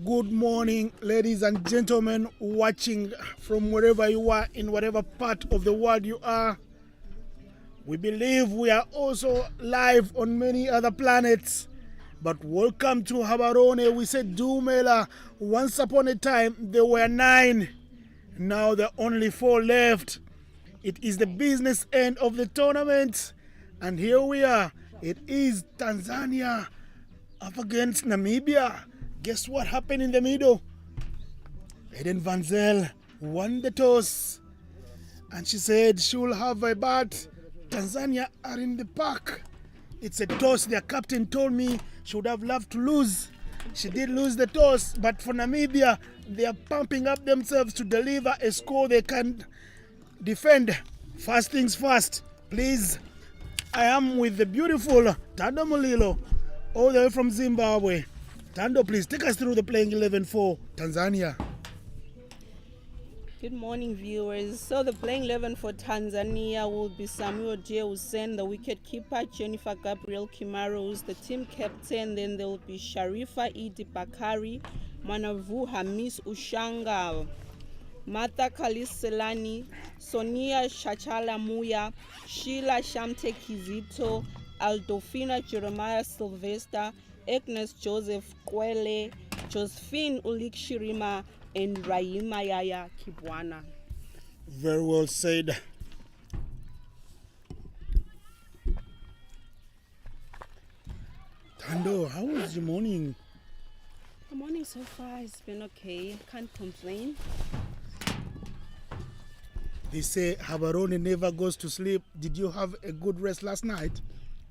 Good morning, ladies and gentlemen, watching from wherever you are, in whatever part of the world you are. We believe we are also live on many other planets. But welcome to Habarone. We said Dumela. Once upon a time, there were 9. Now there are only 4 left. It is the business end of the tournament. And here we are. It is Tanzania up against Namibia. Guess what happened in the middle? Eden Van Zyl won the toss. And she said she will have a bat. Tanzania are in the park. It's a toss. Their captain told me she would have loved to lose. She did lose the toss, but for Namibia, they are pumping up themselves to deliver a score they can defend. First things first, please. I am with the beautiful Tando Mulilo, all the way from Zimbabwe. Tando, please take us through the playing 11 for Tanzania. Good morning, viewers. So the playing 11 for Tanzania will be Samuel J. Hussein, the wicket-keeper, Jennifer Gabriel Kimaros, the team captain. Then there will be Sharifa Idi Bakari, Manavu Hamis Ushanga, Martha Kaliselani, Sonia Shachala Muya, Sheila Shamte Kizito, Aldofina Jeremiah Sylvester, Agnes Joseph Kwele, Josephine Ulik Shirima, and Raima Yaya Kibwana. Very well said. Tando, how was your morning? The morning so far has been okay. Can't complain. They say Habarone never goes to sleep. Did you have a good rest last night?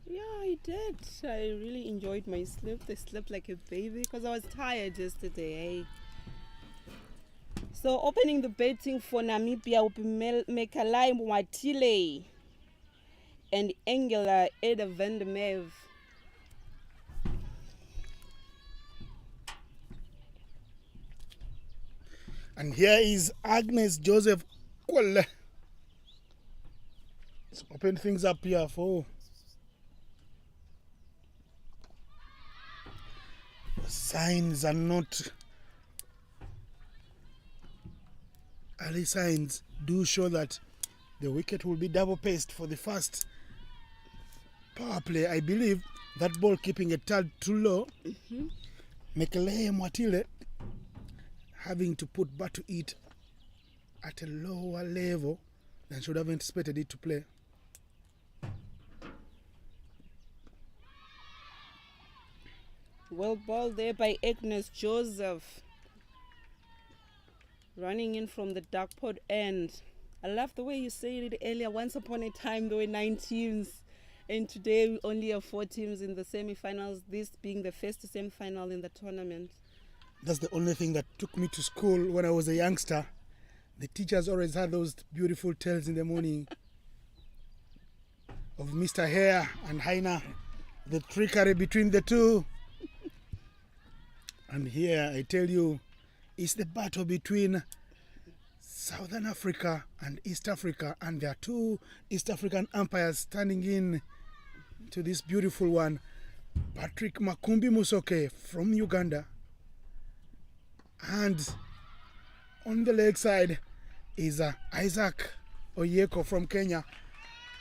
Yeah, I did. I really enjoyed my sleep. I slept like a baby because I was tired yesterday. So opening the batting for Namibia will be Mekalai Mwatile and Angela Eda van der Merwe. And here is Agnes Joseph Kwele. Let's open things up here for the signs are not. Early signs do show that the wicket will be double paced for the first power play. I believe that ball keeping a tad too low. Mekalei Mwatile having to put bat to it at a lower level than should have anticipated it to play. Well ball there by Agnes Joseph. Running in from the dark pod end. I love the way you said it earlier. Once upon a time there were 9 teams. And today we only have 4 teams in the semi-finals. This being the first semi-final in the tournament. That's the only thing that took me to school when I was a youngster. The teachers always had those beautiful tales in the morning of Mr. Hare and Haina, the trickery between the two. And here I tell you, it's the battle between Southern Africa and East Africa, and there are 2 East African umpires standing in to this beautiful one. Patrick Makumbi Musoke from Uganda, and on the leg side is Isaac Oyeko from Kenya.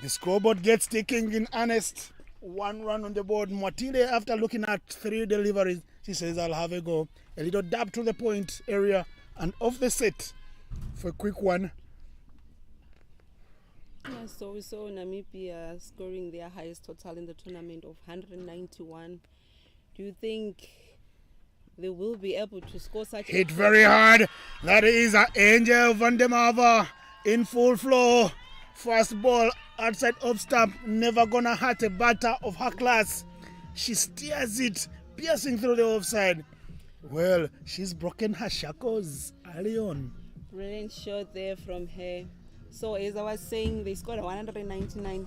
The scoreboard gets ticking in earnest. 1 run on the board. Mwatile, after looking at 3 deliveries, she says, I'll have a go. A little dab to the point area and off the set for a quick one. Yeah, so we saw Namibia scoring their highest total in the tournament of 191. Do you think they will be able to score such hit very hard? That is Angel van der Merwe in full flow. First ball outside off stump, never gonna hurt a batter of her class. She steers it, piercing through the offside. Well, she's broken her shackles early on. Brilliant shot there from her. So as I was saying, they scored 199,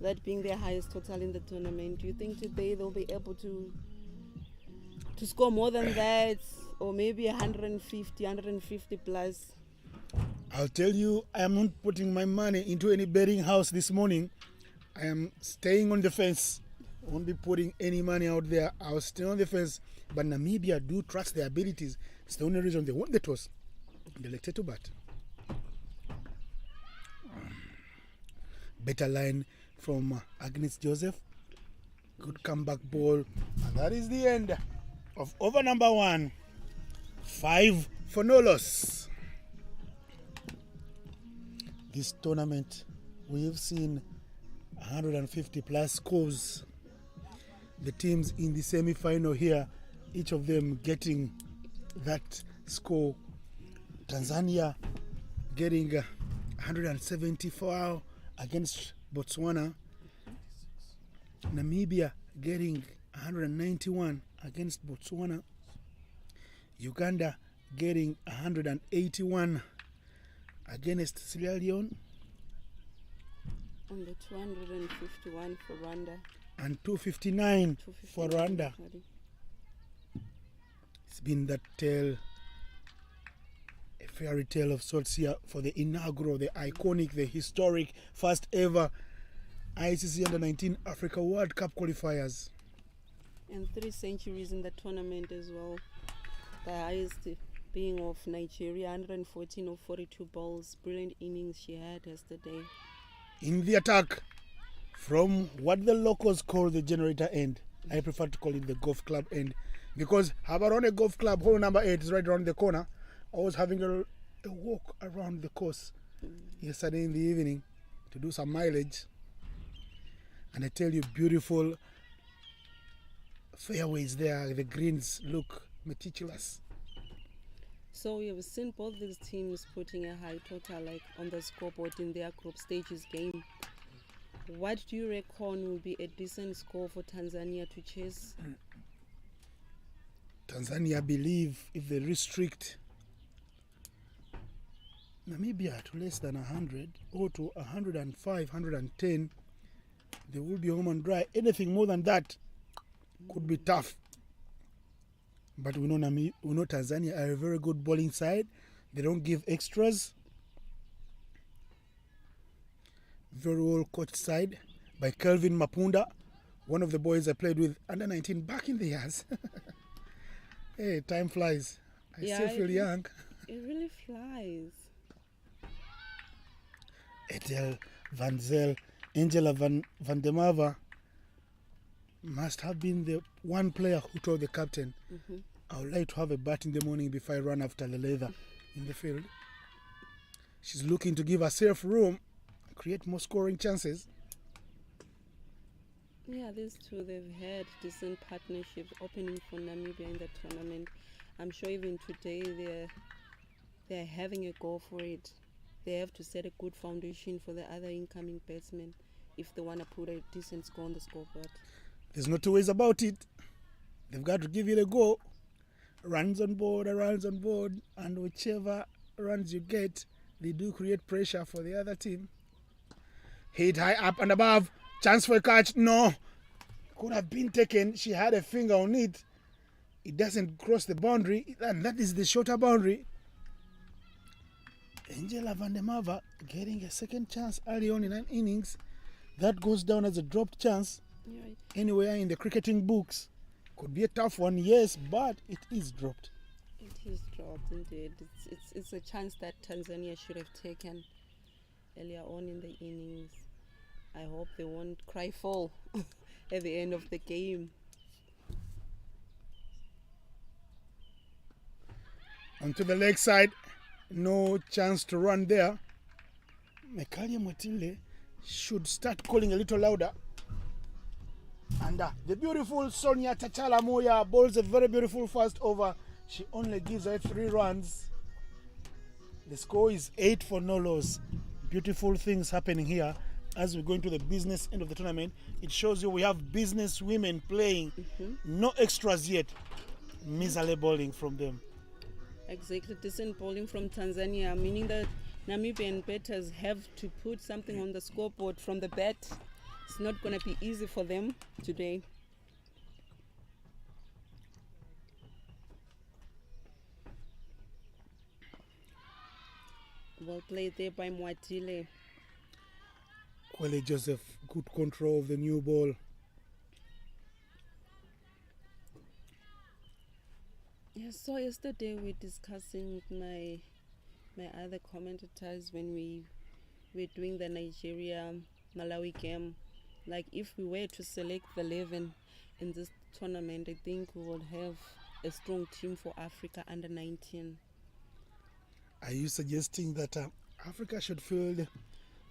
that being their highest total in the tournament. Do you think today they'll be able to score more than that, or maybe 150 plus? I'll tell you, I am not putting my money into any betting house this morning. I am staying on the fence. I won't be putting any money out there. I'll stay on the fence But Namibia do trust their abilities. It's the only reason they won the toss. They elected to bat. Better line from Agnes Joseph. Good comeback ball. And that is the end of over number 1. 5 for no loss. This tournament, we've seen 150 plus scores. The teams in the semi-final here, each of them getting that score. Tanzania getting 174 against Botswana. Namibia getting 191 against Botswana. Uganda getting 181 against Sierra Leone. And the 251 for Rwanda. And 259 for Rwanda. It's been that tale, a fairy tale of sorts here for the inaugural, the iconic, the historic, first ever ICC Under-19 Africa World Cup qualifiers. And 3 centuries in the tournament as well. The highest being of Nigeria, 114 of 42 balls. Brilliant innings she had yesterday. In the attack, from what the locals call the generator end, I prefer to call it the golf club end, because Habarone Golf Club, hole number 8 is right around the corner. I was having a walk around the course yesterday in the evening to do some mileage, and I tell you, beautiful fairways there. The greens look meticulous. So we have seen both these teams putting a high total like on the scoreboard in their group stages game. What do you reckon will be a decent score for Tanzania to chase? Tanzania, I believe, if they restrict Namibia to less than 100 or to 105, 110, they will be home and dry. Anything more than that could be tough. But we know Tanzania are a very good bowling side. They don't give extras. Very well coached side by Kelvin Mapunda, one of the boys I played with under-19 back in the years. Hey, time flies. I still feel young. It really flies. Etel Van Zel, Angela Van der Merwe must have been the one player who told the captain, I would like to have a bat in the morning before I run after the leather in the field. She's looking to give herself room, create more scoring chances. Yeah, these two, they've had decent partnerships opening for Namibia in the tournament. I'm sure even today they're having a go for it. They have to set a good foundation for the other incoming batsmen if they want to put a decent score on the scoreboard. There's no two ways about it. They've got to give it a go. Runs on board, and whichever runs you get, they do create pressure for the other team. Hit high up and above. Chance for a catch. No. Could have been taken. She had a finger on it. It doesn't cross the boundary, and that is the shorter boundary. Angela Van der Merwe getting a second chance early on in an innings. That goes down as a dropped chance. Right. Anywhere in the cricketing books. Could be a tough one, yes, but it is dropped. It is dropped indeed. It's a chance that Tanzania should have taken earlier on in the innings. I hope they won't cry foul at the end of the game. Onto the leg side. No chance to run there. Mekalia Mwetile should start calling a little louder. And the beautiful Sonia Tachala Moya bowls a very beautiful first over. She only gives her 3 runs. The score is 8 for no loss. Beautiful things happening here as we go into the business end of the tournament. It shows you we have business women playing. No extras yet. Miserable bowling from them. Exactly, decent bowling from Tanzania, meaning that Namibian batters have to put something on the scoreboard from the bat. It's not going to be easy for them today. Well played there by Mwatile. Quali Joseph, good control of the new ball. Yes, so yesterday we discussing with my other commentators when we were doing the Nigeria Malawi game. Like if we were to select the 11 in this tournament, I think we would have a strong team for Africa under 19. Are you suggesting that Africa should field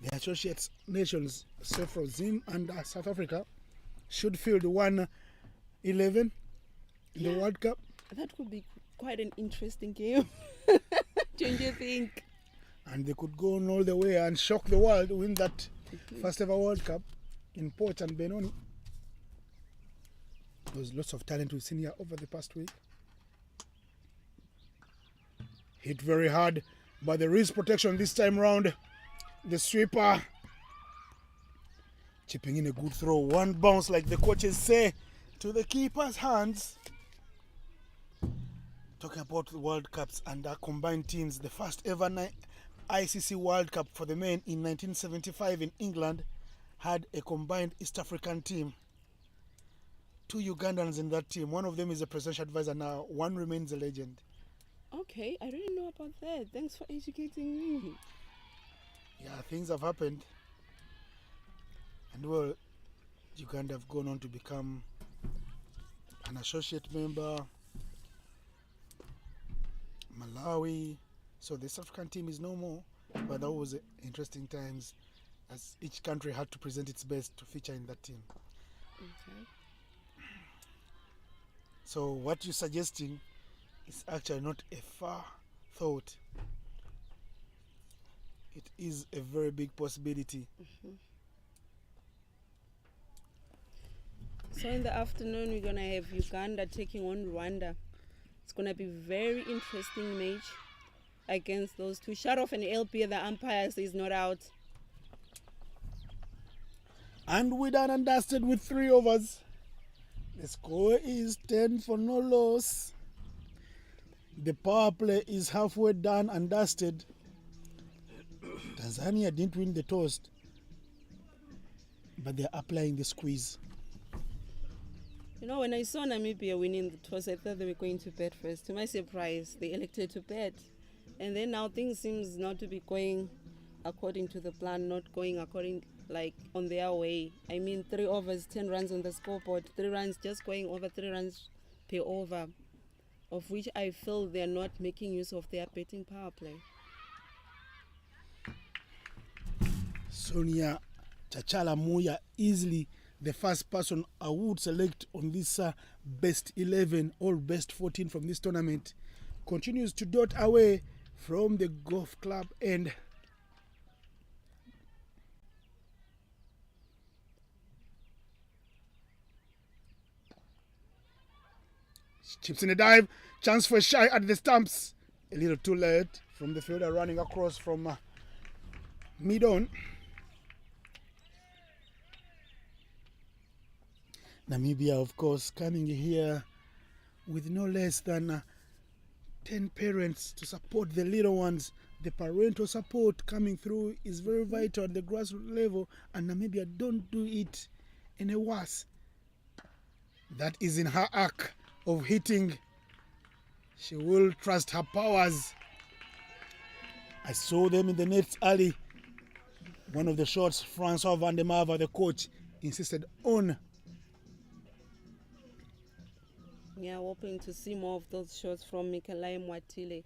the associate nations, so from Zim and South Africa, should field 1-11 in the World Cup? That could be quite an interesting game. Don't you think? And they could go on all the way and shock the world, win that first ever World Cup in Port and Benoni. There's lots of talent we've seen here over the past week. Hit very hard by the wrist protection this time round. The sweeper chipping in a good throw. One bounce, like the coaches say, to the keeper's hands. Talking about the World Cups and our combined teams, the first ever ICC World Cup for the men in 1975 in England had a combined East African team. 2 Ugandans in that team. One of them is a presidential advisor now. One remains a legend. Okay, I didn't know about that. Thanks for educating me. Yeah, things have happened. And well, Uganda have gone on to become an associate member. Malawi. So the South African team is no more. But that was interesting times as each country had to present its best to feature in that team. Okay. So what you're suggesting is actually not a far thought. It is a very big possibility. So in the afternoon, we're going to have Uganda taking on Rwanda. It's going to be very interesting match against those two. Shut off an LP, the umpire says not out. And we done and dusted with 3 overs. The score is 10 for no loss. The power play is halfway done and dusted. Tanzania didn't win the toss, but they're applying the squeeze. You know, when I saw Namibia winning the toss, I thought they were going to bat first. To my surprise, they elected to bat. And then now things seems not to be going according to the plan, not going according, like, on their way. I mean, 3 overs, 10 runs on the scoreboard, 3 runs just going over, 3 runs per over, of which I feel they're not making use of their batting power play. Sonia Chachala Moya, easily the first person I would select on this best 11 or best 14 from this tournament, continues to dot away from the golf club end. Chips in a dive, chance for a shy at the stumps. A little too late from the fielder running across from mid-on. Namibia, of course, coming here with no less than 10 parents to support the little ones. The parental support coming through is very vital at the grassroots level, and Namibia don't do it any worse. That is in her arc of hitting. She will trust her powers. I saw them in the nets early. One of the shots, Francois van der Marve, the coach, insisted on. Yeah, hoping to see more of those shots from Mikelai Mwatile,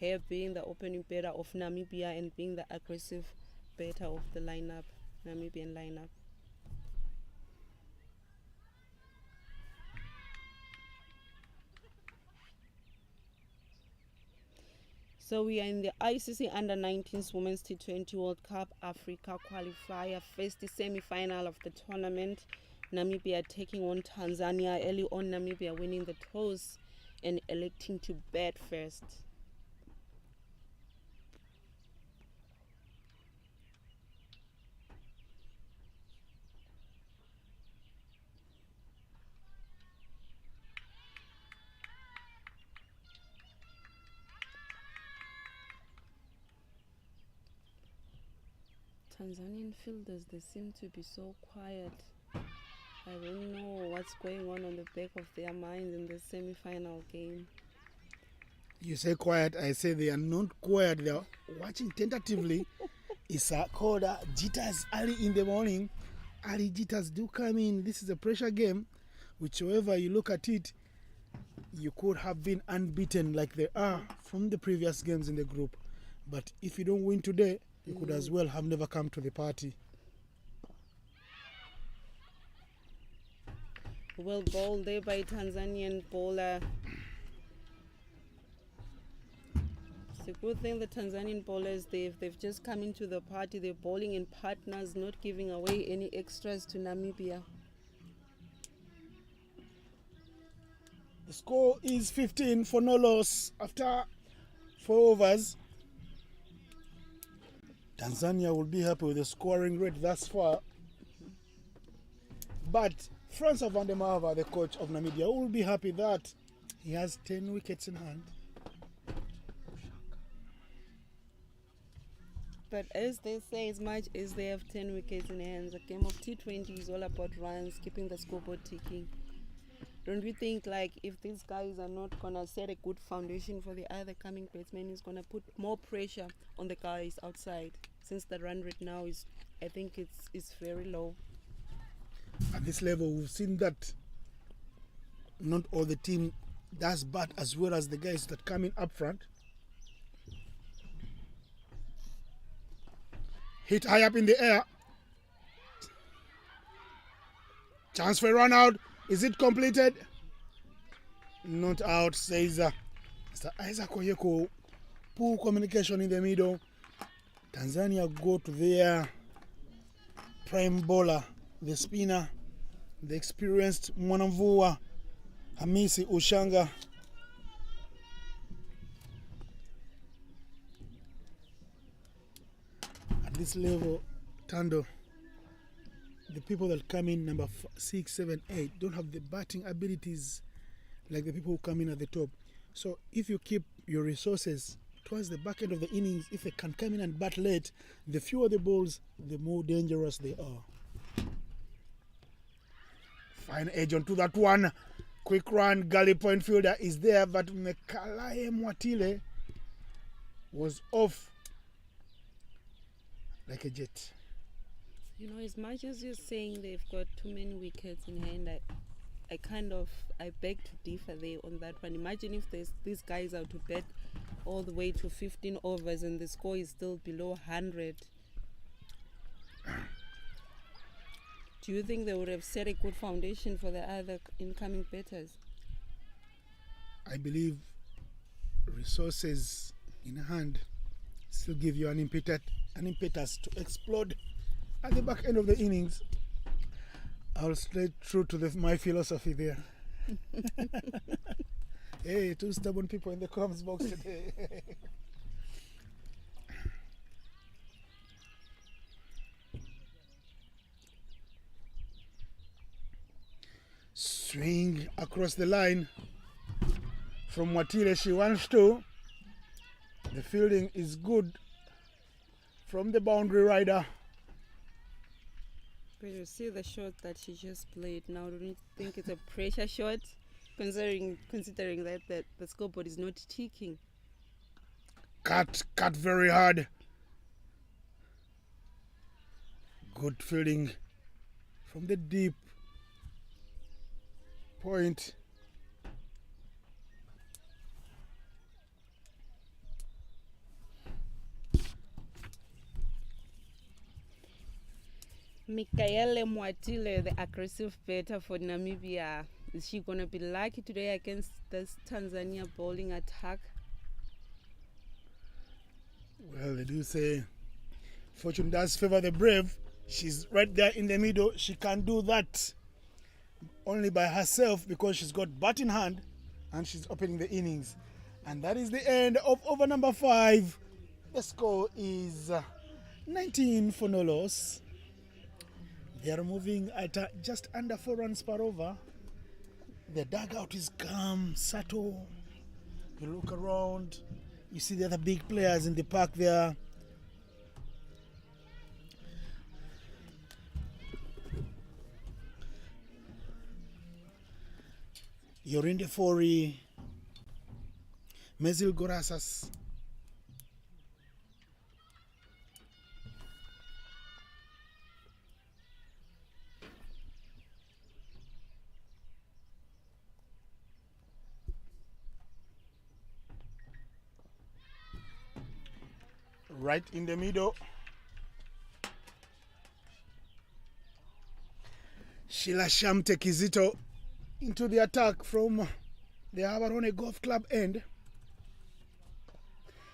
her being the opening batter of Namibia and being the aggressive batter of the lineup, Namibian lineup. So we are in the ICC Under-19 Women's T20 World Cup Africa Qualifier, first semi-final of the tournament. Namibia taking on Tanzania. Early on, Namibia winning the toss and electing to bat first. Tanzanian fielders, they seem to be so quiet. I don't know what's going on the back of their minds in the semi-final game. You say quiet, I say they are not quiet. They are watching tentatively. It's called jitters early in the morning. Early jitters do come in. This is a pressure game. Whichever you look at it, you could have been unbeaten like they are from the previous games in the group. But if you don't win today, you could as well have never come to the party. Well bowled there by Tanzanian bowler. It's a good thing the Tanzanian bowlers, they've just come into the party. They're bowling in partners, not giving away any extras to Namibia. The score is 15 for no loss after 4 overs. Tanzania will be happy with the scoring rate thus far. But Franz van der Merwe, the coach of Namibia, will be happy that he has 10 wickets in hand. But as they say, as much as they have 10 wickets in hands, a game of T20 is all about runs, keeping the scoreboard ticking. Don't we think, like, if these guys are not going to set a good foundation for the other coming batsmen, it's going to put more pressure on the guys outside, since the run rate now is, I think it's very low. At this level, we've seen that not all the team does bat as well as the guys that come in up front. Hit high up in the air. Chance for a run out. Is it completed? Not out, says Mr. Isaac Oyeko. Poor communication in the middle. Tanzania go to their prime bowler, the spinner, the experienced Mwanamvua, Hamisi Ushanga. At this level, Tando, the people that come in number 6, 7, 8 don't have the batting abilities like the people who come in at the top. So if you keep your resources towards the back end of the innings, if they can come in and bat late, the fewer the balls, the more dangerous they are. Fine edge onto that one. Quick run, gully point fielder is there, but Mekalae Mwatile was off like a jet. You know, as much as you're saying they've got too many wickets in hand, I beg to differ there on that one. Imagine if these guys are to bat all the way to 15 overs and the score is still below 100. Do you think they would have set a good foundation for the other incoming batters? I believe resources in hand still give you an impetus to explode at the back end of the innings. I'll stay true to my philosophy there. Hey, 2 stubborn people in the comments box today. Swing across the line from Mwatile. She wants to. The fielding is good from the boundary rider. But you see the shot that she just played now. Don't you think it's a pressure shot? Considering that the scoreboard is not ticking. Cut very hard. Good fielding from the deep point. Mikaele Mwatile, the aggressive batter for Namibia. Is she going to be lucky today against this Tanzania bowling attack? Well, they do say fortune does favor the brave. She's right there in the middle. She can do that only by herself because she's got bat in hand and she's opening the innings. And that is the end of over number 5. The score is 19 for no loss. They are moving at just under 4 runs per over. The dugout is calm, subtle. You look around, you see the other big players in the park there. Yorinde Fori, Mesil Gorasas. Right in the middle. Sheila Shamte Kizito into the attack from the Habarone Golf Club end.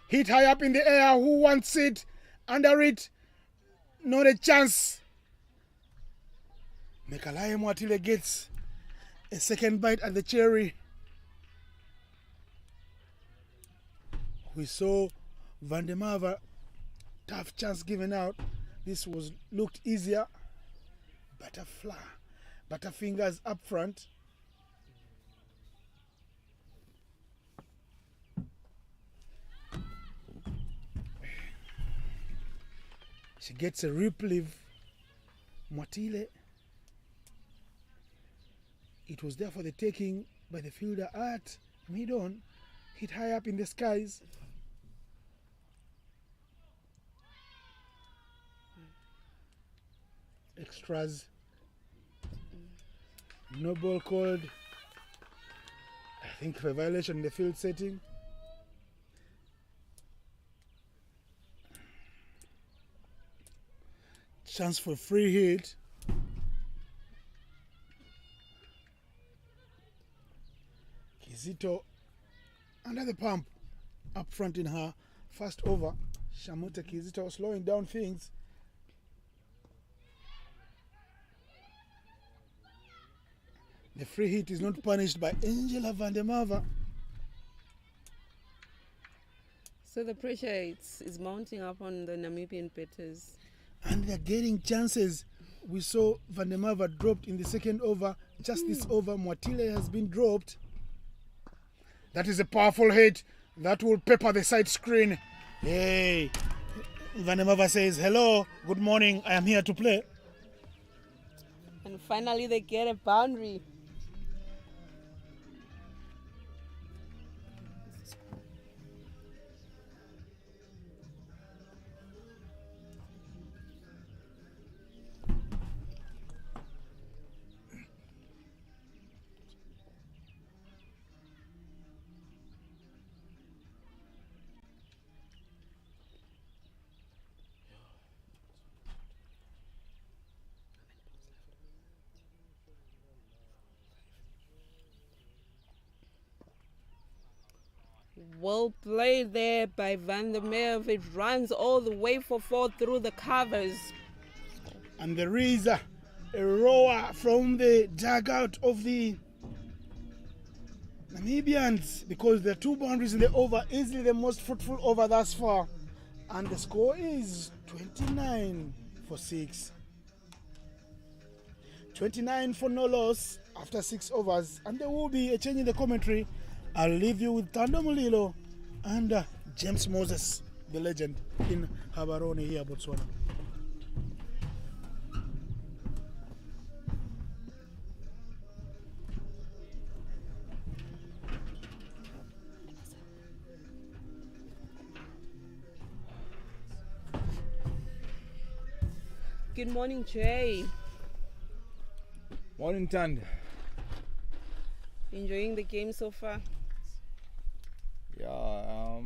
Hit high up in the air. Who wants it? Under it. Not a chance. Mekalaye Mwatile gets a second bite at the cherry. We saw Van der Merwe, tough chance given out. This was looked easier. Butterfingers up front. She gets a reprieve. Mwatile. It was there for the taking by the fielder at mid-on. Hit high up in the skies. Extras. No ball called. I think for violation in the field setting. Chance for free hit. Kizito under the pump up front in her first over. Shamute Kizito slowing down things. The free hit is not punished by Angela Van der Merwe. So the pressure is mounting up on the Namibian batters. And they're getting chances. We saw Van der Merwe dropped in the second over. Just this over, Mwatile has been dropped. That is a powerful hit. That will pepper the side screen. Hey, Van der Merwe says, hello, good morning, I am here to play. And finally they get a boundary. Well played there by Van der Merwe. It runs all the way for 4 through the covers. And there is a roar from the dugout of the Namibians because there are 2 boundaries in the over, easily the most fruitful over thus far. And the score is 29 for 6. 29 for no loss after 6 overs. And there will be a change in the commentary. I'll leave you with Thando Mulilo and James Moses, the legend in Habarone here, Botswana. Good morning, Jay. Morning, Tand. Enjoying the game so far? Yeah,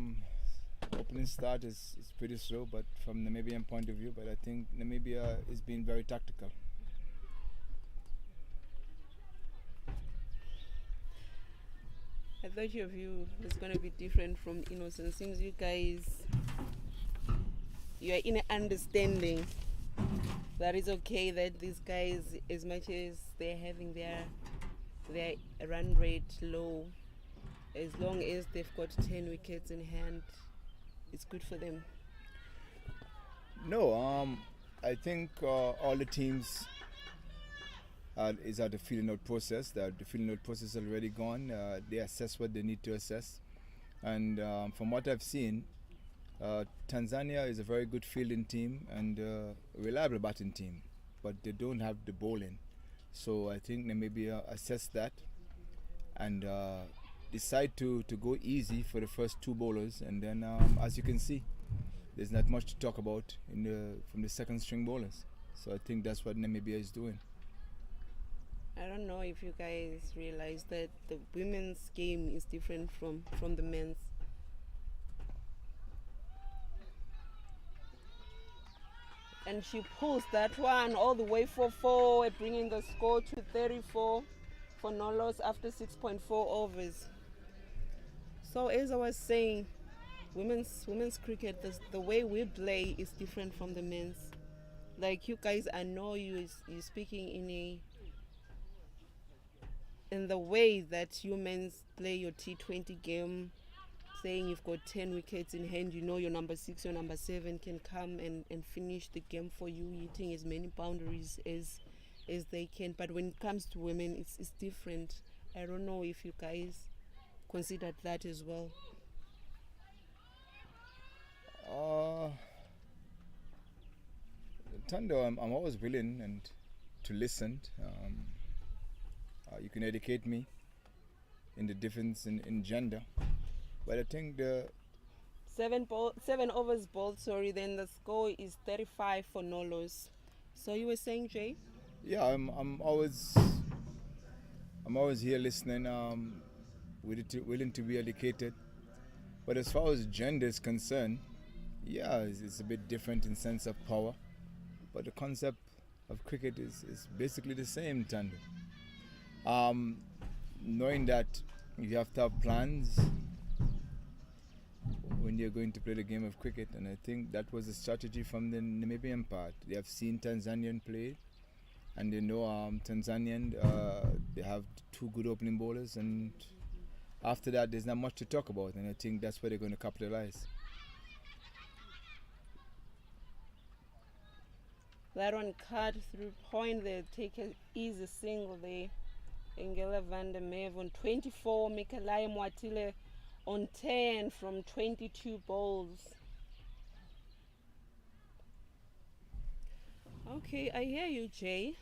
opening start is pretty slow, but from Namibian point of view, but I think Namibia is being very tactical. I thought your view was going to be different from Innocent. Seems you guys, you are in an understanding that it's okay that these guys, as much as they're having their run rate low, as long as they've got 10 wickets in hand, it's good for them. No, I think all the teams is at the filling out process. The filling out process is already gone. They assess what they need to assess. And from what I've seen, Tanzania is a very good fielding team and a reliable batting team, but they don't have the bowling. So I think Namibia assess that and decide to go easy for the first two bowlers, and then as you can see, there's not much to talk about from the second string bowlers. So I think that's what Namibia is doing. I don't know if you guys realize that the women's game is different from the men's. And she pulls that one all the way for 4, bringing the score to 34 for no loss after 6.4 overs. So as I was saying, women's cricket, the way we play is different from the men's. Like you guys, I know you're speaking in the way that you men's play your T20 game, saying you've got 10 wickets in hand, you know your number 6, your number 7 can come and finish the game for you, hitting as many boundaries as they can. But when it comes to women, it's different. I don't know if you guys considered that as well. Tando, I'm always willing and to listen. You can educate me in the difference in gender, but I think the 7 overs bowled, then the score is 35 for no loss. So you were saying, Jay? Yeah, I'm always here listening, willing to be educated. But as far as gender is concerned, yeah, it's a bit different in sense of power, but the concept of cricket is basically the same, Tando. Knowing that you have to have plans when you're going to play the game of cricket, and I think that was a strategy from the Namibian part. They have seen Tanzanian play, and they know Tanzanian, they have 2 good opening bowlers, and after that there's not much to talk about, and I think that's where they're going to capitalize. That one cut through point, they take an easy single there. Engela van der Merwe on 24, Mikalai Mwatile on 10 from 22 balls. Okay, I hear you, Jay.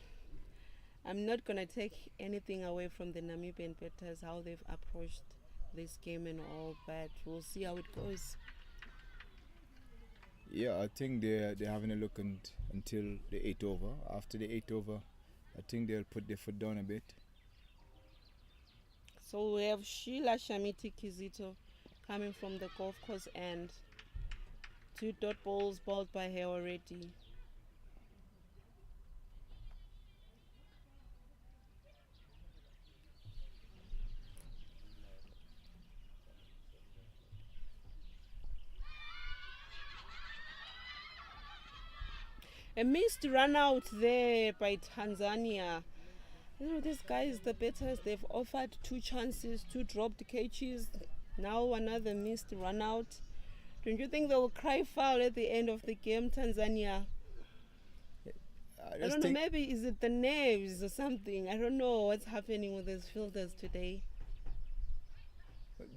I'm not going to take anything away from the Namibian batters, how they've approached this game and all, but we'll see how it goes. Yeah, I think they're having a look until the 8th over. After the 8th over, I think they'll put their foot down a bit. So we have Sheila Shamiti Kizito coming from the golf course end. 2 dot balls bowled by her already. A missed run out there by Tanzania. You know, these guys, the batters, they've offered 2 chances, 2 dropped catches, now another missed run out. Don't you think they will cry foul at the end of the game, Tanzania? I don't know, maybe is it the nerves or something? I don't know what's happening with these fielders today.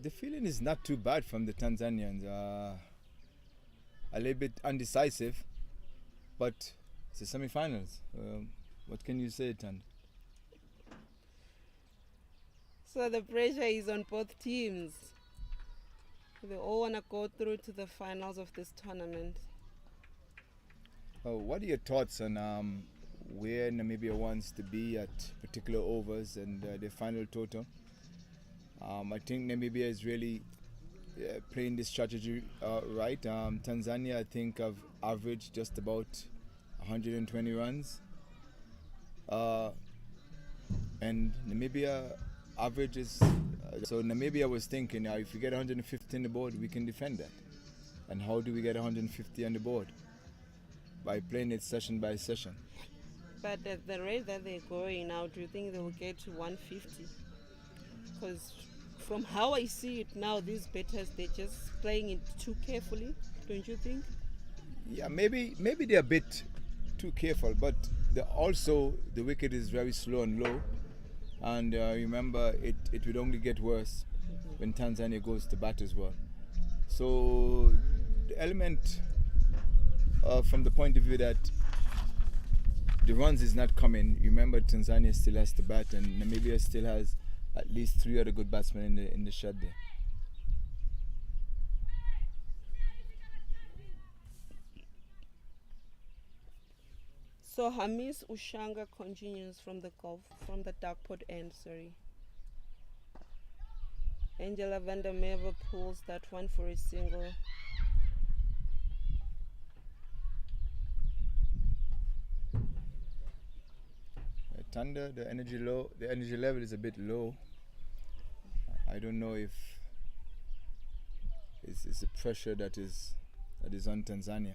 The feeling is not too bad from the Tanzanians. A little bit undecisive, but it's the semi-finals. What can you say, Tan? So the pressure is on both teams. They all want to go through to the finals of this tournament. What are your thoughts on where Namibia wants to be at particular overs and the final total? I think Namibia is really playing this strategy right. Tanzania, I think, have averaged just about 120 runs. And Namibia averages. So Namibia was thinking, if we get 150 on the board, we can defend that. And how do we get 150 on the board? By playing it session by session. But at the rate that they're going now, do you think they will get to 150? Because from how I see it now, these batters, they're just playing it too carefully, don't you think? Yeah, maybe they're a bit too careful, but also the wicket is very slow and low. And remember, it would only get worse when Tanzania goes to bat as well. So the element from the point of view that the runs is not coming, remember Tanzania still has to bat and Namibia still has at least 3 other good batsmen in the shed there. So Hamis Ushanga continues from the dark pot end, sorry. Angela van der Merwe pulls that one for a single. Thunder, the energy level is a bit low. I don't know if it's the pressure that is on Tanzania.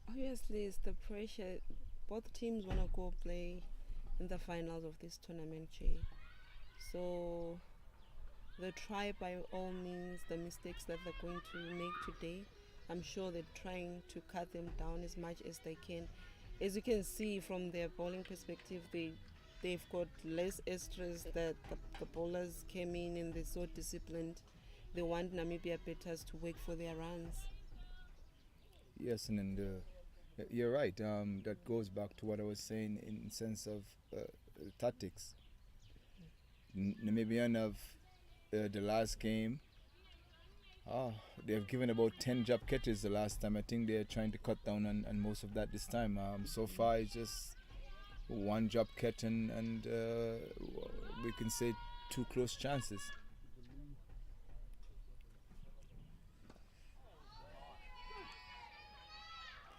Obviously, it's the pressure. Both teams want to go play in the finals of this tournament, Jay. So they try by all means the mistakes that they're going to make today. I'm sure they're trying to cut them down as much as they can. As you can see from their bowling perspective, they've got less extras. That the bowlers came in and they're so disciplined. They want Namibia batters to work for their runs. Yes, and you're right. That goes back to what I was saying in sense of tactics. Namibian have the last game. They've given about 10 jump catches the last time. I think they're trying to cut down on most of that this time. So far, it's just one jump catch and we can say 2 close chances.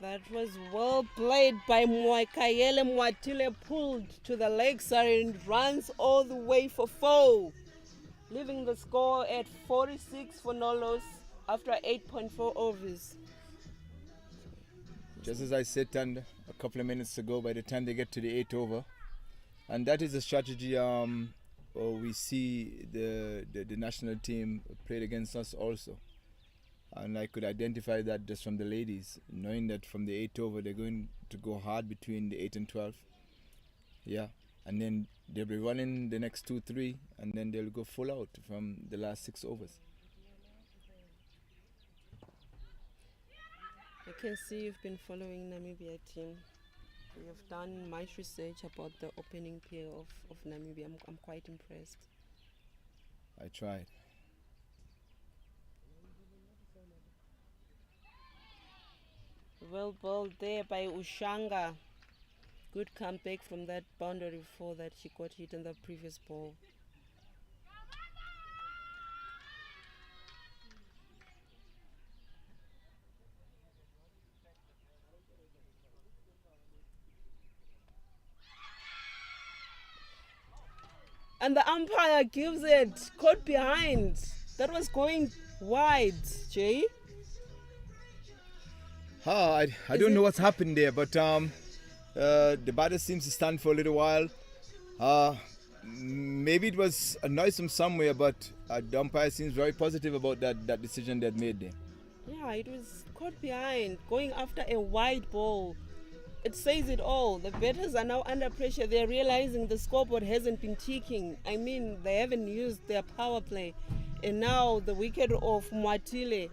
That was well played by Mwakayele. Mwatile pulled to the leg side and runs all the way for 4, leaving the score at 46 for no loss after 8.4 overs. Just as I said a couple of minutes ago, by the time they get to the 8th over, and that is a strategy we see the national team played against us also. And I could identify that just from the ladies, knowing that from the 8th over they're going to go hard between the 8th and 12th. Yeah, and then they'll be running the next 2-3, and then they'll go full out from the last 6 overs. I can see you've been following Namibia team. You've done much research about the opening pair of Namibia. I'm quite impressed. I tried. Well bowled there by Ushanga. Good comeback from that boundary 4 that she got hit in the previous ball. And the umpire gives it, caught behind. That was going wide, Jay. I don't know what's happened there, but the batter seems to stand for a little while. Maybe it was a noisome somewhere, but the umpire seems very positive about that decision they made there. Yeah, it was caught behind, going after a wide ball. It says it all. The batters are now under pressure. They're realizing the scoreboard hasn't been ticking. I mean, they haven't used their power play. And now the wicket of Mwatile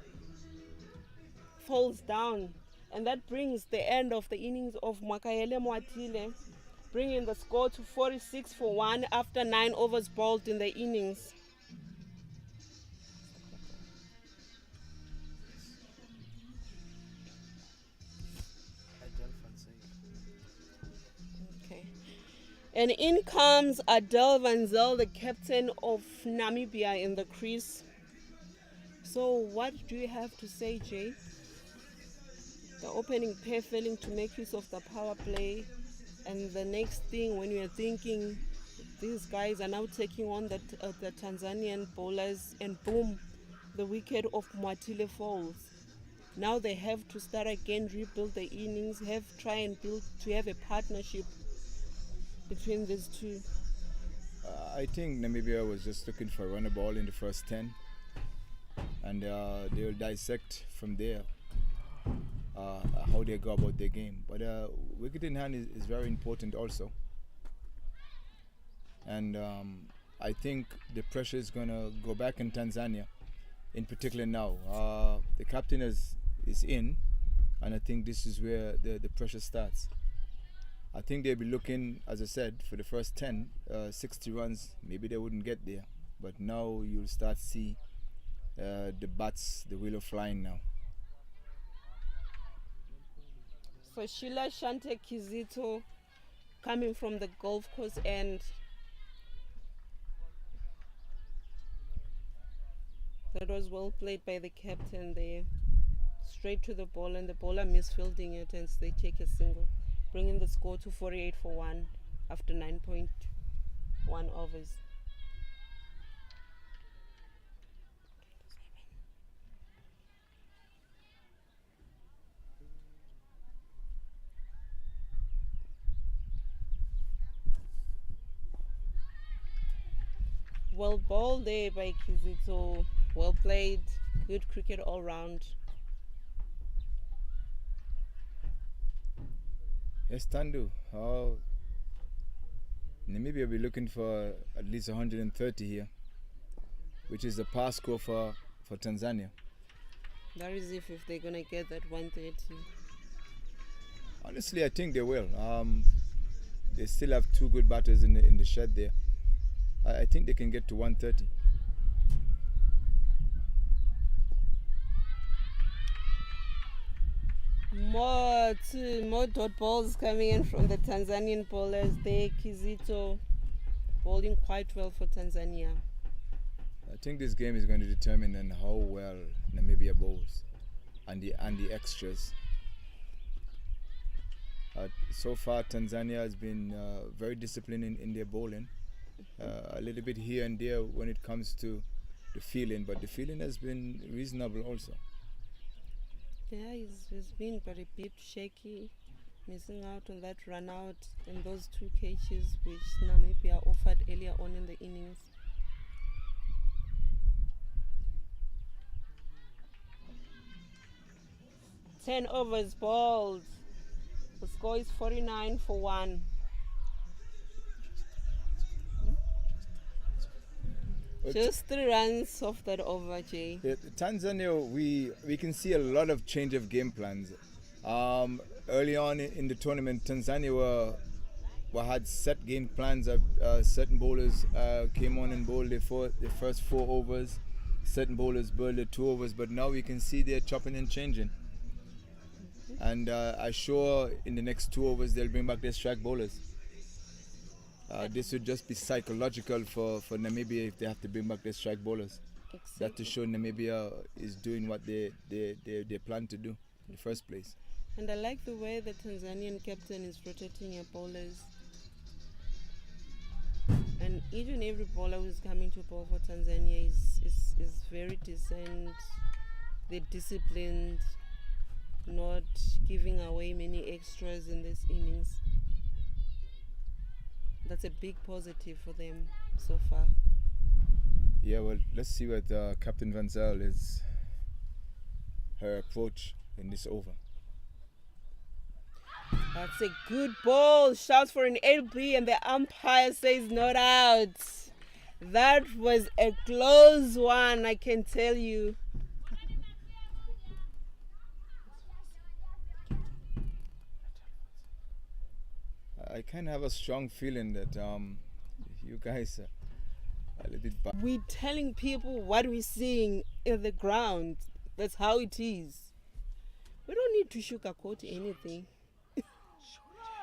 falls down. And that brings the end of the innings of Mwakayele Mwatile, bringing the score to 46 for 1 after 9 overs bowled in the innings. Okay. And in comes Adele Van Zyl, the captain of Namibia, in the crease. So what do you have to say, Jay? The opening pair failing to make use of the power play, and the next thing when you're thinking these guys are now taking on the Tanzanian bowlers, and boom, the wicket of Mwatile falls. Now they have to start again, rebuild the innings, try and build to have a partnership between these two. I think Namibia was just looking for a runner ball in the first 10, and they will dissect from there how they go about their game. But wicket in hand is very important also. And I think the pressure is going to go back in Tanzania, in particular now. The captain is in, and I think this is where the pressure starts. I think they'll be looking, as I said, for the first 10, 60 runs. Maybe they wouldn't get there, but now you'll start see the bats, the wheel of flying now. So Sheila Shante Kizito coming from the golf course end. That was well played by the captain there. Straight to the ball, and the bowler misfielding it, and they take a single, bringing the score to 48 for 1 after 9.1 overs. Well bowled there by Kizito. Well played. Good cricket all round. Yes, Tandu. Namibia will be looking for at least 130 here, which is the par score for Tanzania. That is if they're going to get that 130. Honestly, I think they will. They still have two good batters in the shed there. I think they can get to 130. More dot balls coming in from the Tanzanian bowlers there. Kizito bowling quite well for Tanzania. I think this game is going to determine on how well Namibia bowls and the extras. So far, Tanzania has been very disciplined in their bowling. A little bit here and there when it comes to the fielding, but the fielding has been reasonable also. Yeah, he's been but a bit shaky, missing out on that run out and those 2 catches which Namibia offered earlier on in the innings. Ten overs bowled. The score is 49 for 1. Just 3 runs off that over, Jay. Tanzania, we can see a lot of change of game plans. Early on in the tournament, Tanzania had set game plans. Certain bowlers came on and bowled the first 4 overs. Certain bowlers bowled the 2 overs, but now we can see they're chopping and changing. And I'm sure in the next 2 overs they'll bring back their strike bowlers. This would just be psychological for Namibia if they have to bring back their strike bowlers. Exactly. That to show Namibia is doing what they plan to do in the first place. And I like the way the Tanzanian captain is rotating your bowlers. And each and every bowler who's coming to bowl for Tanzania is very decent. They're disciplined, not giving away many extras in this innings. That's a big positive for them so far. Yeah, well, let's see what Captain Van Zyl is, her approach in this over. That's a good ball. Shouts for an LB and the umpire says not out. That was a close one, I can tell you. I kind of have a strong feeling that you guys are a little bit bad. We're telling people what we're seeing in the ground. That's how it is. We don't need to sugarcoat anything.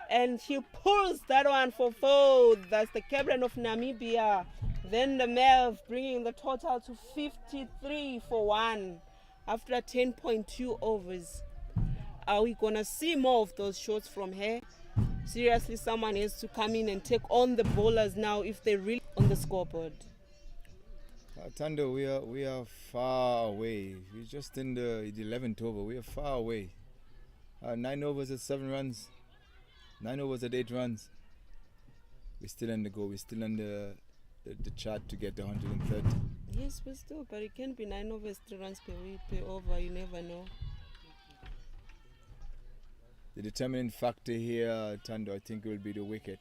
And she pulls that one for 4. That's the captain of Namibia. Then the Merv bringing the total to 53 for 1 after 10.2 overs. Are we going to see more of those shots from her? Seriously, someone has to come in and take on the bowlers now if they're really on the scoreboard. Tando, we are far away. We're just in the 11th over. We are far away. 9 overs at 7 runs. 9 overs at 8 runs. We're still on the go. We're still on the chart to get the 130. Yes, but it can be 9 overs, 3 runs per over. You never know. The determining factor here, Tando, I think will be the wicket.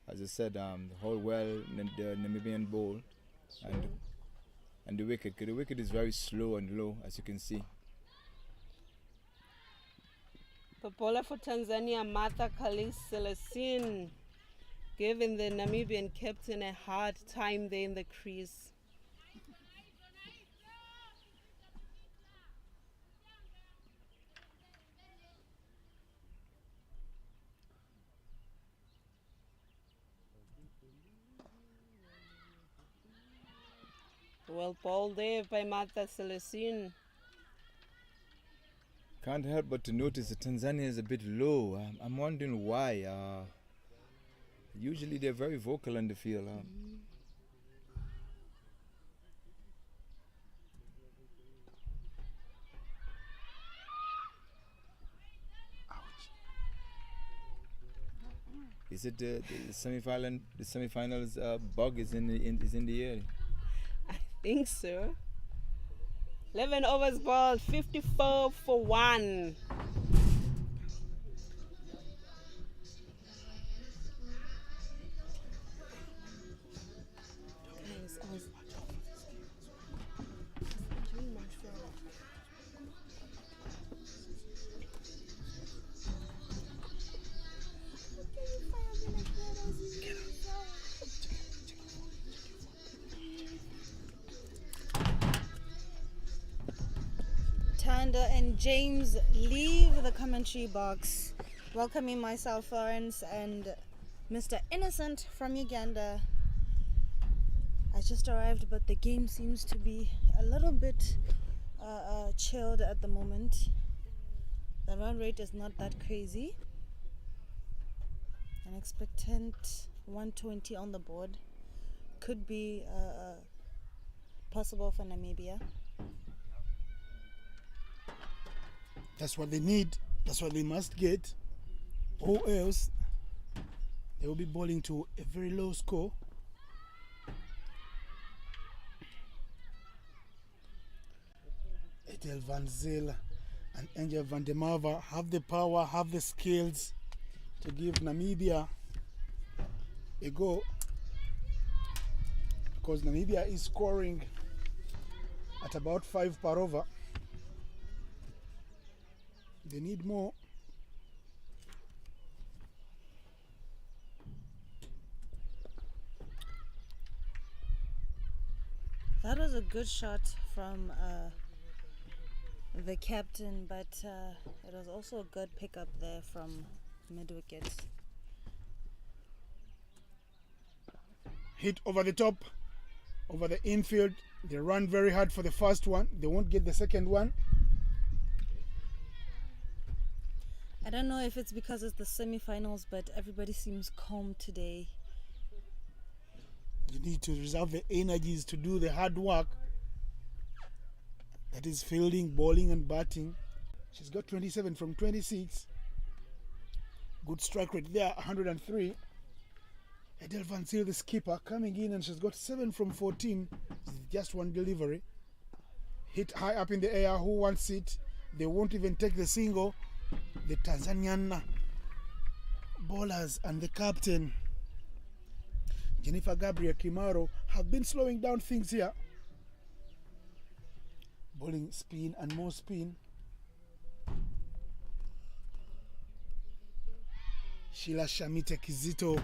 As I said, the whole the Namibian bowl and the wicket. The wicket is very slow and low, as you can see. The bowler for Tanzania, Martha Kalis Celestine, giving the Namibian captain a hard time there in the crease. Well bowled there by Martha Celestine. Can't help but to notice that Tanzania is a bit low. I'm wondering why. Usually they're very vocal on the field. Is it the semi-final? The semi-finals bug is in the air. I think so. 11 overs bowled, 54 for 1. Tanda and James leave the commentary box, welcoming myself, Florence, and Mr. Innocent from Uganda. I just arrived, but the game seems to be a little bit chilled at the moment. The run rate is not that crazy. An expectant 120 on the board could be possible for Namibia. That's what they need. That's what they must get. Or else they will be bowling to a very low score. Edel van Zyl and Angel van der Merwe have the power, have the skills to give Namibia a go. Because Namibia is scoring at about 5 per over. They need more. That was a good shot from the captain, but it was also a good pickup there from mid-wicket. Hit over the top, over the infield. They run very hard for the first one. They won't get the second one. I don't know if it's because it's the semi-finals, but everybody seems calm today. You need to reserve the energies to do the hard work. That is fielding, bowling and batting. She's got 27 from 26. Good strike rate there, 103. Edel van Zyl, the skipper, coming in, and she's got 7 from 14. Just one delivery. Hit high up in the air. Who wants it? They won't even take the single. The Tanzanian bowlers and the captain, Jennifer Gabriel Kimaro, have been slowing down things here. Bowling spin and more spin. Sheila Shamite Kizito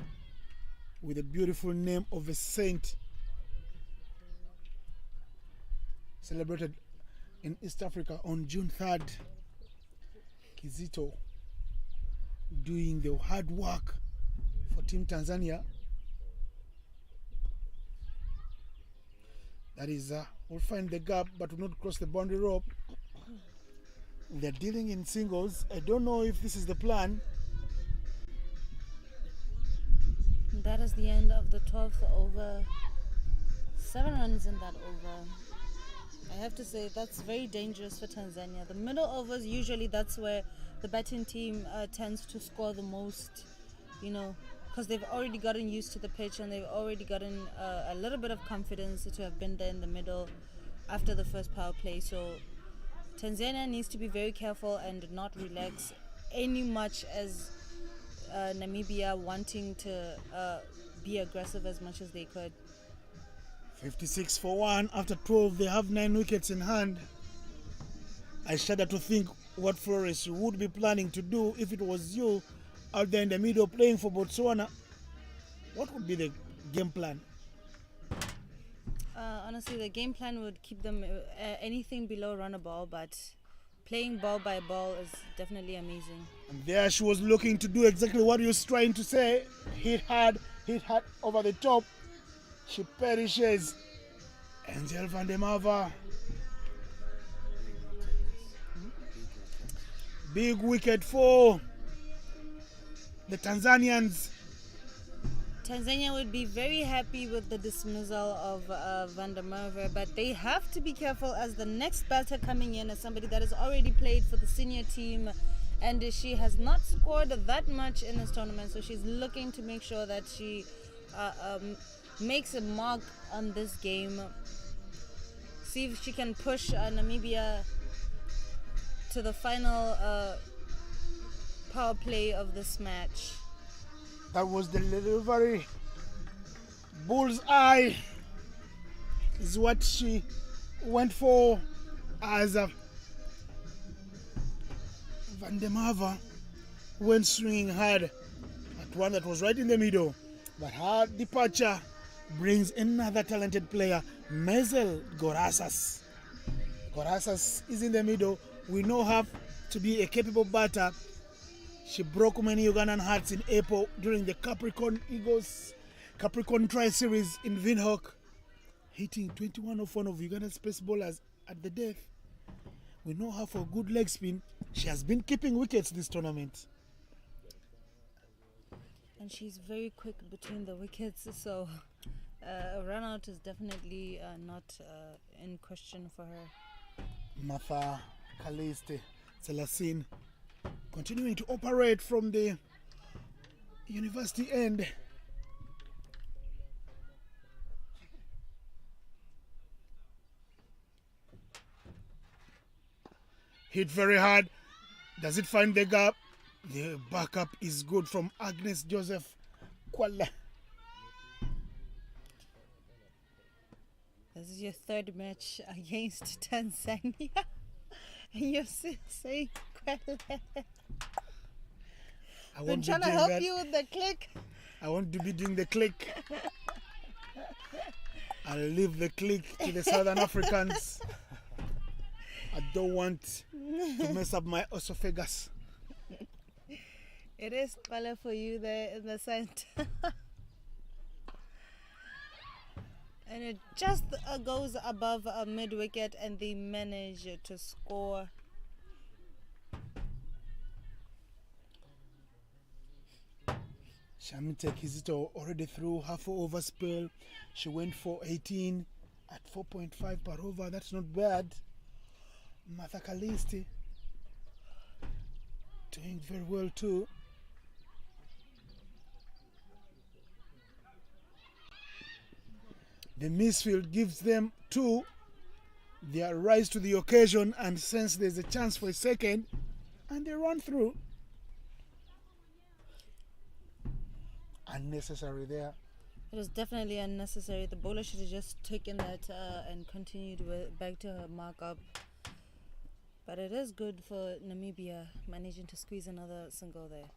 with a beautiful name of a saint, celebrated in East Africa on June 3rd. Kizito doing the hard work for Team Tanzania. That is, will find the gap but will not cross the boundary rope. They're dealing in singles. I don't know if this is the plan. That is the end of the 12th over. 7 runs in that over. I have to say that's very dangerous for Tanzania. The middle overs, usually that's where the batting team tends to score the most, because they've already gotten used to the pitch and they've already gotten a little bit of confidence to have been there in the middle after the first power play. So Tanzania needs to be very careful and not relax any much as Namibia wanting to be aggressive as much as they could. 56 for 1 after 12. They have 9 wickets in hand. I shudder to think what Flores would be planning to do if it was you out there in the middle playing for Botswana, what would be the game plan? Honestly, the game plan would keep them anything below run a ball, but playing ball by ball is definitely amazing. And there she was looking to do exactly what he was trying to say. Hit hard over the top. She perishes. Angel van der Merwe. Big wicket for the Tanzanians. Tanzania would be very happy with the dismissal of Van der Merwe, but they have to be careful as the next batter coming in is somebody that has already played for the senior team, and she has not scored that much in this tournament, so she's looking to make sure that she makes a mark on this game. See if she can push Namibia to the final power play of this match. That was the delivery. Bullseye is what she went for, as Van der Merwe went swinging hard at one that was right in the middle. But her departure brings another talented player, Maisel Gorassas. Gorassas is in the middle. We know her to be a capable batter. She broke many Ugandan hearts in April during the Capricorn Tri-Series in Windhoek, hitting 21 off one of Uganda's pace bowlers at the death. We know her for good leg spin. She has been keeping wickets this tournament. And she's very quick between the wickets, so a run out is definitely not in question for her. Martha Kaliste Celestine continuing to operate from the university end. Hit very hard. Does it find the gap? The backup is good from Agnes Joseph Kwala. This is your third match against Tanzania. And you're still saying Kwala. I'm trying to help you with the click. I want to be doing the click. I'll leave the click to the Southern Africans. I don't want to mess up my esophagus. It is Kwala for you there in the center. And it just goes above a mid-wicket and they manage to score. Shamite Kizito already threw half over spell. She went for 18 at 4.5 per over. That's not bad. Martha Kaliste doing very well too. The misfield gives them two. They rise to the occasion and sense there's a chance for a second, and they run through. Unnecessary there. It was definitely unnecessary. The bowler should have just taken that and continued back to her markup. But it is good for Namibia managing to squeeze another single there.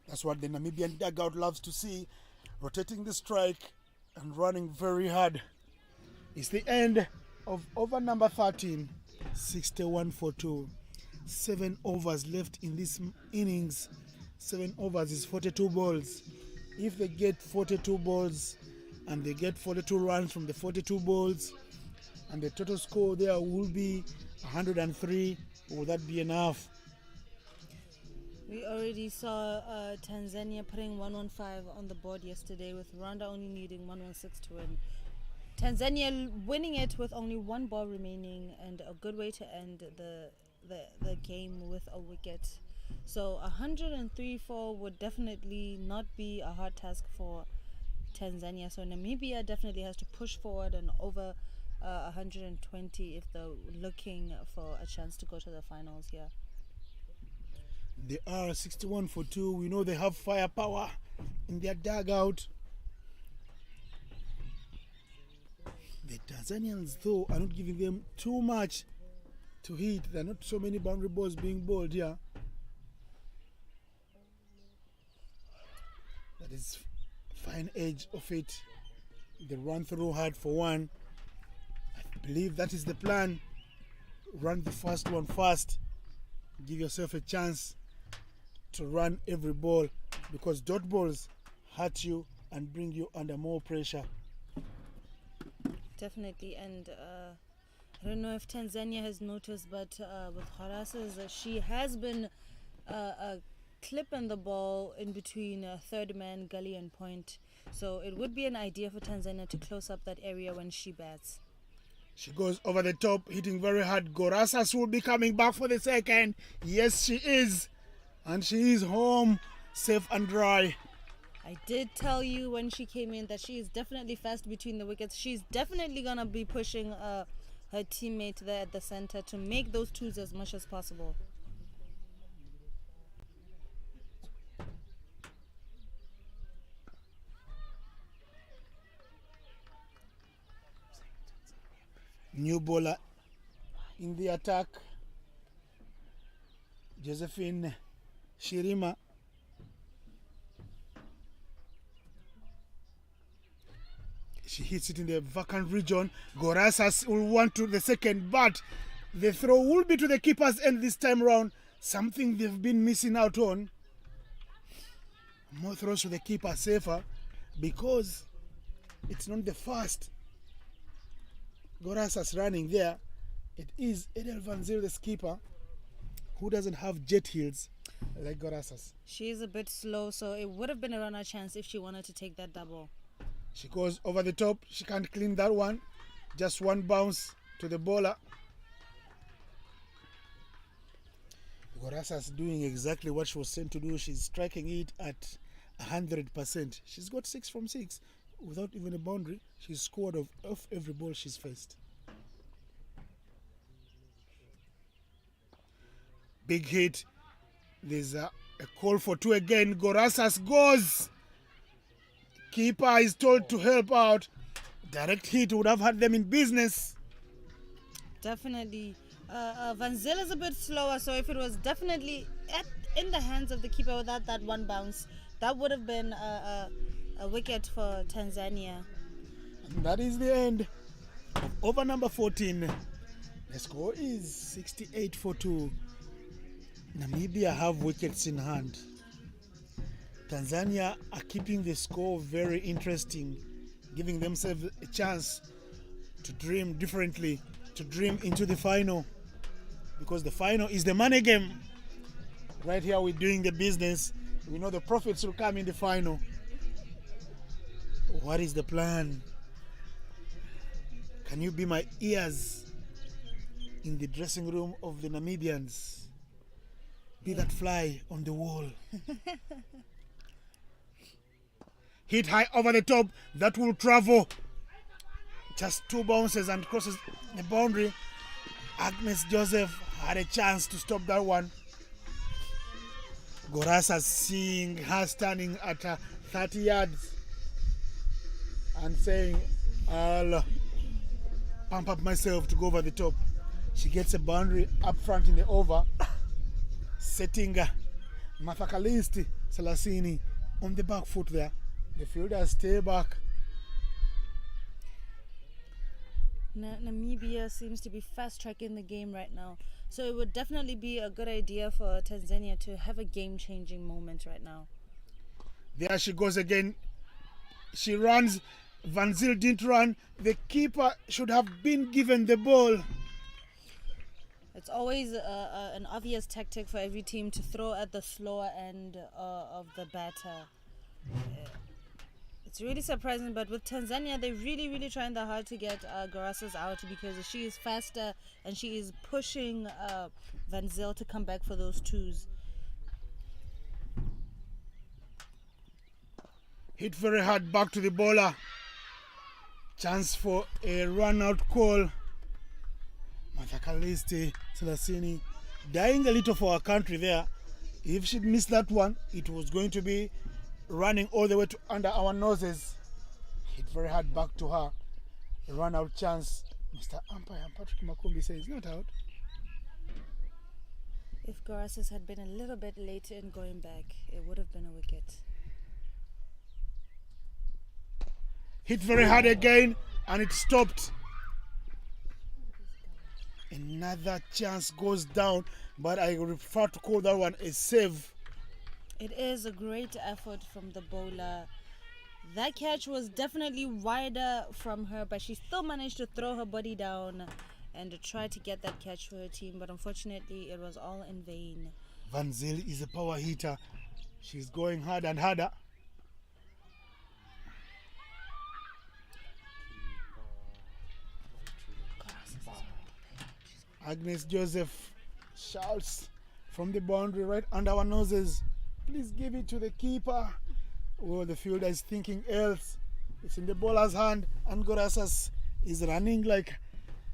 That's what the Namibian dugout loves to see. Rotating the strike and running very hard. It's the end of over number 13. 61 for 2. 7 overs left in this innings. 7 overs is 42 balls. If they get 42 balls and they get 42 runs from the 42 balls, and the total score there will be 103, will that be enough? We already saw Tanzania putting 115 on the board yesterday, with Rwanda only needing 116 to win. Tanzania winning it with only one ball remaining, and a good way to end the game with a wicket. So 103-4 would definitely not be a hard task for Tanzania. So Namibia definitely has to push forward and over 120 if they're looking for a chance to go to the finals here. They are 61 for 2. We know they have firepower in their dugout. The Tanzanians, though, are not giving them too much to hit. There are not so many boundary balls being bowled here. That is fine edge of it. The run through hard for one. I believe that is the plan. Run the first one fast. Give yourself a chance to run every ball, because dot balls hurt you and bring you under more pressure. Definitely, and I don't know if Tanzania has noticed, but with Horace's, she has been clipping the ball in between third man, gully and point. So it would be an idea for Tanzania to close up that area when she bats. She goes over the top, hitting very hard. Gorasas will be coming back for the second. Yes, she is. And she is home, safe and dry. I did tell you when she came in that she is definitely fast between the wickets. She's definitely going to be pushing her teammate there at the center to make those twos as much as possible. New bowler in the attack, Josephine Shirima. She hits it in the vacant region. Gorasas will want to the second, but the throw will be to the keeper's end this time round. Something they've been missing out on. More throws to the keeper, safer, because it's not the first Gorasas running there. It is Edel Van Zyl, the skipper, who doesn't have jet heels like Gorasas. She is a bit slow, so it would have been a runner chance if she wanted to take that double. She goes over the top. She can't clean that one. Just one bounce to the bowler. Gorasas doing exactly what she was sent to do. She's striking it at 100%. She's got 6 from 6 without even a boundary. She's scored off every ball she's faced. Big hit. There's a call for 2 again. Gorasas goes. Keeper is told to help out. Direct hit would have had them in business. Definitely. Van Zyl is a bit slower, so if it was definitely in the hands of the keeper without that one bounce, that would have been a wicket for Tanzania. And that is the end of over number 14. The score is 68 for 2. Namibia have wickets in hand. Tanzania are keeping the score very interesting, giving themselves a chance to dream differently, to dream into the final, because the final is the money game. Right here we're doing the business. We know the profits will come in the final. What is the plan? Can you be my ears in the dressing room of the Namibians? Be that fly on the wall. Hit high over the top. That will travel. Just 2 bounces and crosses the boundary. Agnes Joseph had a chance to stop that one. Gorasas seeing her standing at 30 yards and saying, I'll pump up myself to go over the top. She gets a boundary up front in the over, setting Mathakalisti Salasini on the back foot there. The fielders stay back. Namibia seems to be fast tracking the game right now. So it would definitely be a good idea for Tanzania to have a game-changing moment right now. There she goes again. She runs. Van Zyl didn't run. The keeper should have been given the ball. It's always an obvious tactic for every team to throw at the slower end of the batter. It's really surprising, but with Tanzania, they're really trying their hard to get Gorasas out, because she is faster and she is pushing Van Zyl to come back for those twos. Hit very hard back to the bowler. Chance for a run-out call. Mathakalisti Salasini dying a little for our country there. If she'd missed that one, it was going to be running all the way to under our noses. Hit very hard back to her. A run out chance. Mr. Umpire Patrick Makumbi says not out. If Garasis had been a little bit later in going back, it would have been a wicket. Hit very hard again, and it stopped. Another chance goes down, but I prefer to call that one a save. It is a great effort from the bowler. That catch was definitely wider from her, but she still managed to throw her body down and to try to get that catch for her team, but unfortunately it was all in vain. Van Zyl is a power hitter. She's going harder and harder. Agnes Joseph shouts from the boundary right under our noses, please give it to the keeper. Oh, the fielder is thinking else. It's in the bowler's hand, and Gorasas is running like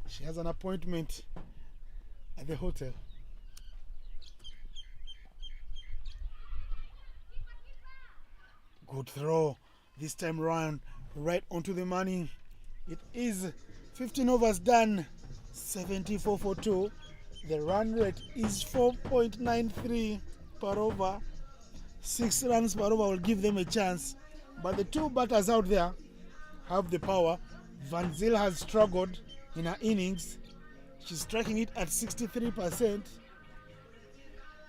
she has an appointment at the hotel. Good throw this time round, right onto the money. It is 15 overs done, 74 for 2. The run rate is 4.93 per over. 6 runs per over will give them a chance. But the two batters out there have the power. Van Zyl has struggled in her innings. She's striking it at 63%.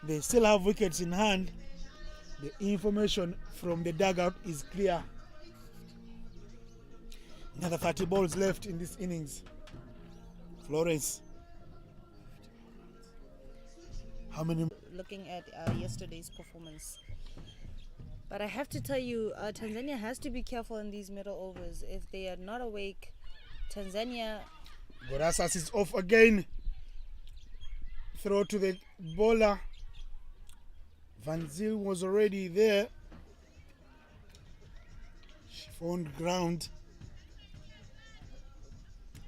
They still have wickets in hand. The information from the dugout is clear. Another 30 balls left in this innings. Florence, how many? Looking at yesterday's performance. But I have to tell you, Tanzania has to be careful in these middle overs. If they are not awake, Tanzania... Gorasas is off again. Throw to the bowler. Van Zyl was already there. She found ground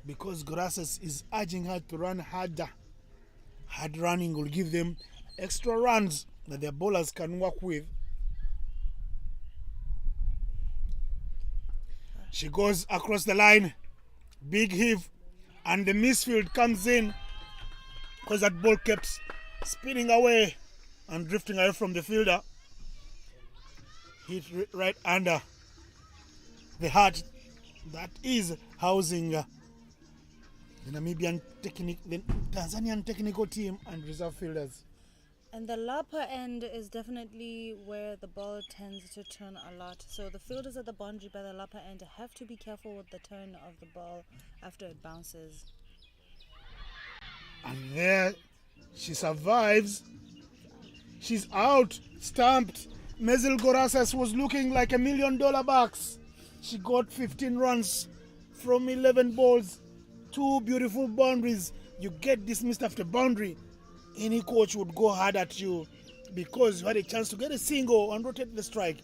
because Gorasas is urging her to run harder. Hard running will give them extra runs that their bowlers can work with. She goes across the line, big heave, and the misfield comes in because that ball kept spinning away and drifting away from the fielder. Hit right under the heart that is housing the Tanzanian technical team and reserve fielders. And the upper end is definitely where the ball tends to turn a lot. So the fielders at the boundary by the upper end have to be careful with the turn of the ball after it bounces. And there she survives. She's out, stamped. Mezil Gorasas was looking like $1 million bucks. She got 15 runs from 11 balls. 2 beautiful boundaries. You get dismissed after boundary. Any coach would go hard at you because you had a chance to get a single and rotate the strike.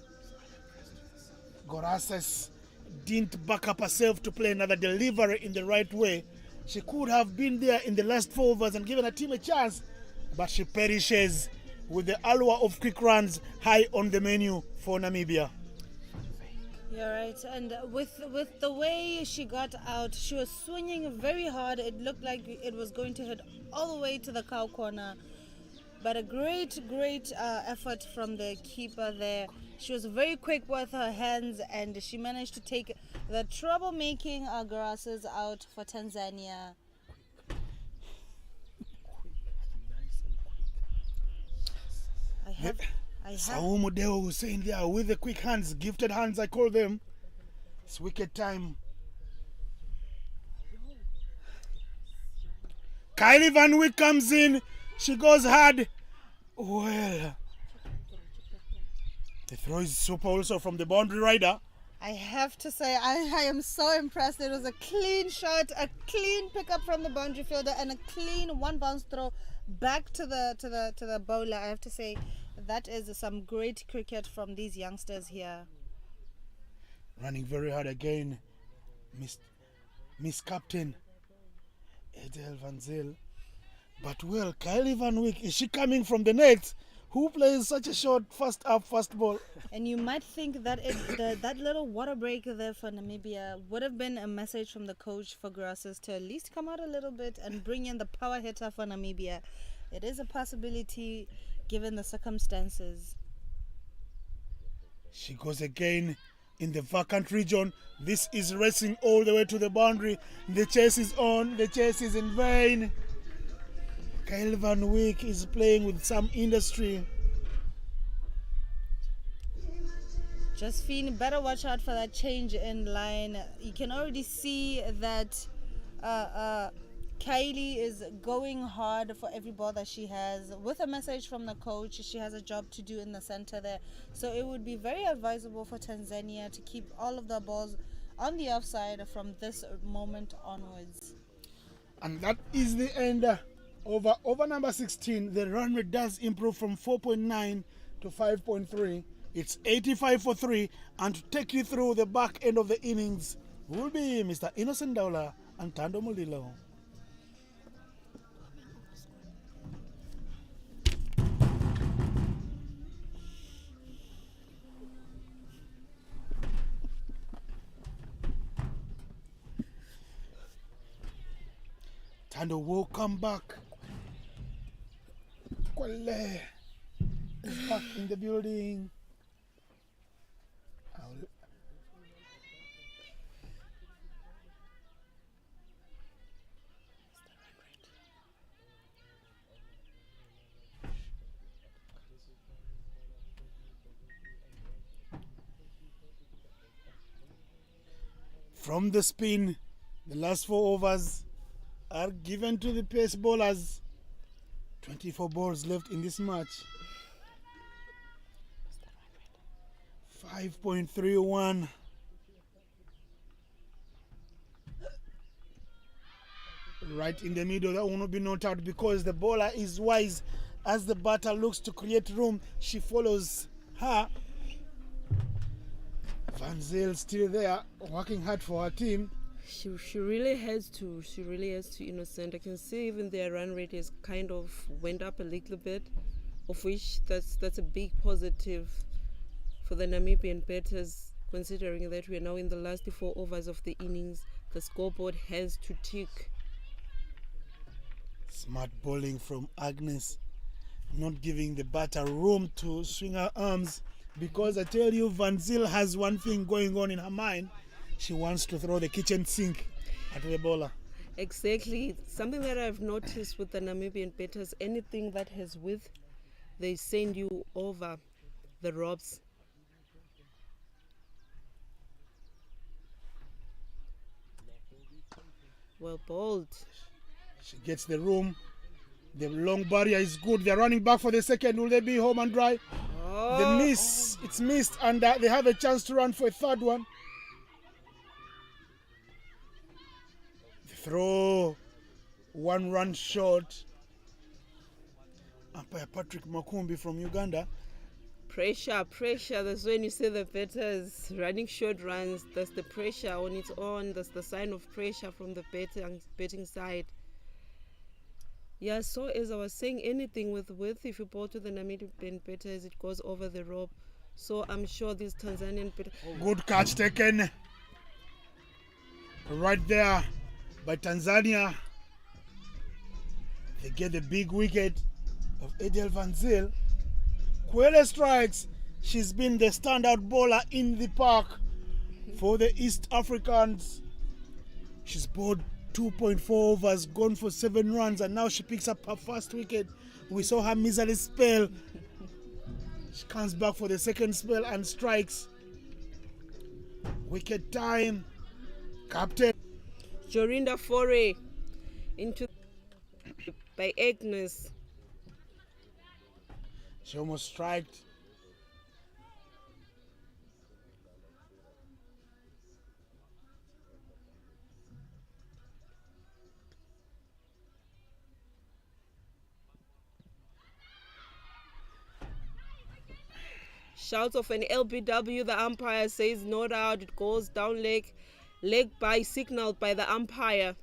Gorasas didn't back up herself to play another delivery in the right way. She could have been there in the last 4 overs and given her team a chance, but she perishes with the allure of quick runs high on the menu for Namibia. You're right, and with the way she got out, she was swinging very hard. It looked like it was going to hit all the way to the cow corner, but a great effort from the keeper there. She was very quick with her hands, and she managed to take the troublemaking grasses out for Tanzania. Saumu Deo was saying there with the quick hands, gifted hands I call them. It's wicked time. Kylie Van Wyk comes in. She goes hard. Well, the throw is super also from the boundary rider. I have to say, I am so impressed. It was a clean shot, a clean pickup from the boundary fielder, and a clean one bounce throw back to the bowler. I have to say, that is some great cricket from these youngsters here. Running very hard again, Miss Captain Edel Van Zyl. But well, Kylie Van Wyk, is she coming from the net Who plays such a short first up, first ball? And you might think that that little water break there for Namibia would have been a message from the coach for Grasses to at least come out a little bit and bring in the power hitter for Namibia. It is a possibility given the circumstances. She goes again in the vacant region. This is racing all the way to the boundary. The chase is on. The chase is in vain. Kyle Van Wyk is playing with some industry. Josephine, better watch out for that change in line. You can already see that Kylie is going hard for every ball that she has. With a message from the coach, she has a job to do in the center there. So it would be very advisable for Tanzania to keep all of the balls on the offside from this moment onwards. And that is the end. Over number 16, the run rate does improve from 4.9 to 5.3. It's 85 for 3. And to take you through the back end of the innings will be Mr. Innocent Daula and Tando Mulilo. Tando will come back. Kwale is back in the building. From the spin, the last 4 overs are given to the pace bowlers. 24 balls left in this match. 5.31. Right in the middle, that will not be not out because the bowler is wise. As the batter looks to create room, she follows her. Van Zyl still there, working hard for her team. She really has to. She really has to, Innocent. I can see even their run rate has kind of went up a little bit, of which that's a big positive for the Namibian batters, considering that we are now in the last 4 overs of the innings. The scoreboard has to tick. Smart bowling from Agnes, not giving the batter room to swing her arms, because I tell you, Van Zyl has one thing going on in her mind. She wants to throw the kitchen sink at the bowler. Exactly. Something that I've noticed with the Namibian batters, anything that has width, they send you over the ropes. Well bowled. She gets the room. The long barrier is good. They're running back for the second. Will they be home and dry? Oh. The miss. It's missed, and they have a chance to run for a third one. Throw, 1 run short. Umpire Patrick Makumbi from Uganda. Pressure. That's when you see the batters running short runs. That's the pressure on its own. That's the sign of pressure from the betting side. Yeah, so as I was saying, anything with width, if you bowl to the Namibian batters, it goes over the rope. So I'm sure these Tanzanian batters... Good catch taken. Right there by Tanzania. They get the big wicket of Adel Van Zyl. Kwele strikes. She's been the standout bowler in the park for the East Africans. She's bowled 2.4 overs, gone for 7 runs, and now she picks up her first wicket. We saw her miserly spell. She comes back for the second spell and strikes. Wicket time. Captain. Jorinda Foray into by Agnes. She almost striked. Shouts of an LBW. The umpire says no doubt. It goes down leg by signaled by the umpire.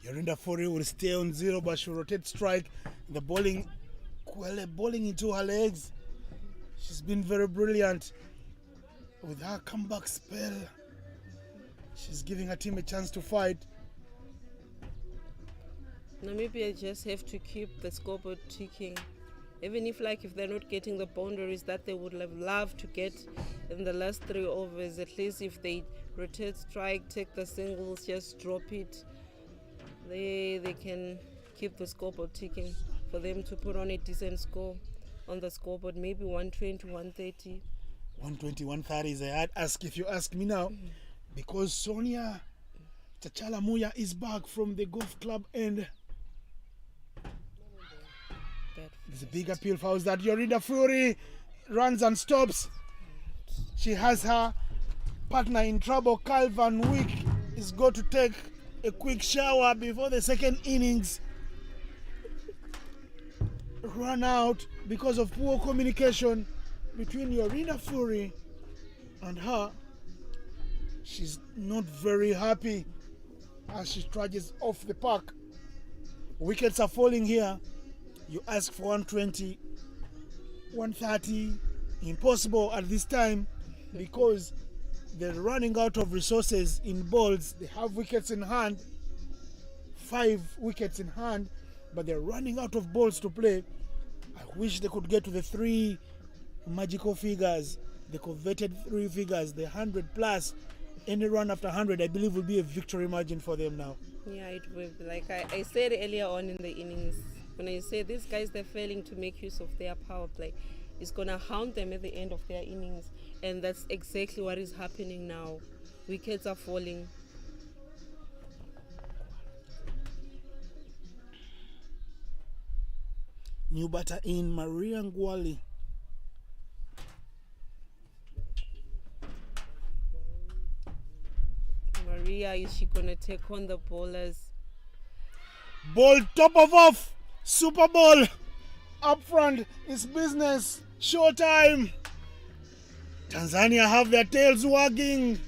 Jorinda Foray will stay on 0, but she'll rotate strike. The bowling Kwele bowling into her legs. She's been very brilliant with her comeback spell. She's giving her team a chance to fight. Namibia just have to keep the scoreboard ticking. Even if they're not getting the boundaries that they would have loved to get in the last 3 overs, at least if they rotate strike, take the singles, just drop it, they can keep the scoreboard ticking for them to put on a decent score on the scoreboard, maybe 120, 130. 120, 130 is a hard ask if you ask me now, because Sonia Chachala Muya is back from the golf club and there's a big appeal for that. Yorinda Fury runs and stops. She has her partner in trouble. Calvin Wick is going to take a quick shower before the second innings run out because of poor communication between Yorinda Fury and her. She's not very happy as she trudges off the park. Wickets are falling here. You ask for 120, 130, impossible at this time because they're running out of resources in balls. They have wickets in hand, 5 wickets in hand, but they're running out of balls to play. I wish they could get to the 3 magical figures, the coveted 3 figures, the 100 plus. Any run after 100, I believe, will be a victory margin for them now. Yeah, it will be. Like I said earlier on in the innings, when I say these guys, they're failing to make use of their power play, it's going to hound them at the end of their innings. And that's exactly what is happening now. Wickets are falling. New batter in, Maria Ngwali. Maria, is she going to take on the bowlers? Ball top of off. Super Bowl up front is business. Showtime. Tanzania have their tails wagging.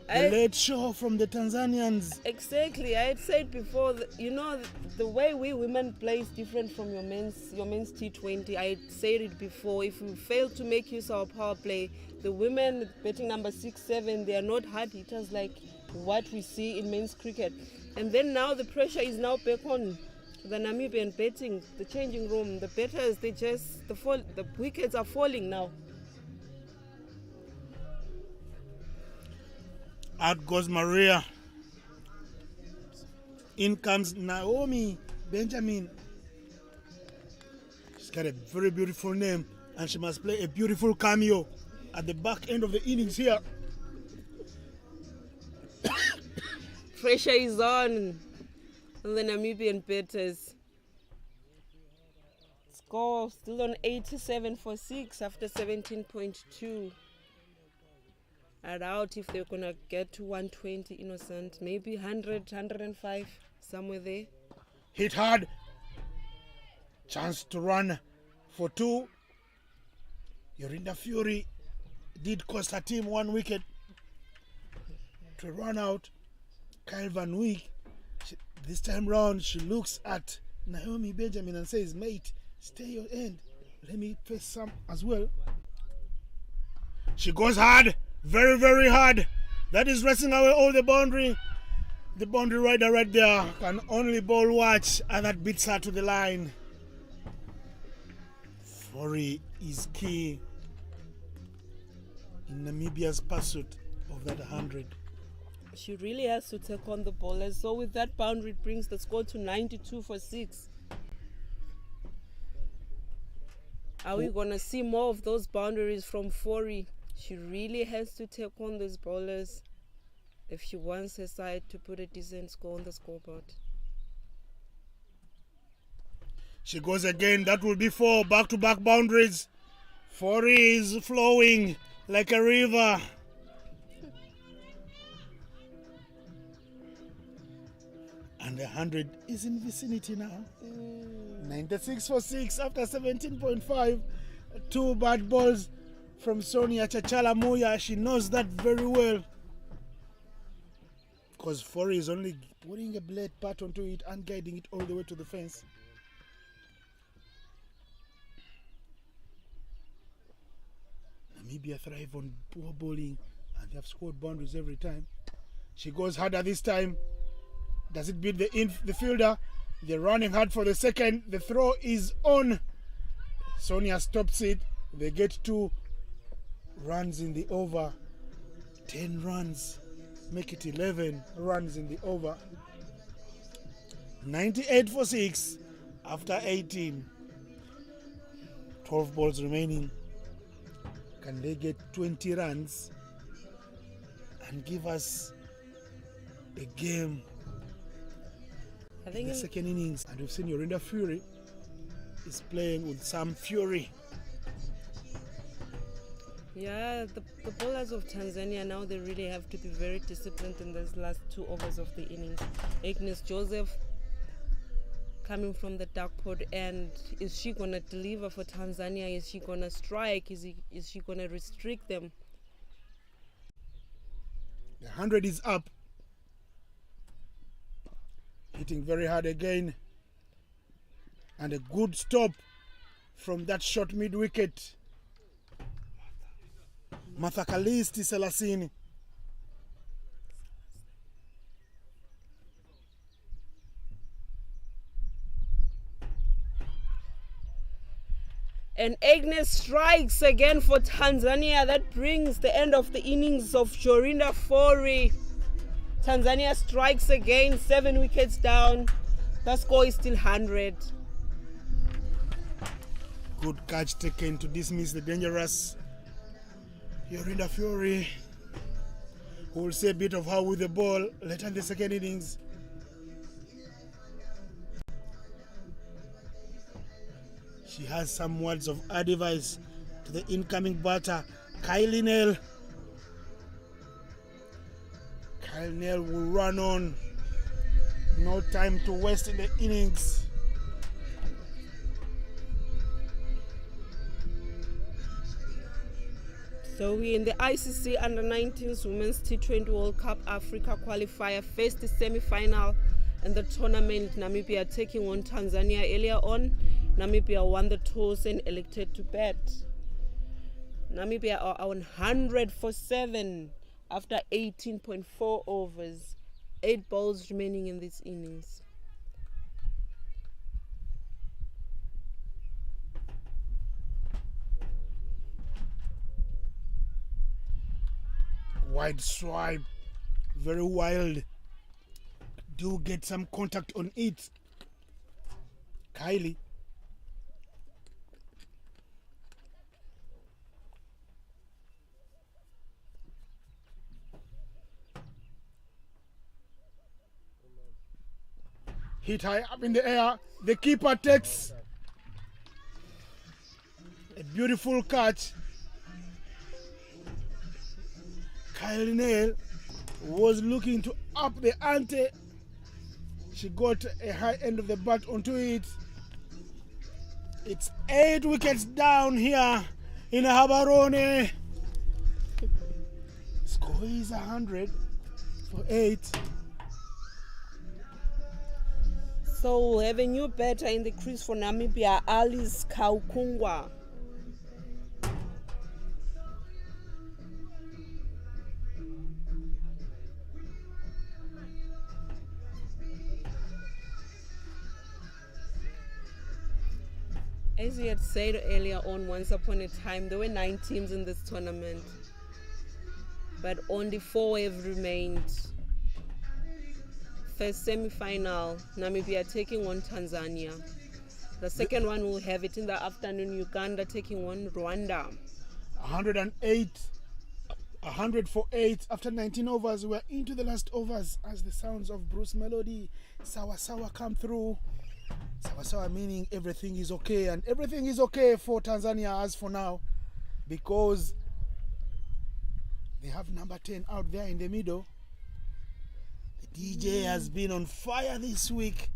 The late show from the Tanzanians. Exactly. I had said before, the way we women play is different from your men's T20. I had said it before. If we fail to make use of our power play, the women betting number 6, 7, they are not hard hitters like what we see in men's cricket. And then now the pressure is now back on the Namibian betting, the changing room. The batters, the wickets are falling now. Out goes Maria. In comes Naomi Benjamin. She's got a very beautiful name and she must play a beautiful cameo at the back end of the innings here. Pressure is on the Namibian batters. Score still on 87 for 6 after 17.2. I doubt if they're going to get to 120 innocent. Maybe 100, 105, somewhere there. Hit hard. Chance to run for 2. Yorinda Fury did cost her team 1 wicket to run out. Kyle Van Wyk, this time round, she looks at Naomi Benjamin and says, mate, stay your end. Let me face some as well. She goes hard, very, very hard. That is racing away all the boundary. The boundary rider right there can only ball watch, and that beats her to the line. Fury is key in Namibia's pursuit of that 100. She really has to take on the bowlers. So with that boundary, it brings the score to 92 for 6. Are we going to see more of those boundaries from Fury? She really has to take on these bowlers if she wants her side to put a decent score on the scoreboard. She goes again. That will be 4 back-to-back boundaries. Fury is flowing like a river. And the 100 is in vicinity now. 96 for 6 after 17.5. 2 bad balls from Sonia Chachala Muya. She knows that very well. Because Fury is only putting a blade part onto it and guiding it all the way to the fence. Namibia thrive on poor bowling and they have scored boundaries every time. She goes harder this time. Does it beat the fielder? They're running hard for the second. The throw is on. Sonia stops it. They get 2 runs in the over. 10 runs. Make it 11 runs in the over. 98 for 6 after 18. 12 balls remaining. Can they get 20 runs and give us a game in the second innings? And we've seen Yorinda Fury is playing with some fury. Yeah, the bowlers of Tanzania now, they really have to be very disciplined in those last 2 overs of the innings. Agnes Joseph coming from the dark pod, and is she going to deliver for Tanzania? Is she going to strike? Is she going to restrict them? The 100 is up. Hitting very hard again. And a good stop from that short mid-wicket. Mathakalisti Selasini. And Agnes strikes again for Tanzania. That brings the end of the innings of Jorinda Fury. Tanzania strikes again, 7 wickets down. The score is still 100. Good catch taken to dismiss the dangerous Yorinda Fury, who will say a bit of how with the ball later in the second innings. She has some words of advice to the incoming batter, Kylie Nell. Kylie Nell will run on. No time to waste in the innings. So we're in the ICC Under-19s Women's T20 World Cup Africa Qualifier, first semi-final in the tournament. Namibia taking on Tanzania earlier on. Namibia won the toss and elected to bat. Namibia are on 100 for 7 after 18.4 overs. 8 balls remaining in this innings. Wide swipe, very wild. Do get some contact on it. Kylie. Hit high up in the air. The keeper takes a beautiful catch. Kylie Nell was looking to up the ante. She got a high end of the bat onto it. It's 8 wickets down here in Habarone. Score is 100 for 8. So we have a new batter in the crease for Namibia, Alice Kaukungwa. As we had said earlier on, once upon a time, there were 9 teams in this tournament, but only 4 have remained. First semi-final, Namibia taking on Tanzania. The second one will have it in the afternoon, Uganda taking on Rwanda. 100 for 8 after 19 overs. We're into the last overs as the sounds of Bruce Melody, Sawa Sawa come through. Sawa Sawa meaning everything is okay, and everything is okay for Tanzania as for now, because they have number 10 out there in the middle. DJ has been on fire this week.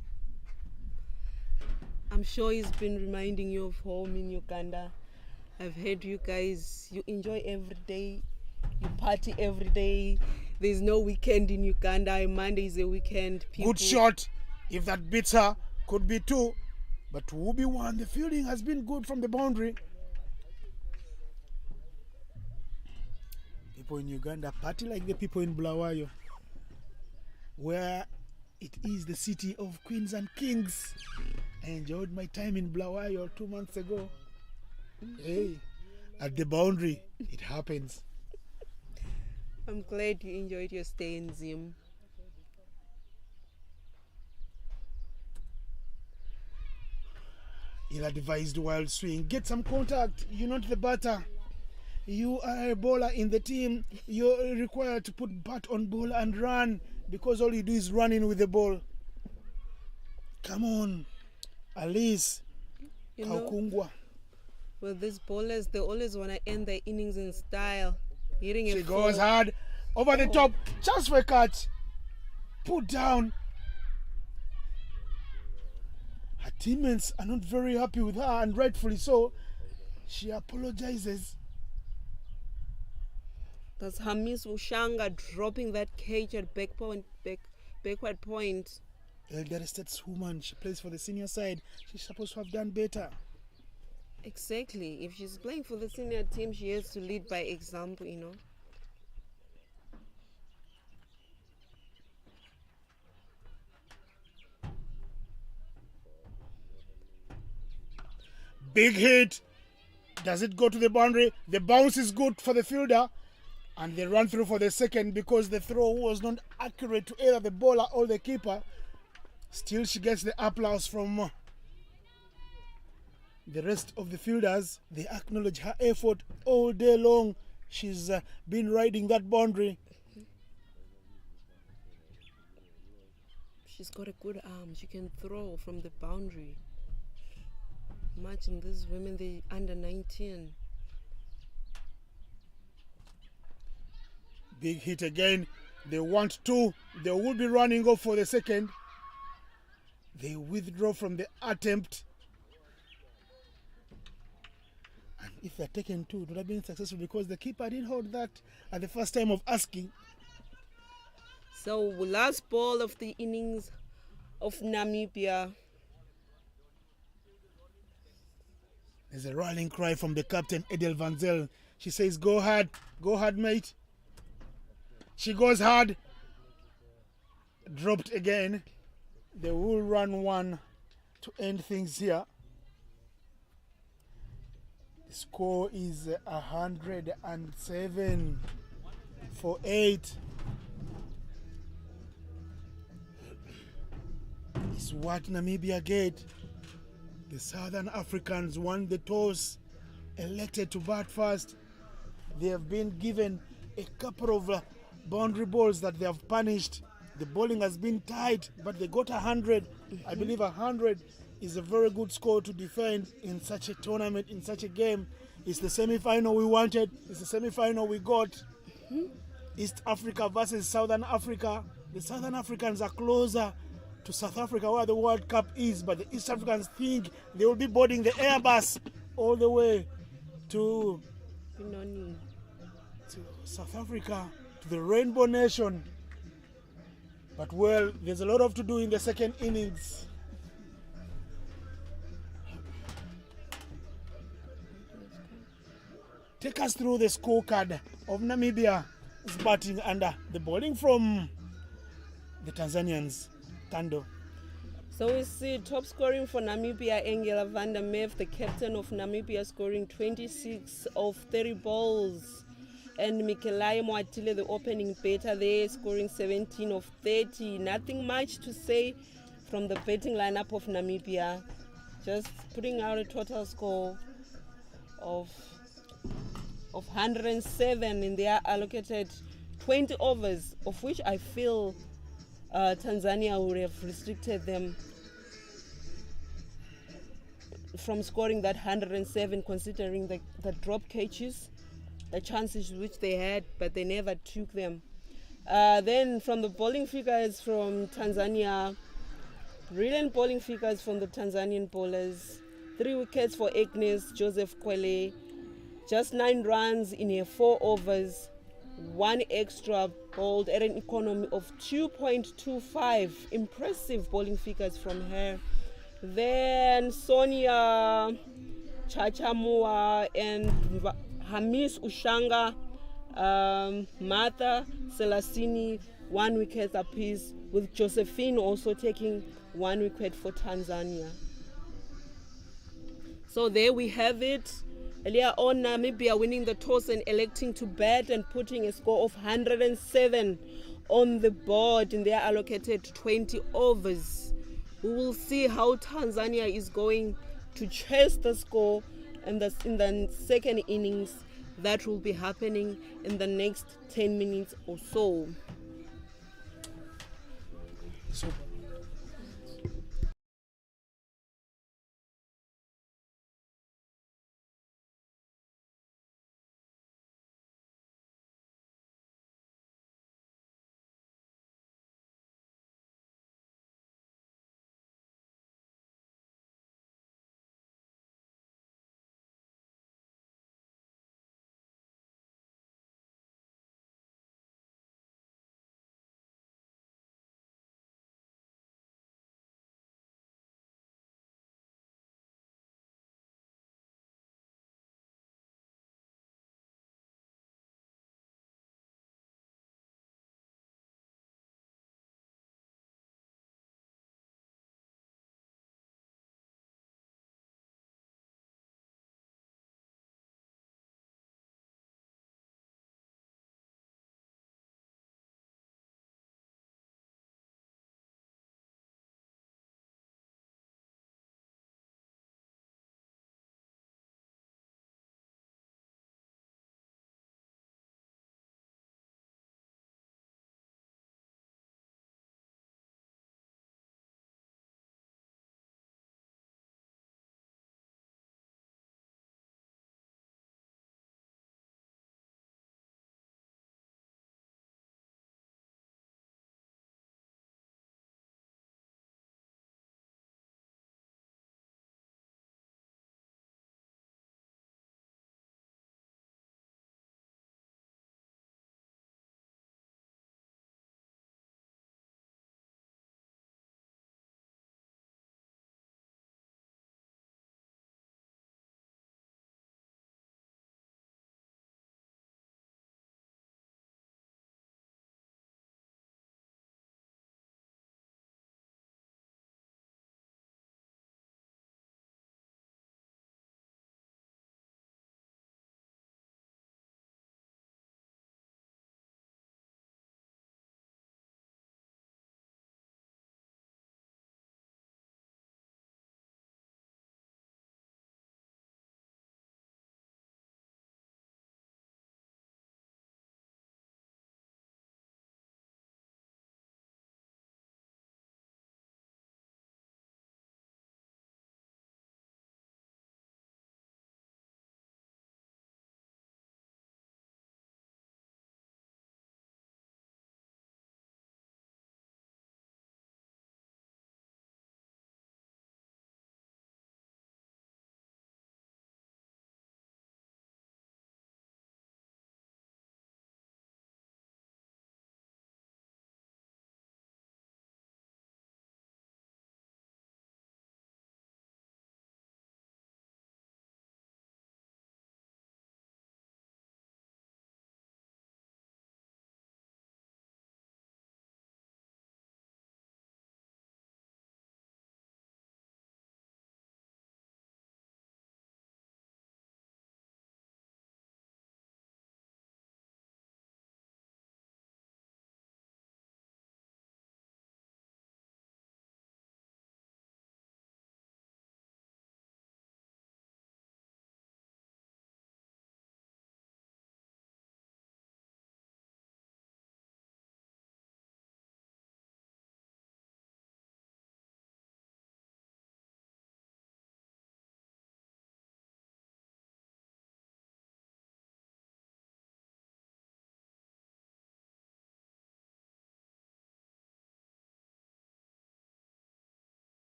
I'm sure he's been reminding you of home in Uganda. I've heard you guys, you enjoy every day, you party every day. There's no weekend in Uganda. Monday is a weekend. Good shot. If that beats her, could be 2. But Wubi 1. The fielding has been good from the boundary. People in Uganda party like the people in Bulawayo, where it is the city of queens and kings. I enjoyed my time in Bulawayo 2 months ago. Hey, at the boundary, it happens. I'm glad you enjoyed your stay in Zim. Ill-advised wild swing. Get some contact. You're not the batter. You are a bowler in the team. You're required to put bat on ball and run, because all you do is running with the ball. Come on, Alice. You know, Kaukungwa. well, these bowlers, they always want to end their innings in style. Hitting She a goes four. hard over the top. Chance for a catch. Put down. Her teammates are not very happy with her, and rightfully so. She apologizes. That's Hamis Ushanga dropping that cage at backward point. Elder stateswoman, she plays for the senior side. She's supposed to have done better. Exactly. If she's playing for the senior team, she has to lead by example, you know. Big hit. Does it go to the boundary? The bounce is good for the fielder. And they run through for the second because the throw was not accurate to either the bowler or the keeper. Still, she gets the applause from the rest of the fielders. They acknowledge her effort all day long. She's been riding that boundary. She's got a good arm. She can throw from the boundary. Imagine these women, they under 19. Big hit again. They want two. They will be running off for the second. They withdraw from the attempt. And if they're taken two, it would have been successful because the keeper did hold that at the first time of asking. So, last ball of the innings of Namibia. There's a rallying cry from the captain, Edel Van Zel. She says, go hard, mate. She goes hard. Dropped again. They will run one to end things here. The score is 107 for 8. It's what Namibia get. The Southern Africans won the toss, elected to bat first. They have been given a couple of boundary balls that they have punished. The bowling has been tight, but they got 100. I believe 100 is a very good score to defend in such a tournament, in such a game. It's the semi-final we wanted. It's the semi-final we got. East Africa versus Southern Africa. The Southern Africans are closer to South Africa where the World Cup is, but the East Africans think they will be boarding the Airbus all the way to South Africa, to the Rainbow Nation. But well, there's a lot of to do in the second innings. Take us through the scorecard of Namibia's batting under the bowling from the Tanzanians. Tando. So we see top scoring for Namibia, Angela van der Merwe, the captain of Namibia, scoring 26 of 30 balls. And Mikelai Moatile, the opening batter there, scoring 17 of 30. Nothing much to say from the batting lineup of Namibia. Just putting out a total score of 107 in their allocated 20 overs, of which I feel Tanzania would have restricted them from scoring that 107, considering the drop catches, the chances which they had, but they never took them. Then from the bowling figures from Tanzania, brilliant bowling figures from the Tanzanian bowlers. 3 wickets for Agnes Joseph Kwele, just 9 runs in her 4 overs. 1 extra bowled at an economy of 2.25. Impressive bowling figures from her. Then Sonia Chachamua and Hamis Ushanga Martha, Selasini, 1 wicket apiece, with Josephine also taking 1 wicket for Tanzania. So there we have it. Earlier on, Namibia winning the toss and electing to bat and putting a score of 107 on the board in their allocated 20 overs. We will see how Tanzania is going to chase the score in the second innings. That will be happening in the next 10 minutes or so. Super.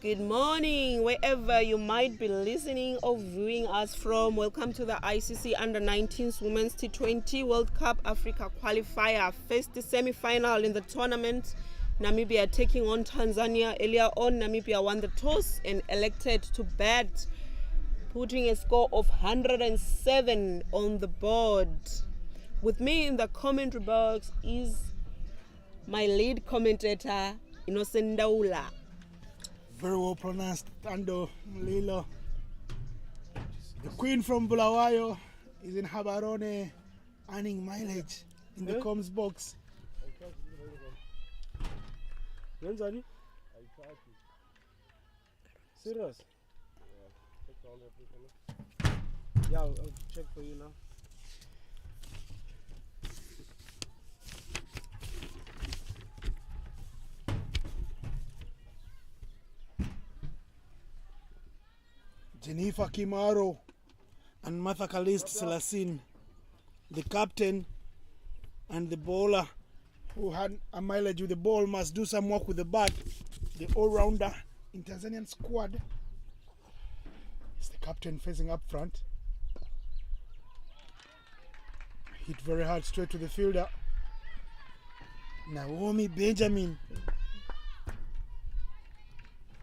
Good morning, wherever you might be listening or viewing us from. Welcome to the ICC Under-19s Women's T20 World Cup Africa Qualifier. First semi-final in the tournament. Namibia taking on Tanzania. Earlier on, Namibia won the toss and elected to bat, putting a score of 107 on the board. With me in the commentary box is my lead commentator, Innocent Ndaula. Very well pronounced, Tando Mlilo. The queen from Bulawayo is in Habarone earning mileage in the comms box. Serious? Yeah, I'll check for you now. Jennifer Kimaro and Martha Kalist Selasin, the captain and the bowler who had a mileage with the ball, must do some work with the bat. The all-rounder in Tanzanian squad is the captain facing up front. Hit very hard straight to the fielder. Naomi Benjamin,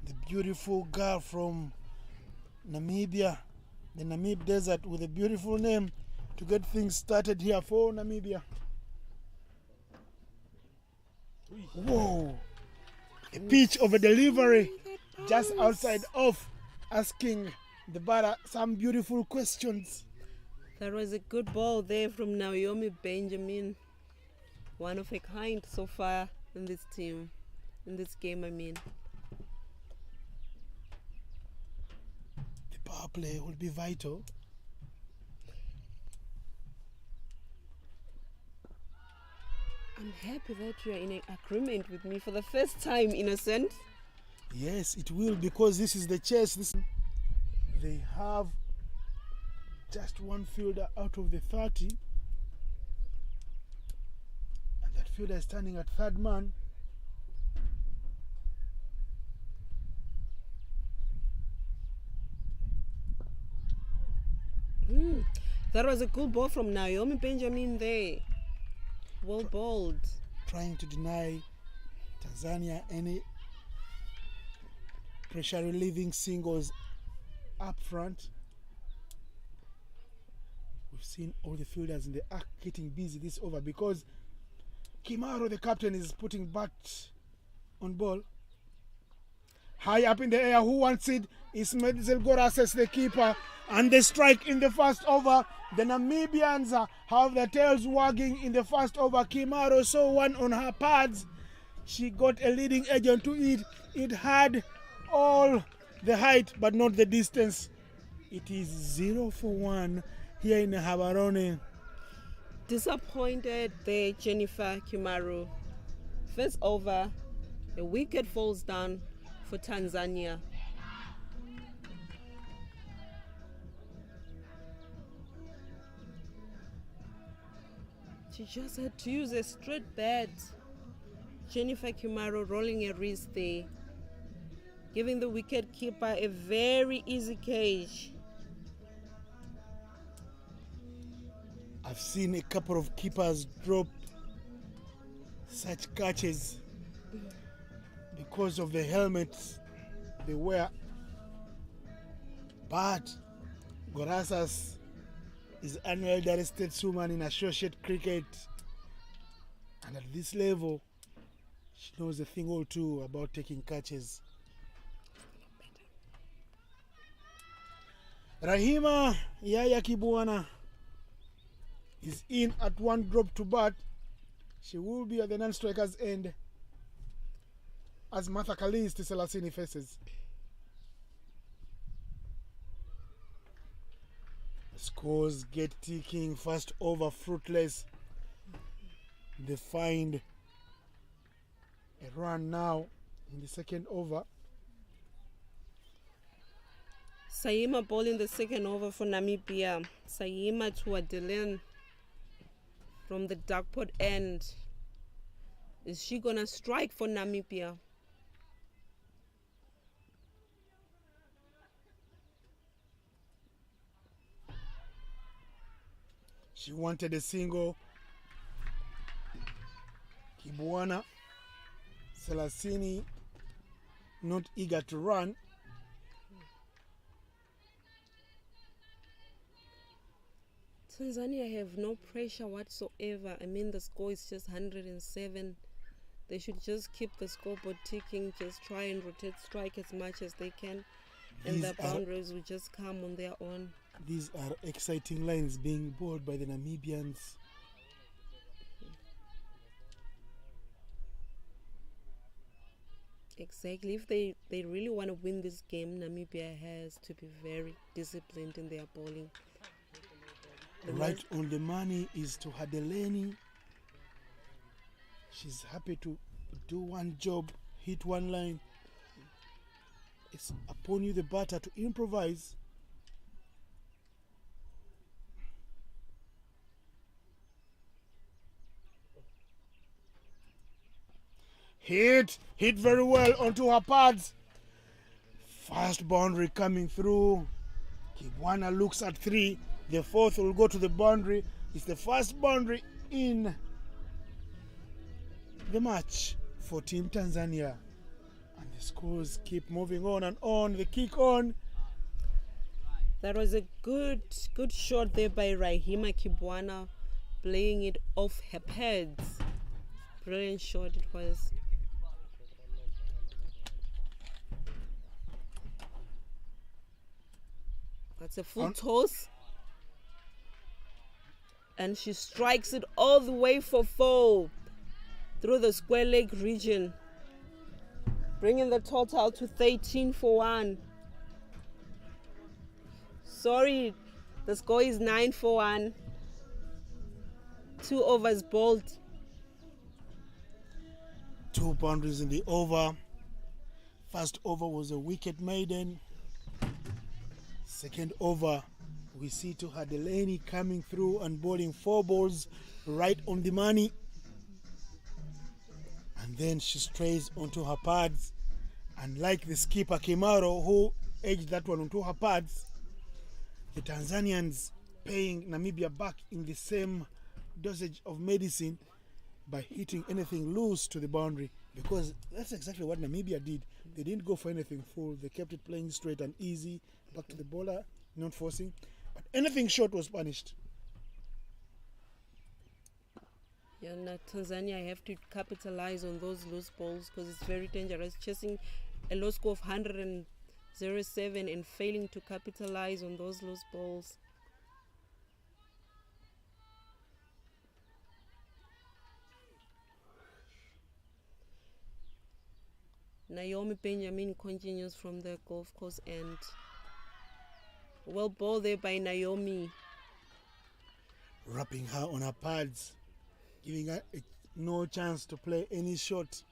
the beautiful girl from Namibia, the Namib Desert, with a beautiful name to get things started here for Namibia. Whoa! A pitch of a delivery just outside off, asking the batter some beautiful questions. That was a good ball there from Naomi Benjamin. One of a kind so far in this team, in this game, I mean. The power play will be vital. I'm happy that you are in agreement with me for the first time, Innocent. Yes, it will, because this is the chase. They have just one fielder out of the 30. And that fielder is standing at third man. That was a good ball from Naomi Benjamin there. Well bowled. Trying to deny Tanzania any pressure relieving singles up front. We've seen all the fielders in the arc getting busy this over, because Kimaro, the captain, is putting bat on ball. High up in the air, who wants it? Ismail Zelgoras, the keeper, and the strike in the first over. The Namibians have their tails wagging in the first over. Kimaro saw one on her pads. She got a leading edge onto it. It had all the height but not the distance. It is 0-1 here in Habarone. Disappointed there, Jennifer Kimaro. First over, a wicket falls down for Tanzania. She just had to use a straight bat. Jennifer Kimaro rolling a wrist there, giving the wicket keeper a very easy cage. I've seen a couple of keepers drop such catches because of the helmets they wear. But Gorasas is an elderly stateswoman in associate cricket, and at this level she knows a thing or two about taking catches. Rahima Yaya Kibwana is in at one drop to bat. She will be at the non-striker's end as Martha Kalist Selasini faces. Scores get ticking. First over fruitless. They find a run now in the second over. Sayima bowling the second over for Namibia. Sayima to Adeline from the darkpot end. Is she gonna strike for Namibia? She wanted a single. Kibwana. Selasini not eager to run. Tanzania have no pressure whatsoever. I mean, the score is just 107. They should just keep the scoreboard ticking, just try and rotate strike as much as they can, and the boundaries will just come on their own. These are exciting lines being bowled by the Namibians. Exactly. If they really want to win this game, Namibia has to be very disciplined in their bowling. Right on the money is to Hadeleni. She's happy to do one job, hit one line. It's upon you, the batter, to improvise. Hit very well onto her pads. First boundary coming through. Kibwana looks at 3. The 4th will go to the boundary. It's the first boundary in the match for Team Tanzania. And the scores keep moving on and on. The kick on. That was a good shot there by Rahima Kibwana, playing it off her pads. Brilliant shot it was. That's a full toss. And she strikes it all the way for 4 through the square leg region, bringing the total to 13 for 1. Sorry, the score is 9 for 1. 2 overs bowled. 2 boundaries in the over. First over was a wicket maiden. Second over, we see to Hadeleni coming through and bowling 4 balls right on the money. And then she strays onto her pads. And like the skipper Kimaro, who edged that one onto her pads, the Tanzanians paying Namibia back in the same dosage of medicine by hitting anything loose to the boundary, because that's exactly what Namibia did. They didn't go for anything full. They kept it playing straight and easy, back to the bowler, not forcing. But anything short was punished. Yeah, now Tanzania have to capitalize on those loose balls because it's very dangerous. Chasing a low score of 107 and failing to capitalize on those loose balls. Naomi Benjamin continues from the golf course end. Well bowled there by Naomi. Wrapping her on her pads, giving her no chance to play any shot.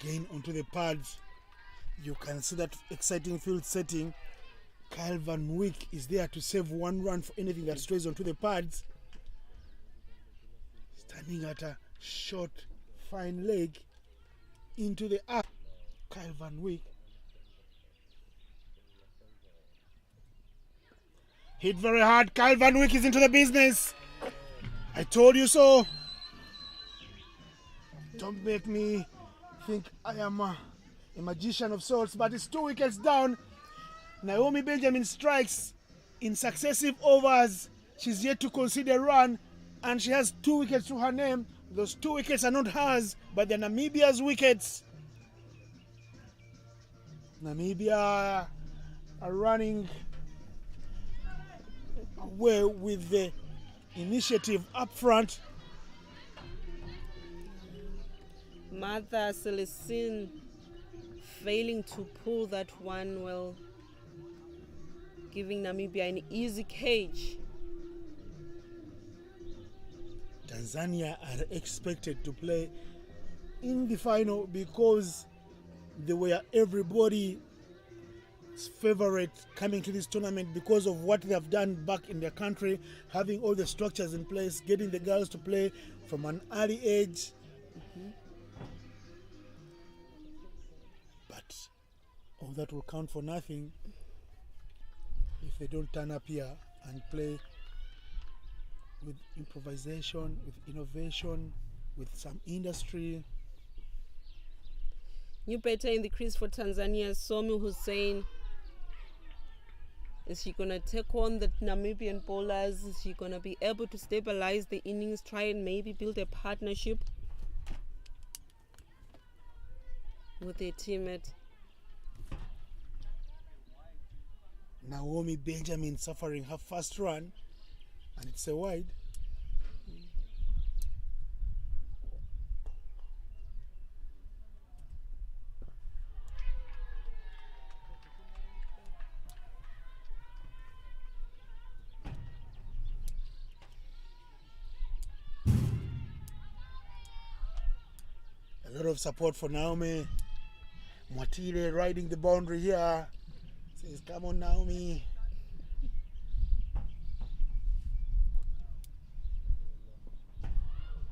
Again onto the pads. You can see that exciting field setting. Kyle Van Wyk is there to save 1 run for anything that strays onto the pads. Standing at a short, fine leg into the up. Kyle Van Wyk. Hit very hard. Kyle Van Wyk is into the business. I told you so. Don't make me think I am a magician of sorts, but it's 2 wickets down. Naomi Benjamin strikes in successive overs. She's yet to concede a run, and she has 2 wickets to her name. Those 2 wickets are not hers, but they're Namibia's wickets. Namibia are running away with the initiative up front. Martha Celestine failing to pull that one well, giving Namibia an easy cage. Tanzania are expected to play in the final because they were everybody favorite coming to this tournament because of what they have done back in their country, having all the structures in place, getting the girls to play from an early age. But all that will count for nothing if they don't turn up here and play with improvisation, with innovation, with some industry. New batter in the crease for Tanzania, Somi Hussein. Is she going to take on the Namibian bowlers? Is she going to be able to stabilize the innings, try and maybe build a partnership with their teammate? Naomi Benjamin suffering her first run, and it's a wide. A lot of support for Naomi. Mwatile riding the boundary here. Says, come on, Naomi.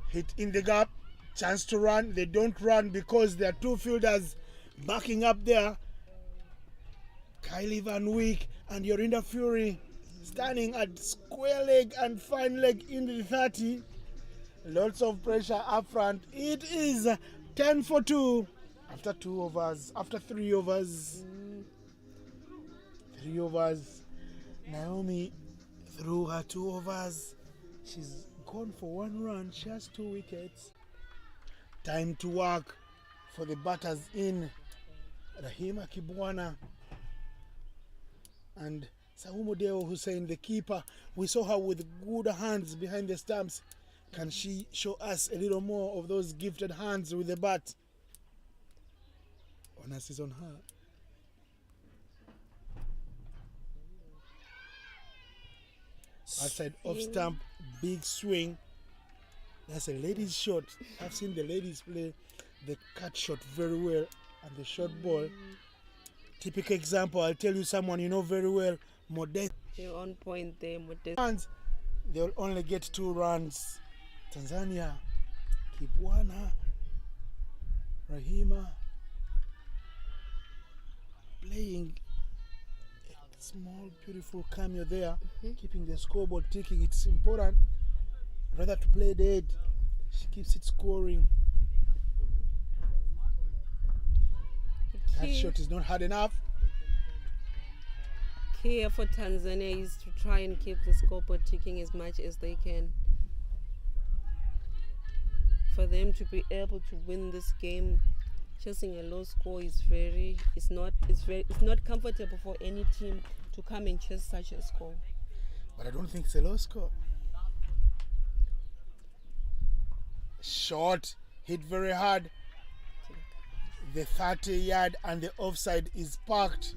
Hit in the gap. Chance to run. They don't run because there are two fielders backing up there. Kylie Van Wyk and Yorinda Fury standing at square leg and fine leg in the 30. Lots of pressure up front. It is 10 for 2 after 2 overs, after 3 overs. 3 overs. Naomi threw her 2 overs. She's gone for 1 run. She has 2 wickets. Time to work for the batters in Rahima Kibwana and Sahumudeo Hussein, the keeper. We saw her with good hands behind the stumps. Can she show us a little more of those gifted hands with the bat? Onus is on her. Outside off stump, big swing. That's a ladies' shot. I've seen the ladies play the cut shot very well and the short ball. Typical example, I'll tell you someone you know very well, Modest. You're on point there, Modest. They'll only get 2 runs. Tanzania, Kibwana, Rahima, playing a small, beautiful cameo there, keeping the scoreboard ticking. It's important rather to play dead. She keeps it scoring. That shot is not hard enough. Key for Tanzania is to try and keep the scoreboard ticking as much as they can, for them to be able to win this game. Chasing a low score is it's not comfortable for any team to come and chase such a score. But I don't think it's a low score. Shot hit very hard. The 30-yard and the offside is parked.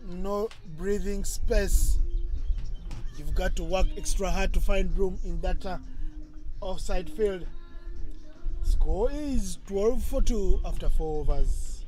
No breathing space. You've got to work extra hard to find room in that offside field. Score is 12 for 2 after 4 overs.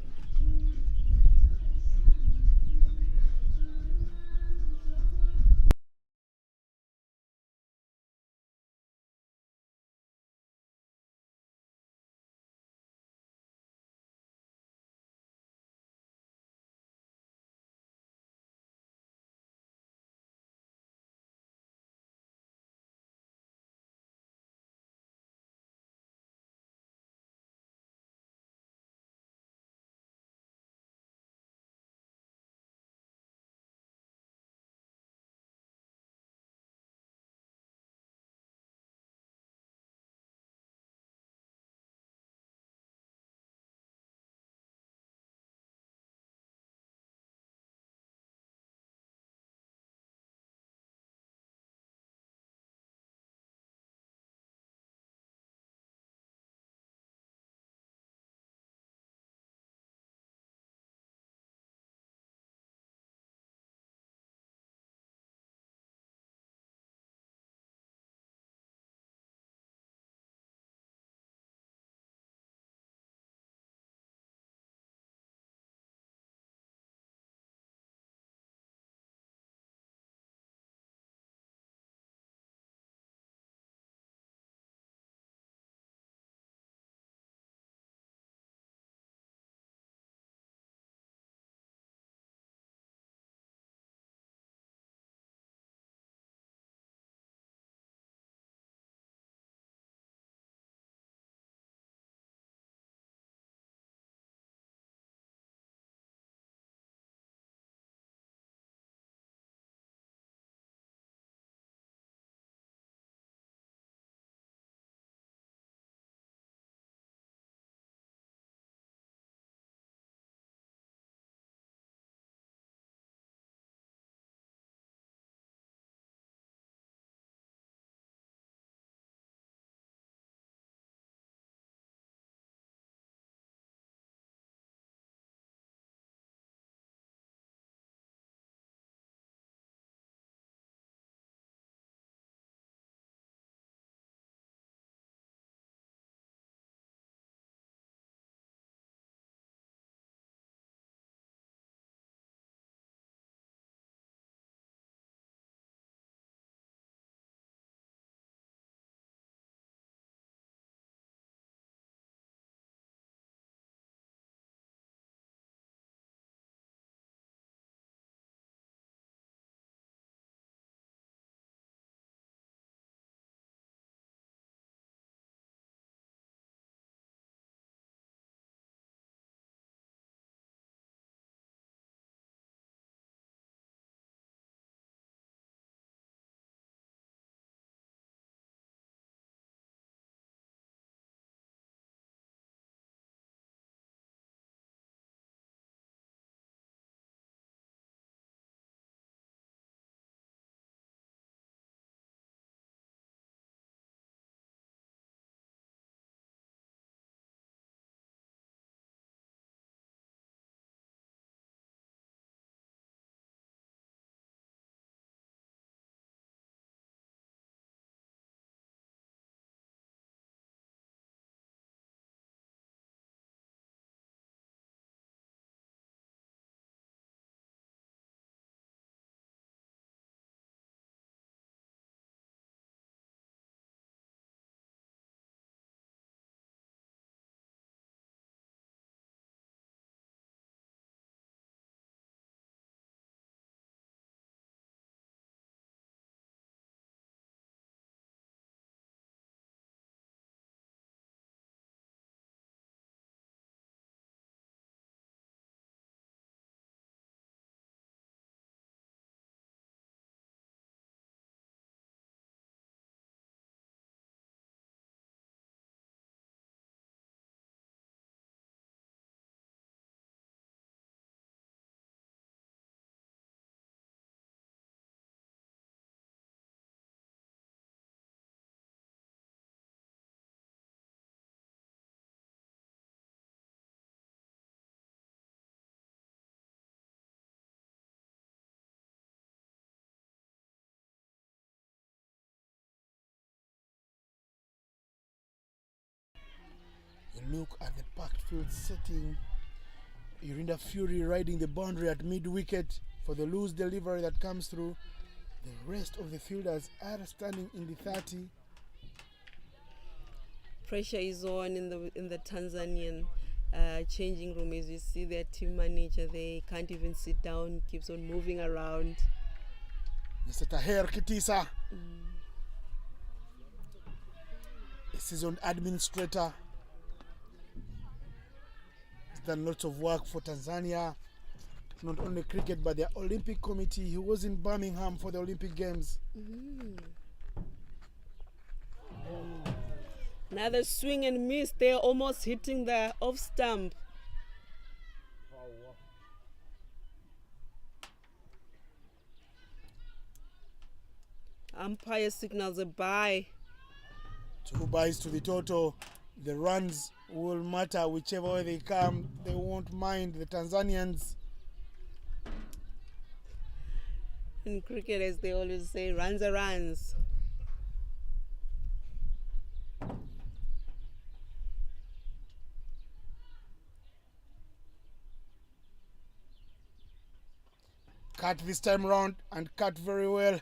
You look at the packed field setting. Urinda Fury riding the boundary at mid-wicket for the loose delivery that comes through. The rest of the fielders are standing in the 30. Pressure is on in the Tanzanian changing room. As you see their team manager, they can't even sit down, keeps on moving around. Mr. Taher Kitisa, a seasoned administrator, has done lots of work for Tanzania, not only cricket but their Olympic committee. He was in Birmingham for the Olympic Games. Another swing and miss. They're almost hitting the off stump. Umpire signals a bye. 2 byes to the total. The runs will matter whichever way they come. They won't mind the Tanzanians. In cricket, as they always say, runs are runs. Cut this time round and cut very well.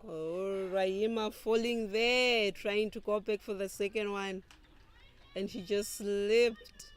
Oh, Raima falling there, trying to go back for the second one. And she just slipped.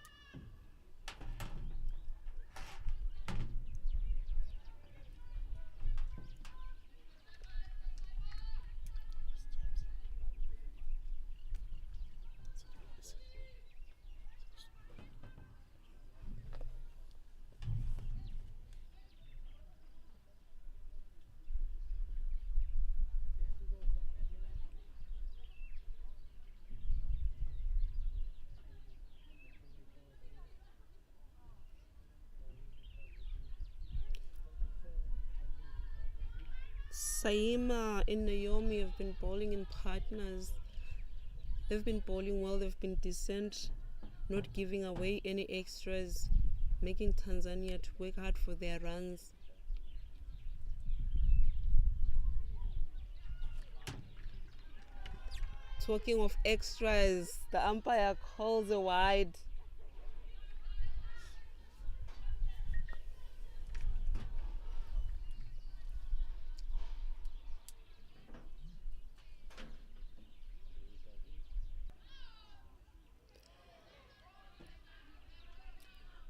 Saima and Naomi have been bowling in partners. They've been bowling well, they've been decent, not giving away any extras, making Tanzania to work hard for their runs. Talking of extras, the umpire calls a wide.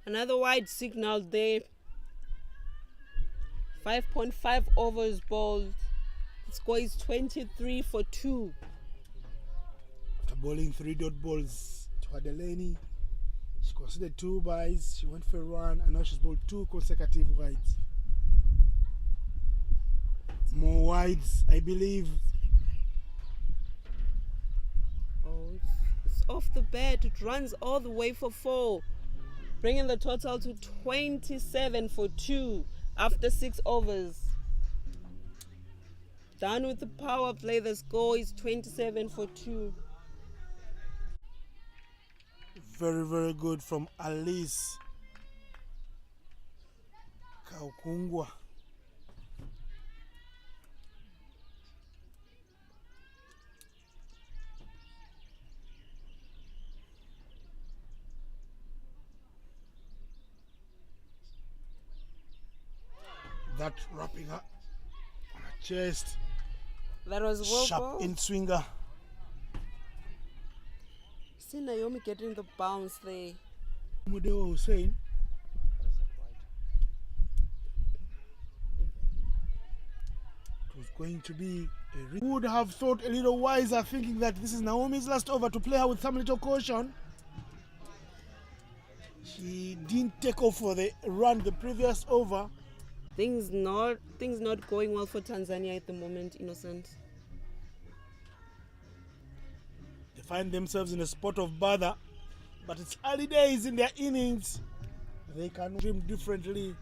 Another wide signal there. 5.5 overs bowled. The score is 23 for 2. After bowling 3 dot balls to Adeleni, she considered 2 byes, she went for a run, and now she's bowled 2 consecutive wides. More wides, I believe. Oh, it's off the bat. It runs all the way for 4. Bringing the total to 27 for 2 after 6 overs. Done with the power play, the score is 27 for 2. Very, very good from Alice Kaukungwa. That wrapping her on her chest. That was well Sharp bowled. in swinger. See Naomi getting the bounce there. Mudewa Hussein. It was going to be a would have thought a little wiser, thinking that this is Naomi's last over, to play her with some little caution. She didn't take off for the run the previous over. Things not going well for Tanzania at the moment, Innocent. They find themselves in a spot of bother, but it's early days in their innings. They can dream differently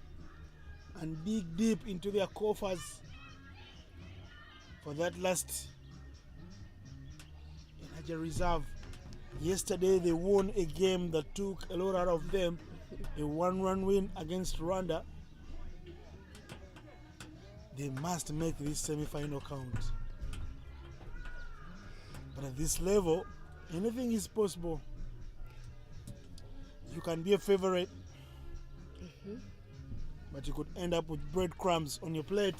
and dig deep into their coffers for that last energy reserve. Yesterday they won a game that took a lot out of them, a 1-run win against Rwanda. They must make this semi-final count. But at this level, Anything is possible. You can be a favorite, but you could end up with breadcrumbs on your plate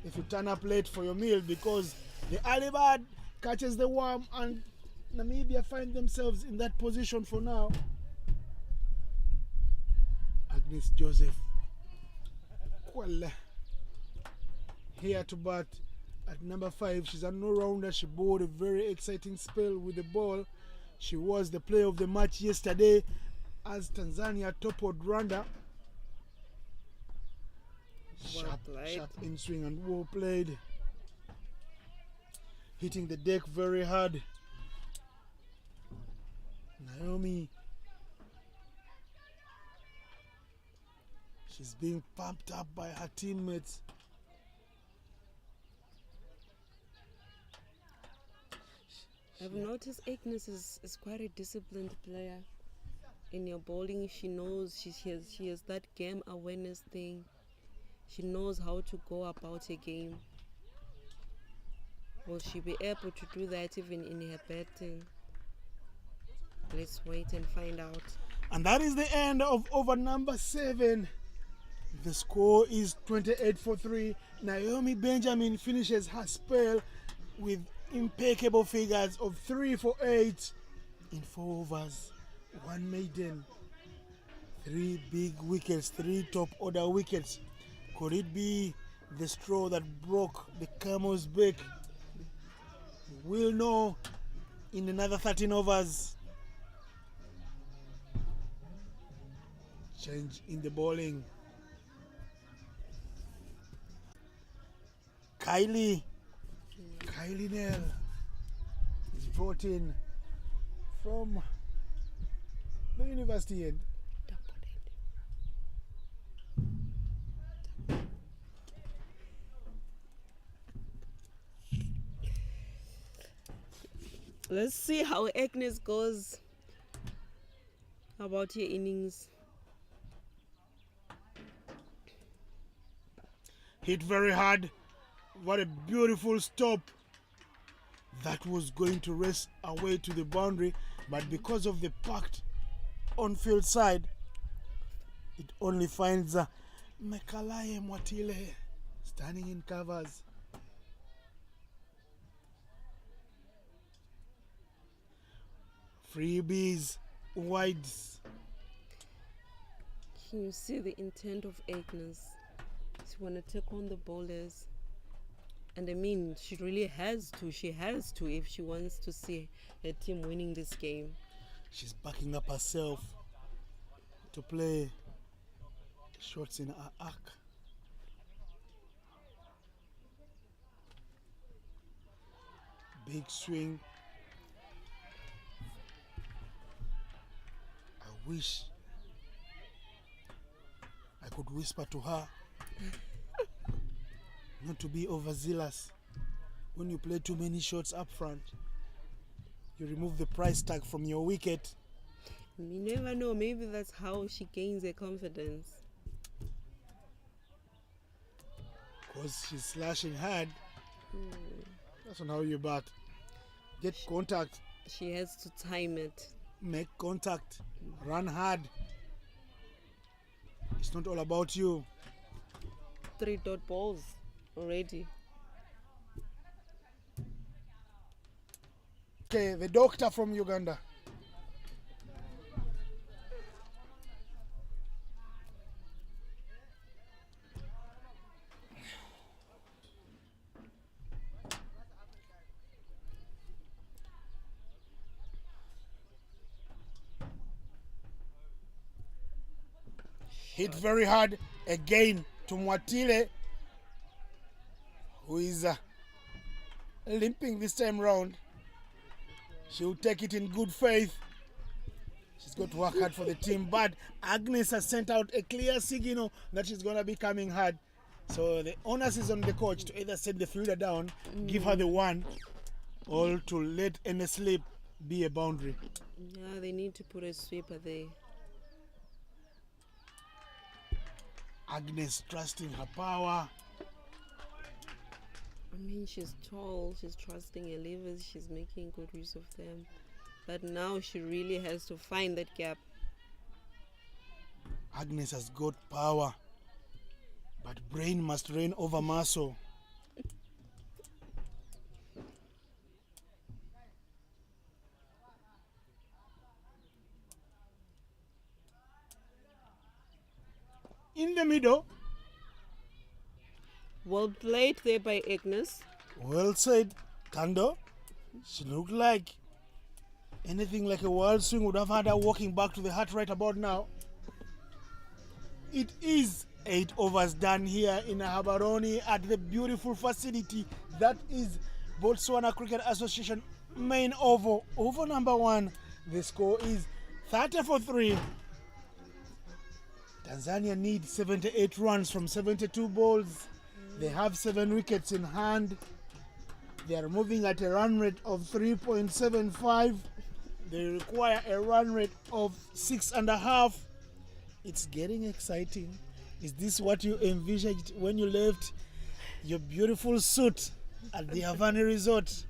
if you turn up late for your meal, because the early bird catches the worm, and Namibia find themselves in that position for now. Agnes Joseph Kwala here to bat at number 5. She's a no-rounder. She bowled a very exciting spell with the ball. She was the player of the match yesterday as Tanzania toppled Rwanda. Sharp in swing and well played. Hitting the deck very hard. Naomi. She's being pumped up by her teammates. I've noticed Agnes is quite a disciplined player. In your bowling, she knows she has that game awareness thing. She knows how to go about a game. Will she be able to do that even in her batting? Let's wait and find out. And that is the end of over number 7. The score is 28-3. Naomi Benjamin finishes her spell with impeccable figures of 3 for 8 in 4 overs, 1 maiden, 3 big wickets, 3 top order wickets. Could it be the straw that broke the camel's back? We'll know in another 13 overs. Change in the bowling. Kylie Nell is brought in from the university end. Let's see how Agnes goes. How about your innings? Hit very hard. What a beautiful stop. That was going to race away to the boundary, but because of the packed on-field side, it only finds Mekalaye Mwatile standing in covers. Freebies, wides. Can you see the intent of Agnes? She want to take on the bowlers. And I mean, she really has to. She has to if she wants to see her team winning this game. She's backing up herself to play shots in her arc. Big swing. I wish I could whisper to her not to be overzealous. When you play too many shots up front, you remove the price tag from your wicket. You never know, maybe that's how she gains her confidence. Because she's slashing hard. That's not how you bat. Get contact. She has to time it. Make contact. Run hard. It's not all about you. 3 dot balls already. Okay, the doctor from Uganda. Hit very hard again to Mwatile, who is limping this time round. She'll take it in good faith. She's got to work hard for the team, but Agnes has sent out a clear signal that she's going to be coming hard. So the onus is on the coach to either send the fielder down, give her the one, or to let any slip be a boundary. Yeah, they need to put a sweeper there. Agnes trusting her power. mean, she's tall, she's trusting her levers, she's making good use of them. But now she really has to find that gap. Agnes has got power, but brain must reign over muscle. In the middle, Well played there by Agnes. well said, Kando. She looked like anything like a wild swing would have had her walking back to the hut right about now. It is 8 overs done here in Habaroni at the beautiful facility that is Botswana Cricket Association main oval. Oval number 1. The score is 30 for 3. Tanzania need 78 runs from 72 balls. They have 7 wickets in hand. They are moving at a run rate of 3.75. They require a run rate of 6.5. It's getting exciting. Is this what you envisaged when you left your beautiful suit at the Havana Resort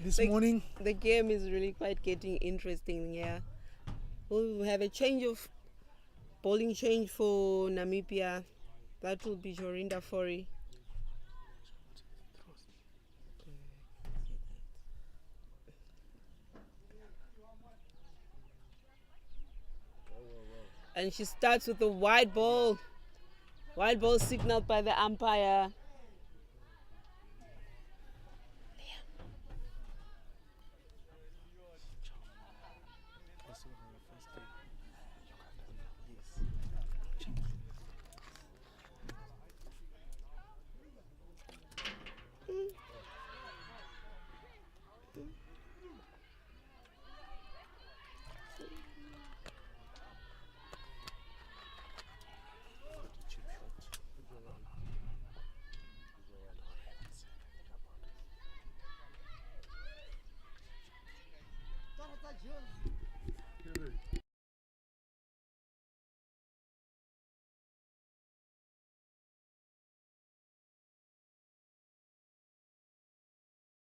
this morning? The game is really quite getting interesting, yeah. We'll have a change of bowling change for Namibia. That will be Jorinda Fori. And she starts with a wide ball. Wide ball signaled by the umpire.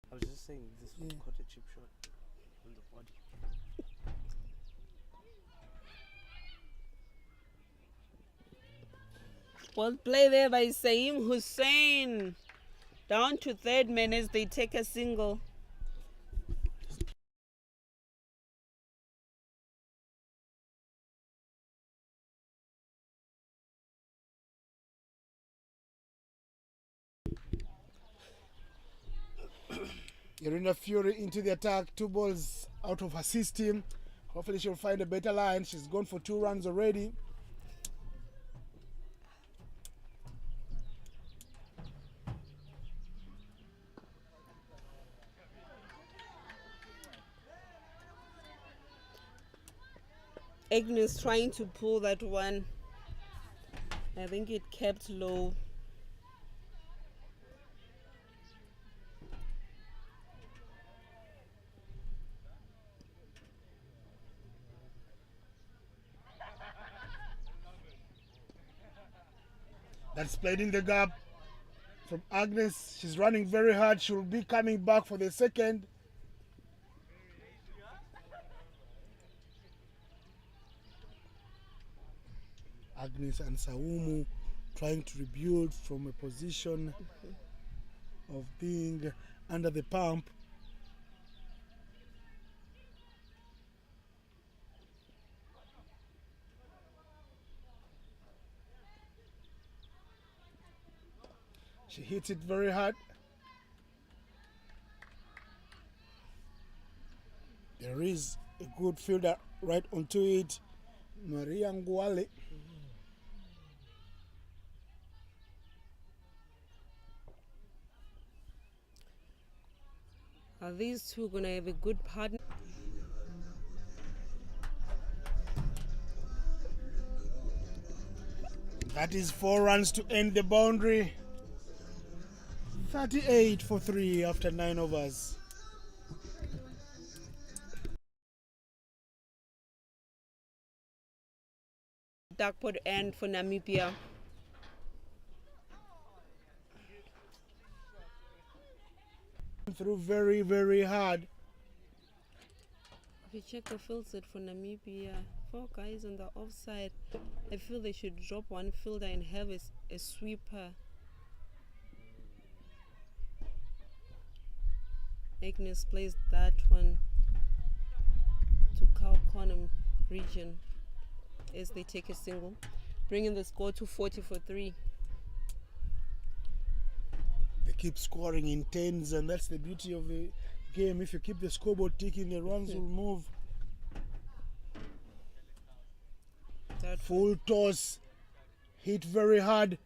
I was just saying this one caught a chip shot on the body. Well play there by Saim Hussein. Down to 3rd man as they take a single. Irina Fury into the attack. 2 balls out of her system. Hopefully she'll find a better line. She's gone for 2 runs already. Agnes trying to pull that one. I think it kept low. That's played in the gap from Agnes. She's running very hard. She'll be coming back for the second. Agnes and Saumu trying to rebuild from a position of being under the pump. She hits it very hard. There is a good fielder right onto it, Maria Ngwale. Are these two going to have a good partner? That is 4 runs to end the boundary. 38 for 3 after 9 overs. Darkpot end for Namibia. through very, very hard. If you check the field set for Namibia, 4 guys on the offside. I feel they should drop one fielder and have a sweeper. Agnes plays that one to Kalkonam region as they take a single, bringing the score to 40-3. They keep scoring in tens, and that's the beauty of the game. If you keep the scoreboard ticking, the runs will move. Full toss, hit very hard.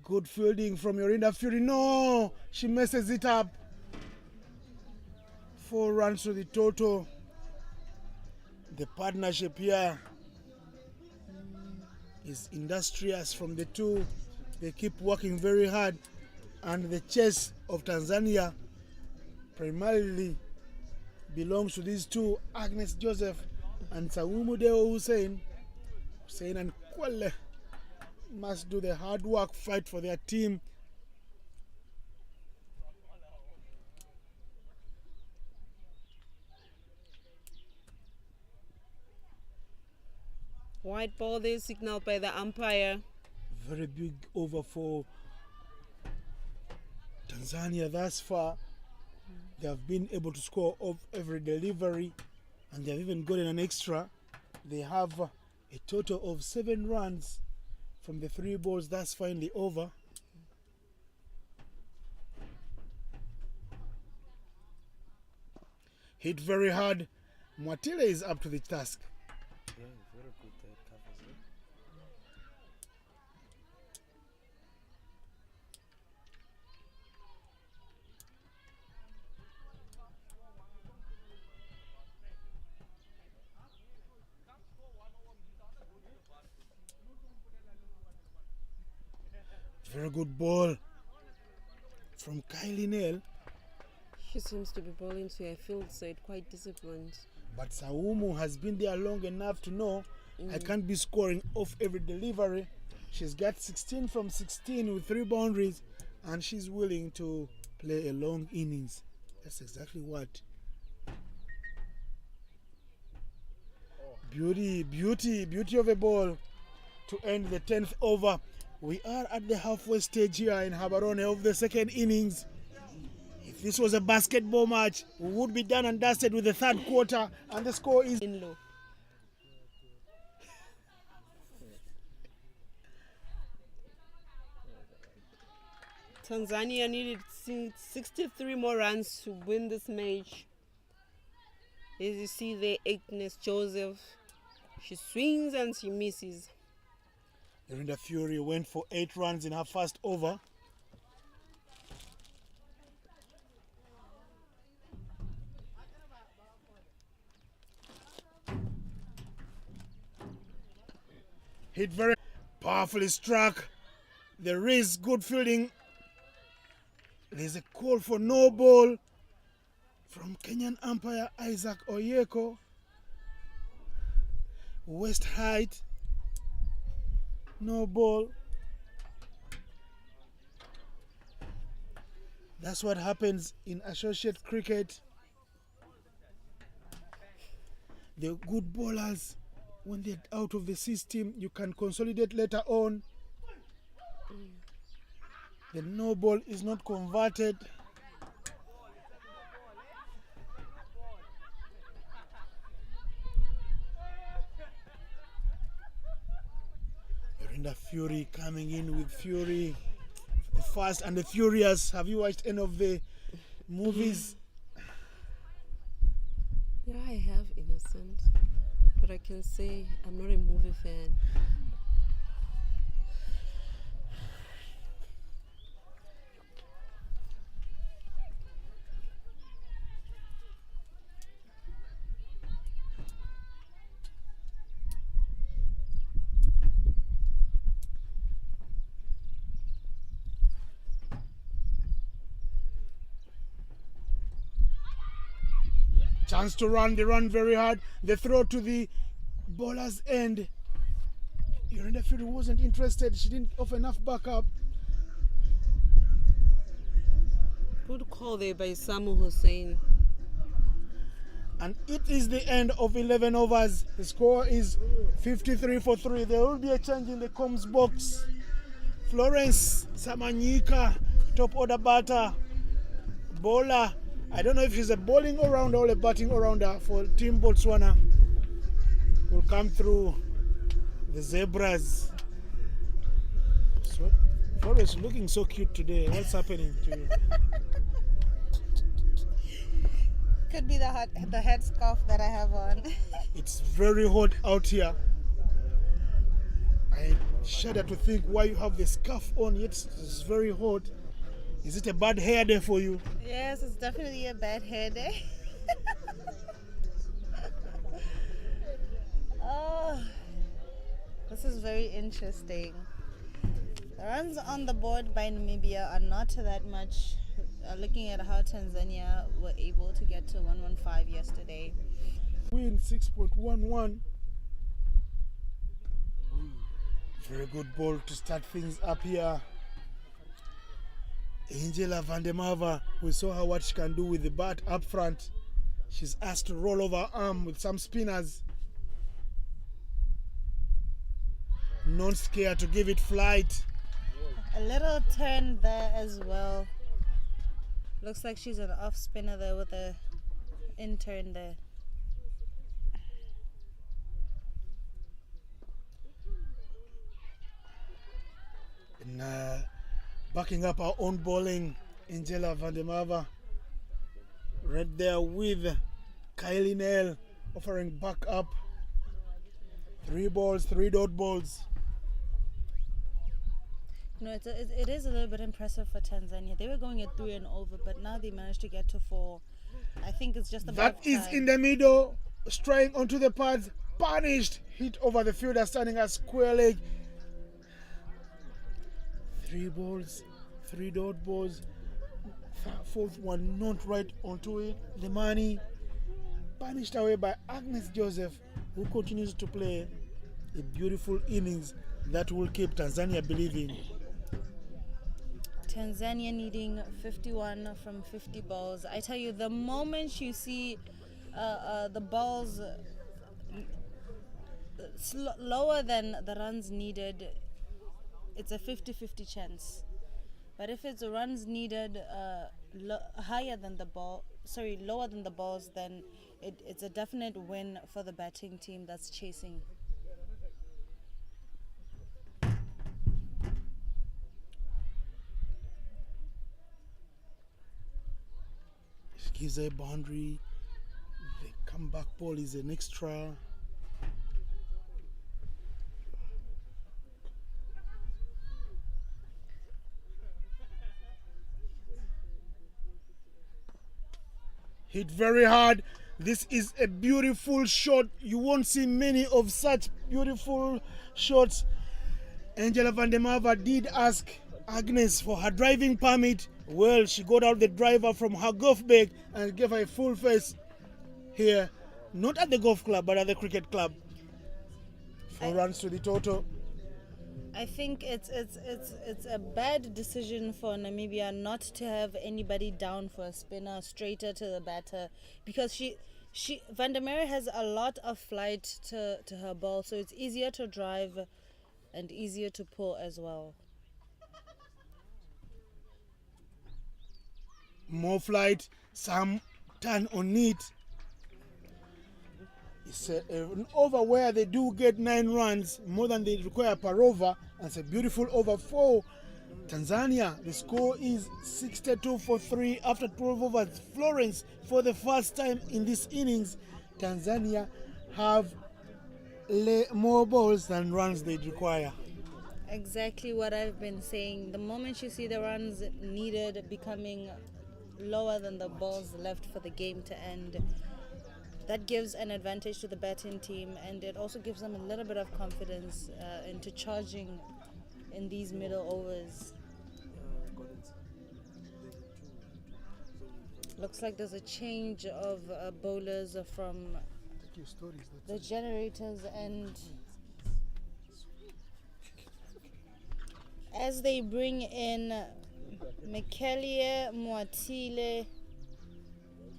Good fielding from Yorinda Fury. No, she messes it up. 4 runs to the total. The partnership here is industrious from the two. They keep working very hard, and the chase of Tanzania primarily belongs to these two, Agnes Joseph and Sawumu Deo Hussein. Hussein and Kwale must do the hard work, fight for their team. White ball there signaled by the umpire. Very big over for Tanzania thus far. They have been able to score off every delivery, and they have even gotten an extra. They have a total of 7 runs from the 3 balls thus far in the over. Hit very hard. Mwatile is up to the task. Yeah, very good covers it. Very good ball from Kylie Nell. She seems to be bowling to a field side, quite disciplined. But Saumu has been there long enough to know I can't be scoring off every delivery. She's got 16 from 16 with 3 boundaries, and she's willing to play a long innings. That's exactly what. Beauty of a ball to end the 10th over. We are at the halfway stage here in Habarone of the second innings. If this was a basketball match, we would be done and dusted with the 3rd quarter, and the score is In low. Tanzania needed 63 more runs to win this match. As you see there, Agnes Joseph, she swings and she misses. Yorinda Fury went for 8 runs in her first over. Hit very powerfully struck. There is good fielding. There's a call for no ball from Kenyan umpire Isaac Oyeko. West height. No ball. That's what happens in associate cricket. The good bowlers, when they're out of the system, you can consolidate later on. The no ball is not converted. Yorinda Fury coming in with Fury, the Fast and the Furious. Have you watched any of the movies? Yeah, I have Innocent, but I can say I'm not a movie fan. Chance to run, they run very hard. They throw to the bowler's end. Yorinda Fury wasn't interested. She didn't offer enough backup. Good call there by Samu Hussein. And it is the end of 11 overs. The score is 53 for 3. There will be a change in the comms box. Florence Samanyika, top order batter, bowler. I don't know if she's a bowling all-rounder or a batting all-rounder for Team Botswana. Will come through the Zebras. So, Florence looking so cute today. What's happening to you? Could be the headscarf that I have on. It's very hot out here. I shudder to think why you have the scarf on, yet it's very hot. Is it a bad hair day for you? Yes, it's definitely a bad hair day. Oh, this is very interesting. The runs on the board by Namibia are not that much. Looking at how Tanzania were able to get to 115 yesterday. Win 6.11. Very good ball to start things up here. Angela van der Merwe, we saw her what she can do with the bat up front. She's asked to roll over her arm with some spinners. Not scared to give it flight. A little turn there as well. Looks like she's an off spinner there with a in turn there. And backing up our own bowling, Angela van der Merwe. Right there with Kylie Nell offering back up. 3 balls, 3 dot balls. No, it is a little bit impressive for Tanzania. They were going at 3 and over, but now they managed to get to 4. I think it's just about That is time. in the middle, straying onto the pads, punished, hit over the fielder, standing at square leg. 3 balls, 3 dot balls. 4th one not right onto it. The money punished away by Agnes Joseph, who continues to play a beautiful innings that will keep Tanzania believing. Tanzania needing 51 from 50 balls. I tell you, the moment you see the balls lower than the runs needed, it's a 50-50 chance. But if it's runs needed higher than the ball, lower than the balls, then it's a definite win for the batting team that's chasing. Gives a boundary. The comeback ball is an extra. Hit very hard. This is a beautiful shot. You won't see many of such beautiful shots. Angela van der Merwe did ask Agnes for her driving permit. Well, she got out the driver from her golf bag and gave her a full face here. Not at the golf club, but at the cricket club. 4 runs to the total. I think it's a bad decision for Namibia not to have anybody down for a spinner, straighter to the batter, because Van der Merwe has a lot of flight to her ball, so it's easier to drive and easier to pull as well. More flight, some turn on it. It's an over where they do get 9 runs, more than they require per over, and it's a beautiful over for Tanzania. The score is 62 for 3 after 12 overs. Florence, for the first time in this innings, Tanzania have more balls than runs they require. Exactly what I've been saying. The moment you see the runs needed becoming lower than the balls left for the game to end, that gives an advantage to the batting team, and it also gives them a little bit of confidence into charging in these middle overs. Looks like there's a change of bowlers from the generators, and as they bring in Mikelie Mwatile,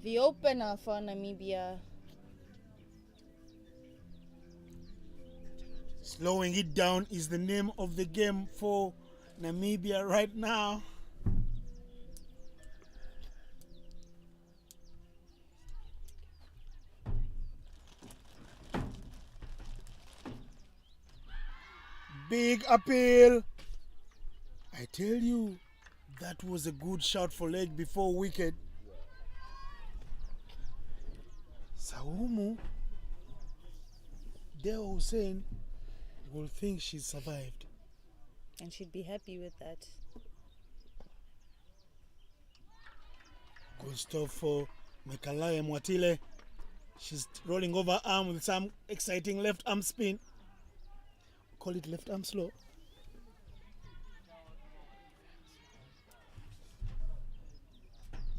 the opener for Namibia. Slowing it down is the name of the game for Namibia right now. Big appeal. I tell you, that was a good shot for leg before wicket. Saumu, Deo Hussein will think she's survived. And she'd be happy with that. Good stuff for Mekalaye Mwatile. She's rolling over arm with some exciting left arm spin. Call it left arm slow.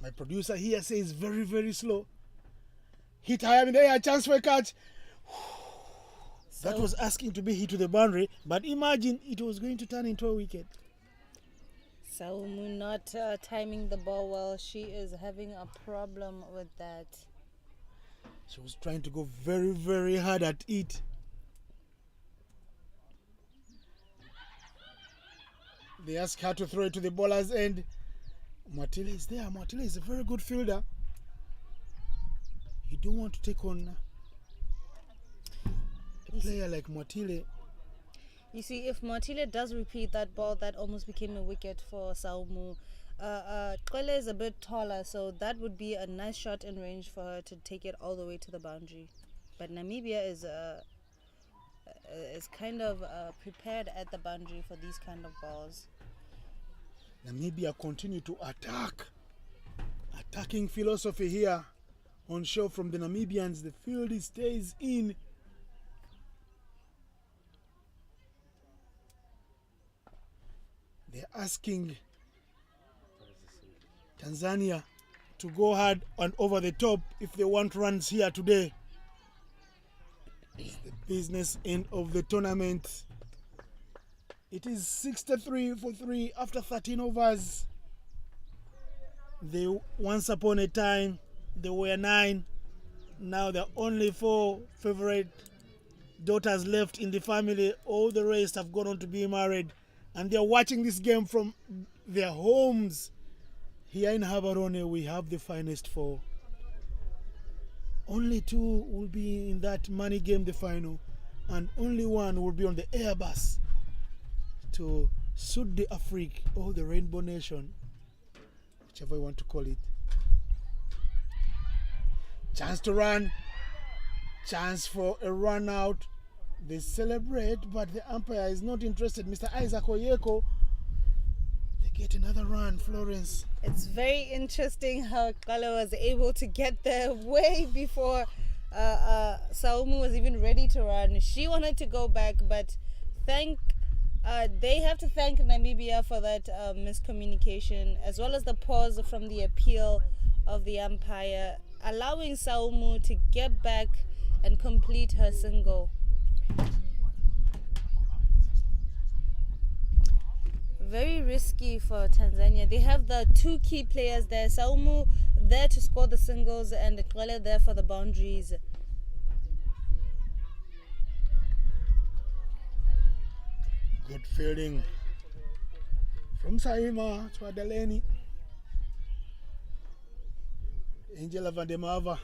My producer here says very, very slow. Hit high in the air, chance for a catch. That was asking to be hit to the boundary, but imagine it was going to turn into a wicket. Saumu not timing the ball well. She is having a problem with that. She was trying to go very, very hard at it. They ask her to throw it to the bowler's end. Mwatile is there. Mwatile is a very good fielder. You don't want to take on a player like Mwatile. You see, if Mwatile does repeat that ball, that almost became a wicket for Saumu. Kwele is a bit taller, so that would be a nice shot in range for her to take it all the way to the boundary. But Namibia is kind of prepared at the boundary for these kind of balls. Namibia continue to attack. Attacking philosophy here on show from the Namibians. The field stays in. They're asking Tanzania to go hard and over the top if they want runs here today. It's the business end of the tournament. It is 63 for 3 after 13 overs. Once upon a time, there were 9. Now there are only 4 favorite daughters left in the family. All the rest have gone on to be married. And they're watching this game from their homes. Here in Habarone, we have the finest 4. Only 2 will be in that money game, the final. And only 1 will be on the Airbus to suit the Afrique or the Rainbow Nation, whichever you want to call it. Chance to run. Chance for a run out. They celebrate, but the umpire is not interested. Mr. Isaac Oyeko. They get another run, Florence. It's very interesting how Kala was able to get there way before Saumu was even ready to run. She wanted to go back, but they have to thank Namibia for that miscommunication, as well as the pause from the appeal of the umpire, allowing Saumu to get back and complete her single. Very risky for Tanzania. They have the 2 key players there. Saumu there to score the singles and Kwele there for the boundaries. Good fielding from Saima to Adeleni. Angela Vandemava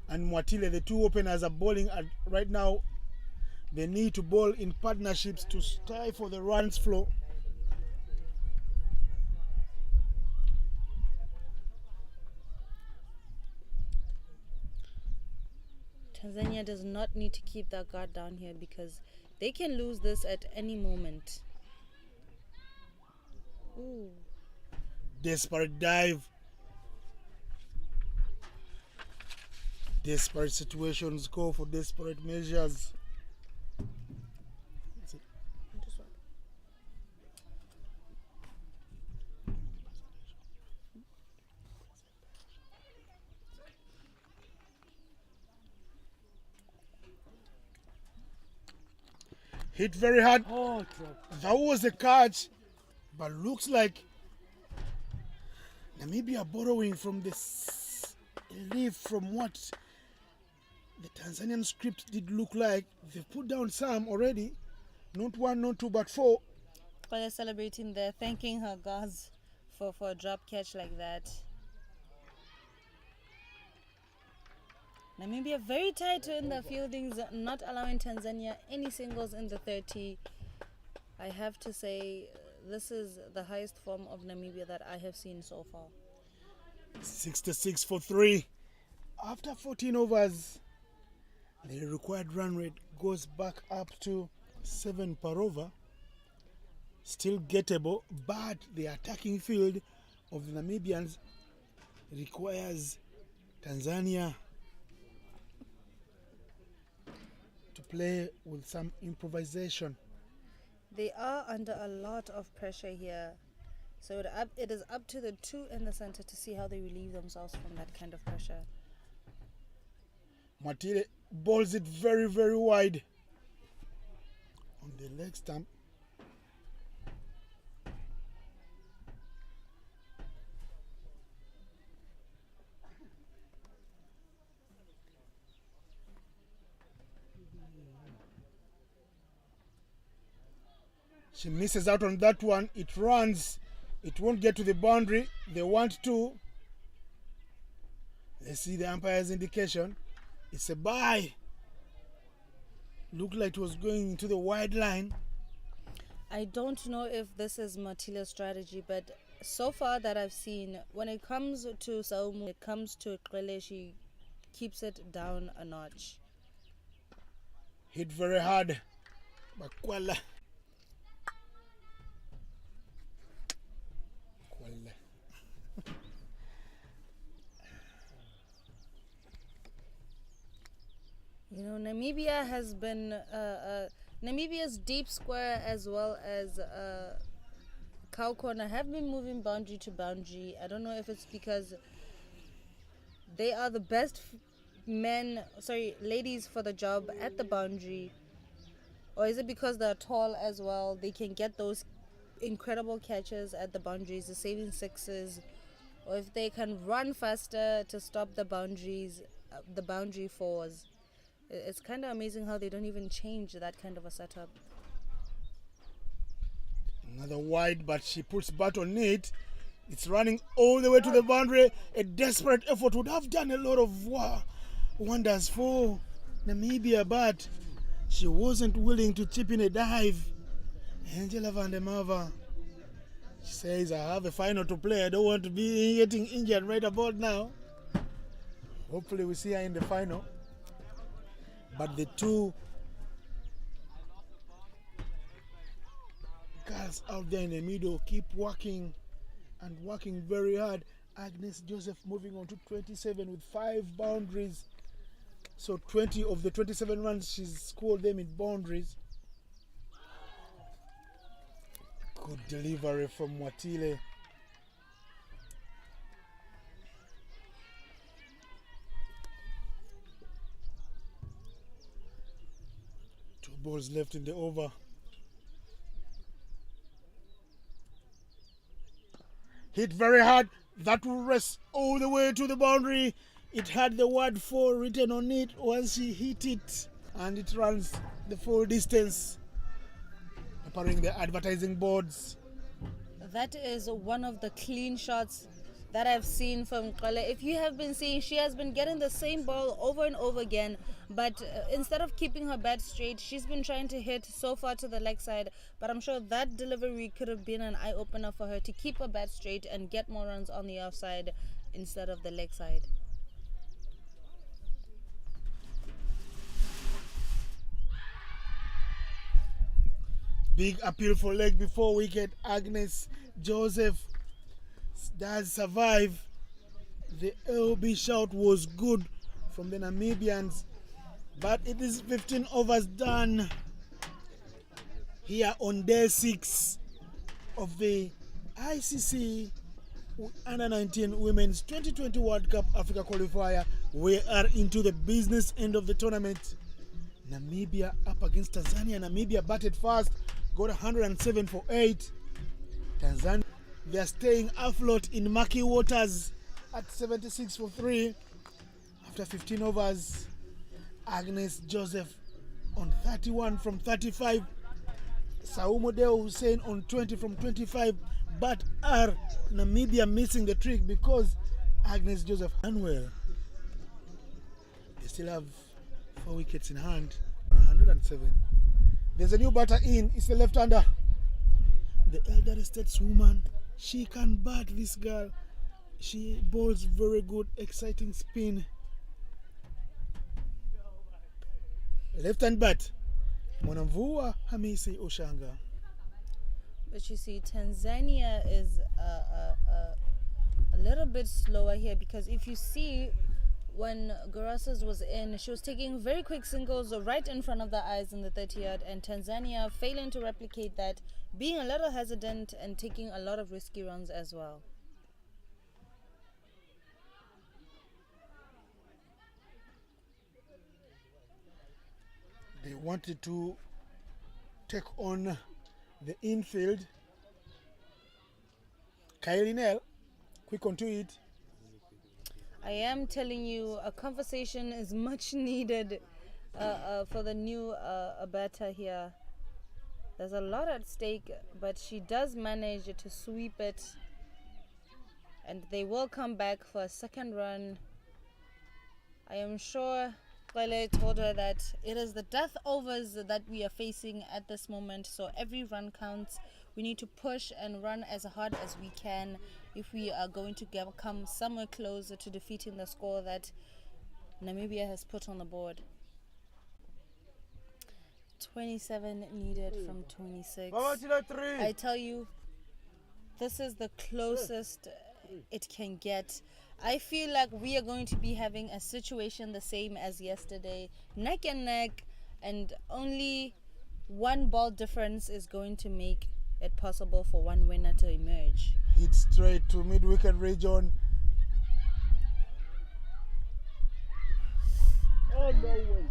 and Mwatile, the 2 openers, are bowling right now. They need to bowl in partnerships to strive for the runs flow. Tanzania does not need to keep that guard down here because they can lose this at any moment. Ooh. Desperate dive. Desperate situations call for desperate measures. Hit very hard. Oh, that was a catch. But looks like Namibia borrowing from this leaf from what the Tanzanian script did look like. They've put down some already. Not one, not two, but four. While they're celebrating there, thanking her gods for a drop catch like that. Namibia very tight in the fieldings, not allowing Tanzania any singles in the 30. I have to say, this is the highest form of Namibia that I have seen so far. 66 for 3. After 14 overs, the required run rate goes back up to 7 per over. Still gettable, but the attacking field of the Namibians requires Tanzania to play with some improvisation. They are under a lot of pressure here. So it is up to the two in the center to see how they relieve themselves from that kind of pressure. Matile bowls it very, very wide on the leg stump. She misses out on that one. It runs. It won't get to the boundary. They want to. Let's see the umpire's indication. It's a bye. Looked like it was going into the wide line. I don't know if this is Matila's strategy, but so far that I've seen, when it comes to Saumu, it comes to Kwele, she keeps it down a notch. Hit very hard. Bakwala. You know, Namibia has been Namibia's deep square as well as cow corner have been moving boundary to boundary. I don't know if it's because they are the best ladies for the job at the boundary, or is it because they're tall as well? They can get those incredible catches at the boundaries, the saving sixes, or if they can run faster to stop the boundaries, the boundary fours. It's kind of amazing how they don't even change that kind of a setup. Another wide, but she puts bat on it. It's running all the way to the boundary. A desperate effort would have done a lot of wonders for Namibia, but she wasn't willing to chip in a dive. Angela van der Merwe, she says, I have a final to play. I don't want to be getting injured right about now. Hopefully we see her in the final. But the two girls out there in the middle keep working and working very hard. Agnes Joseph moving on to 27 with 5 boundaries. So 20 of the 27 runs, she's scored them in boundaries. Good delivery from Mwatile. Balls left in the over. Hit very hard. That will rest all the way to the boundary. It had the word 4 written on it once he hit it, and it runs the full distance, preparing the advertising boards. That is one of the clean shots that I've seen from Kwele. If you have been seeing, she has been getting the same ball over and over again, but instead of keeping her bat straight, she's been trying to hit so far to the leg side. But I'm sure that delivery could have been an eye-opener for her to keep her bat straight and get more runs on the offside instead of the leg side. Big appeal for leg before wicket. Agnes Joseph does survive. The LB shout was good from the Namibians, but it is 15 overs done here on day 6 of the ICC Under-19 Women's 2020 World Cup Africa Qualifier. We are into the business end of the tournament. Namibia up against Tanzania. Namibia batted first, got 107 for 8. Tanzania, they are staying afloat in murky waters at 76 for 3 after 15 overs. Agnes Joseph on 31 from 35. Saumodeo Hussein on 20 from 25. But are Namibia missing the trick because Agnes Joseph unwell? They still have 4 wickets in hand. 107. There's a new batter in. It's the left-hander. The elderly stateswoman. She can bat, this girl. She bowls very good, exciting spin. Left-hand bat. Mwanamvua Hamisi Oshanga. But you see, Tanzania is a little bit slower here, because if you see, when Garasas was in, she was taking very quick singles right in front of the eyes in the 30-yard, and Tanzania failing to replicate that, being a little hesitant and taking a lot of risky runs as well. They wanted to take on the infield. Kylie Nell, quick onto it. I am telling you, a conversation is much needed for the new batter here. There's a lot at stake, but she does manage to sweep it, and they will come back for a second run. I am sure Kwele told her that it is the death overs that we are facing at this moment, so every run counts. We need to push and run as hard as we can if we are going to come somewhere closer to defeating the score that Namibia has put on the board. 27 needed from 26. I tell you, this is the closest it can get. I feel like we are going to be having a situation the same as yesterday, neck and neck, and only one ball difference is going to make it possible for one winner to emerge. Hit straight to mid-wicket region. Oh, no way.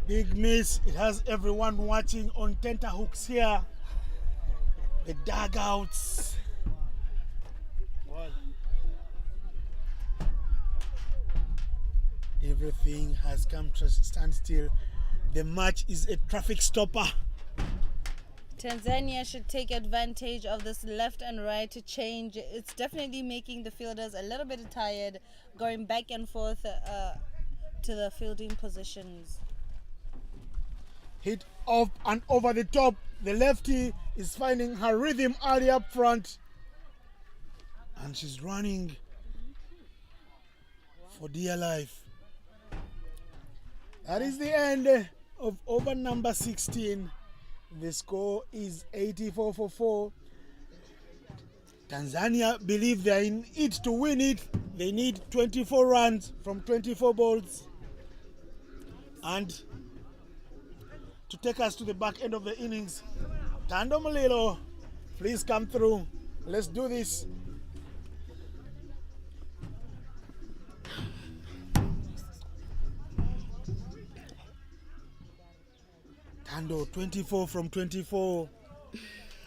Big miss. It has everyone watching on tenterhooks here. The dugouts. Everything has come to a standstill. The match is a traffic stopper. Tanzania should take advantage of this left and right to change. It's definitely making the fielders a little bit tired, going back and forth to the fielding positions. Hit up and over the top. The lefty is finding her rhythm early up front. And she's running for dear life. That is the end of over number 16. The score is 84 for 4. Tanzania believe they are in it to win it. They need 24 runs from 24 balls. And to take us to the back end of the innings, Tando Malilo, please come through. Let's do this. Tando, 24 from 24.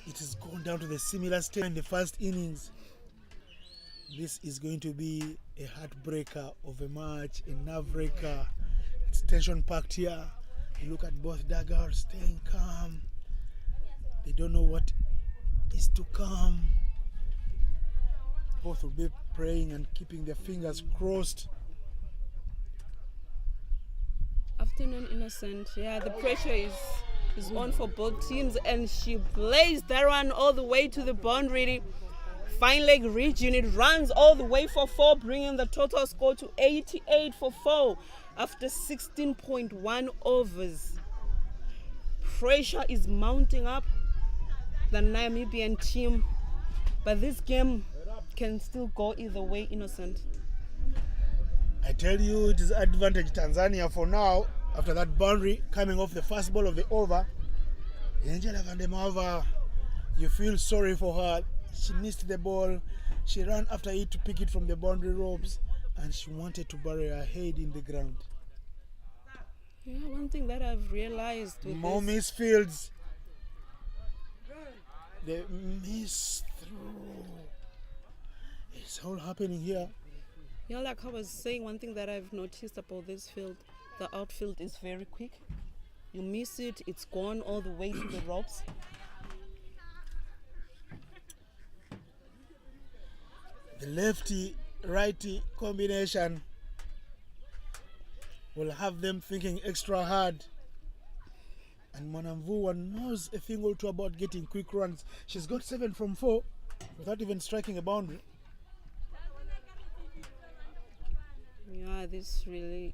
It has gone down to the similar state in the first innings. This is going to be a heartbreaker of a match, a nerve-breaker. It's tension-packed here. You look at both dugouts staying calm. They don't know what is to come. Both will be praying and keeping their fingers crossed. Afternoon, Innocent. Yeah, the pressure is on for both teams, and she blazed that one all the way to the boundary. Fine leg region, it runs all the way for 4, bringing the total score to 88 for 4 after 16.1 overs. Pressure is mounting up the Namibian team, but this game can still go either way, Innocent. I tell you, it is advantage Tanzania for now. After that boundary coming off the first ball of the over, Angela Vandemava, you feel sorry for her. She missed the ball. She ran after it to pick it from the boundary ropes, and she wanted to bury her head in the ground. Yeah, one thing that I've realized with More misfields. The miss through. It's all happening here. Yeah, like I was saying, one thing that I've noticed about this field, the outfield is very quick. You miss it, it's gone all the way to the ropes. The lefty righty combination will have them thinking extra hard. And Mwanamvua knows a thing or two about getting quick runs. She's got 7 from 4 without even striking a boundary. Yeah, this really,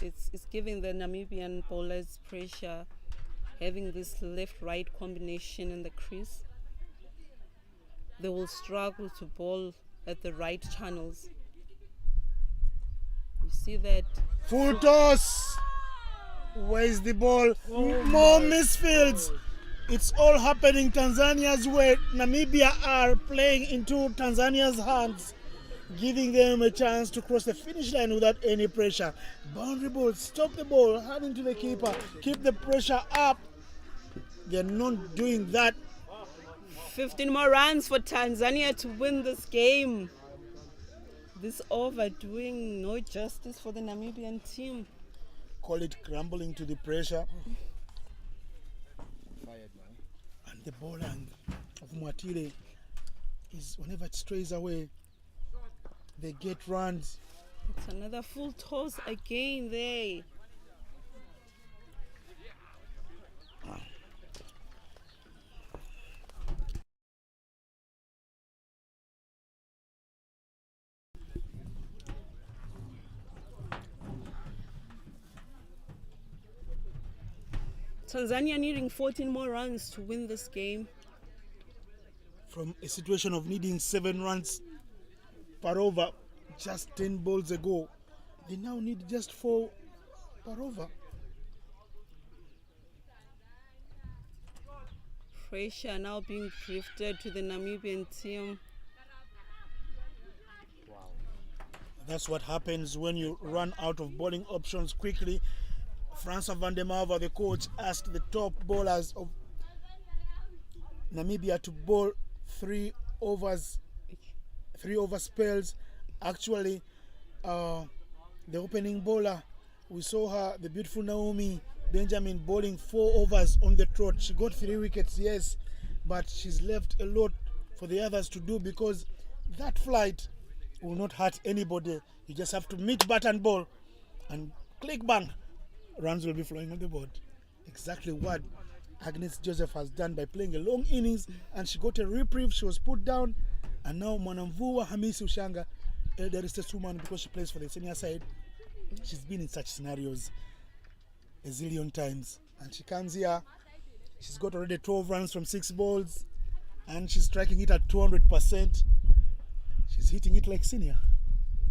it's giving the Namibian bowlers pressure, having this left-right combination in the crease. They will struggle to bowl at the right channels. You see that? Full toss. Where's the ball? More misfields. It's all happening Tanzania's way. Namibia are playing into Tanzania's hands, giving them a chance to cross the finish line without any pressure. Boundary ball, stop the ball, hand into the keeper, keep the pressure up. They're not doing that. 15 more runs for Tanzania to win this game. This over doing no justice for the Namibian team. Call it crumbling to the pressure. And the ball of Mwatire is, whenever it strays away, they get runs. It's another full toss again there. Tanzania needing 14 more runs to win this game. From a situation of needing 7 runs per over just 10 balls ago, they now need just 4 per over. Pressure now being drifted to the Namibian team. That's what happens when you run out of bowling options quickly. Francois van der Merwe, the coach, asked the top bowlers of Namibia to bowl 3 over spells. Actually, the opening bowler, we saw her, the beautiful Naomi Benjamin, bowling 4 overs on the trot. She got 3 wickets, yes, but she's left a lot for the others to do, because that flight will not hurt anybody. You just have to meet bat and ball and click bang. Runs will be flowing on the board. Exactly what Agnes Joseph has done by playing a long innings, and she got a reprieve. She was put down, and now Mwanamvua Hamisi Ushanga, elder stateswoman, because she plays for the senior side, she's been in such scenarios a zillion times, and she comes here. She's got already 12 runs from 6 balls, and she's striking it at 200%. She's hitting it like senior.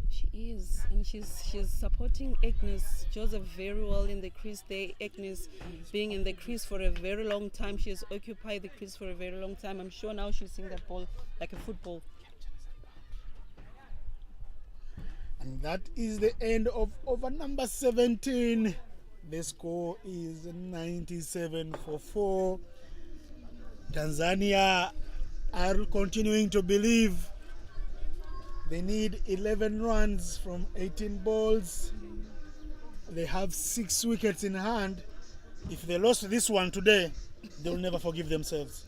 She is, and she's supporting Agnes Joseph very well in the crease there. Agnes being in the crease for a very long time. She has occupied the crease for a very long time. I'm sure now she's seeing that ball like a football. And that is the end of over number 17. The score is 97 for 4. Tanzania are continuing to believe. They need 11 runs from 18 balls. They have 6 wickets in hand. If they lost this one today, they'll never forgive themselves.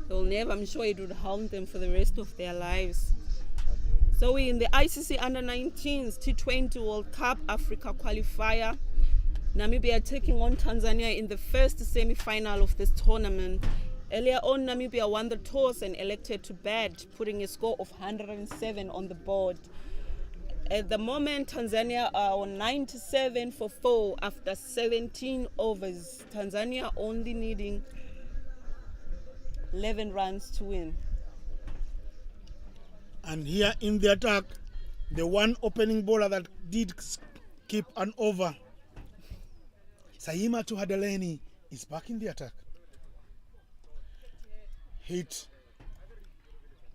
They'll never, I'm sure it would haunt them for the rest of their lives. So we're in the ICC Under-19s T20 World Cup Africa qualifier. Namibia taking on Tanzania in the first semi-final of this tournament. Earlier on, Namibia won the toss and elected to bat, putting a score of 107 on the board. At the moment, Tanzania are on 97 for 4 after 17 overs. Tanzania only needing 11 runs to win. And here in the attack, the one opening bowler that did keep an over, Saima Tuhadeleni, is back in the attack. Hit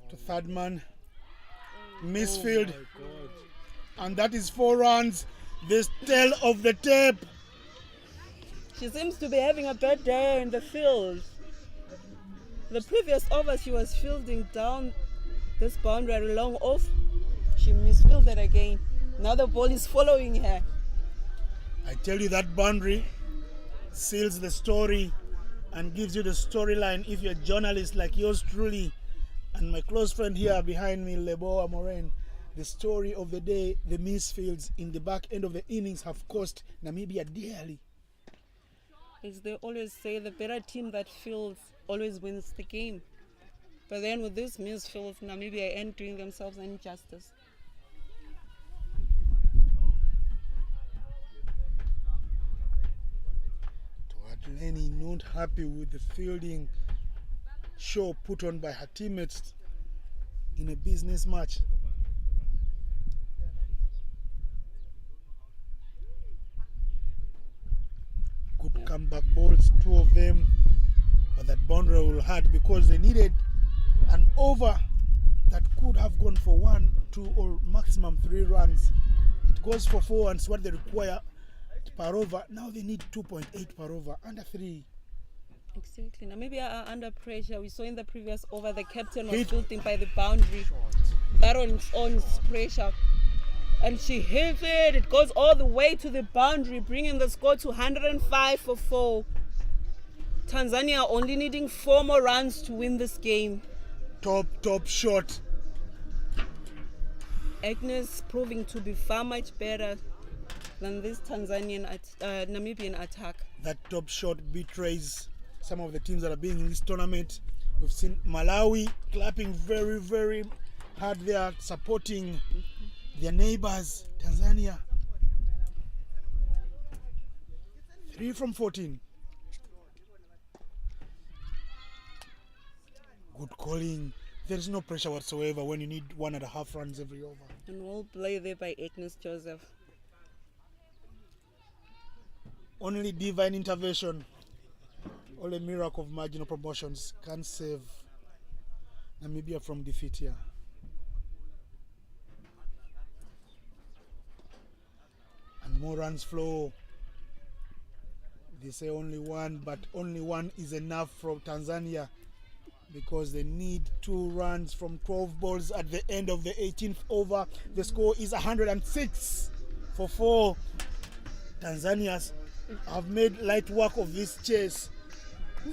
to third man, misfield, and that is 4 runs. The tail of the tape. She seems to be having a bad day in the field. The previous over, she was fielding down this boundary long off. She misfielded again. Now the ball is following her. I tell you, that boundary seals the story and gives you the storyline if you're a journalist like yours truly and my close friend here behind me, Leboa Moren. The story of the day, the misfields in the back end of the innings have cost Namibia dearly. As they always say, the better team that fields always wins the game. But then with these misfields, Namibia ain't doing themselves any justice. Lenny not happy with the fielding show put on by her teammates in a business match. Good comeback balls, two of them, but that boundary will hurt because they needed an over that could have gone for 1, 2 or maximum 3 runs. It goes for 4 runs, what they require per over. Now they need 2.8 per over, under 3. Exactly. Namibia are under pressure. We saw in the previous over the captain was Hit. tilting by the boundary. That on its own is pressure. And she hits it. It goes all the way to the boundary, bringing the score to 105 for 4. Tanzania only needing 4 more runs to win this game. Top shot. Agnes proving to be far much better than this Namibian attack. That top shot betrays some of the teams that are being in this tournament. We've seen Malawi clapping very, very hard there, supporting their neighbors, Tanzania. 3 from 14. Good calling. There is no pressure whatsoever when you need 1.5 runs every over. And well played there by Agnes Joseph. Only divine intervention, only a miracle of marginal promotions can save Namibia from defeat here. And more runs flow. They say only 1, but only 1 is enough from Tanzania because they need 2 runs from 12 balls at the end of the 18th over. The score is 106 for 4. Tanzania's have made light work of this chase,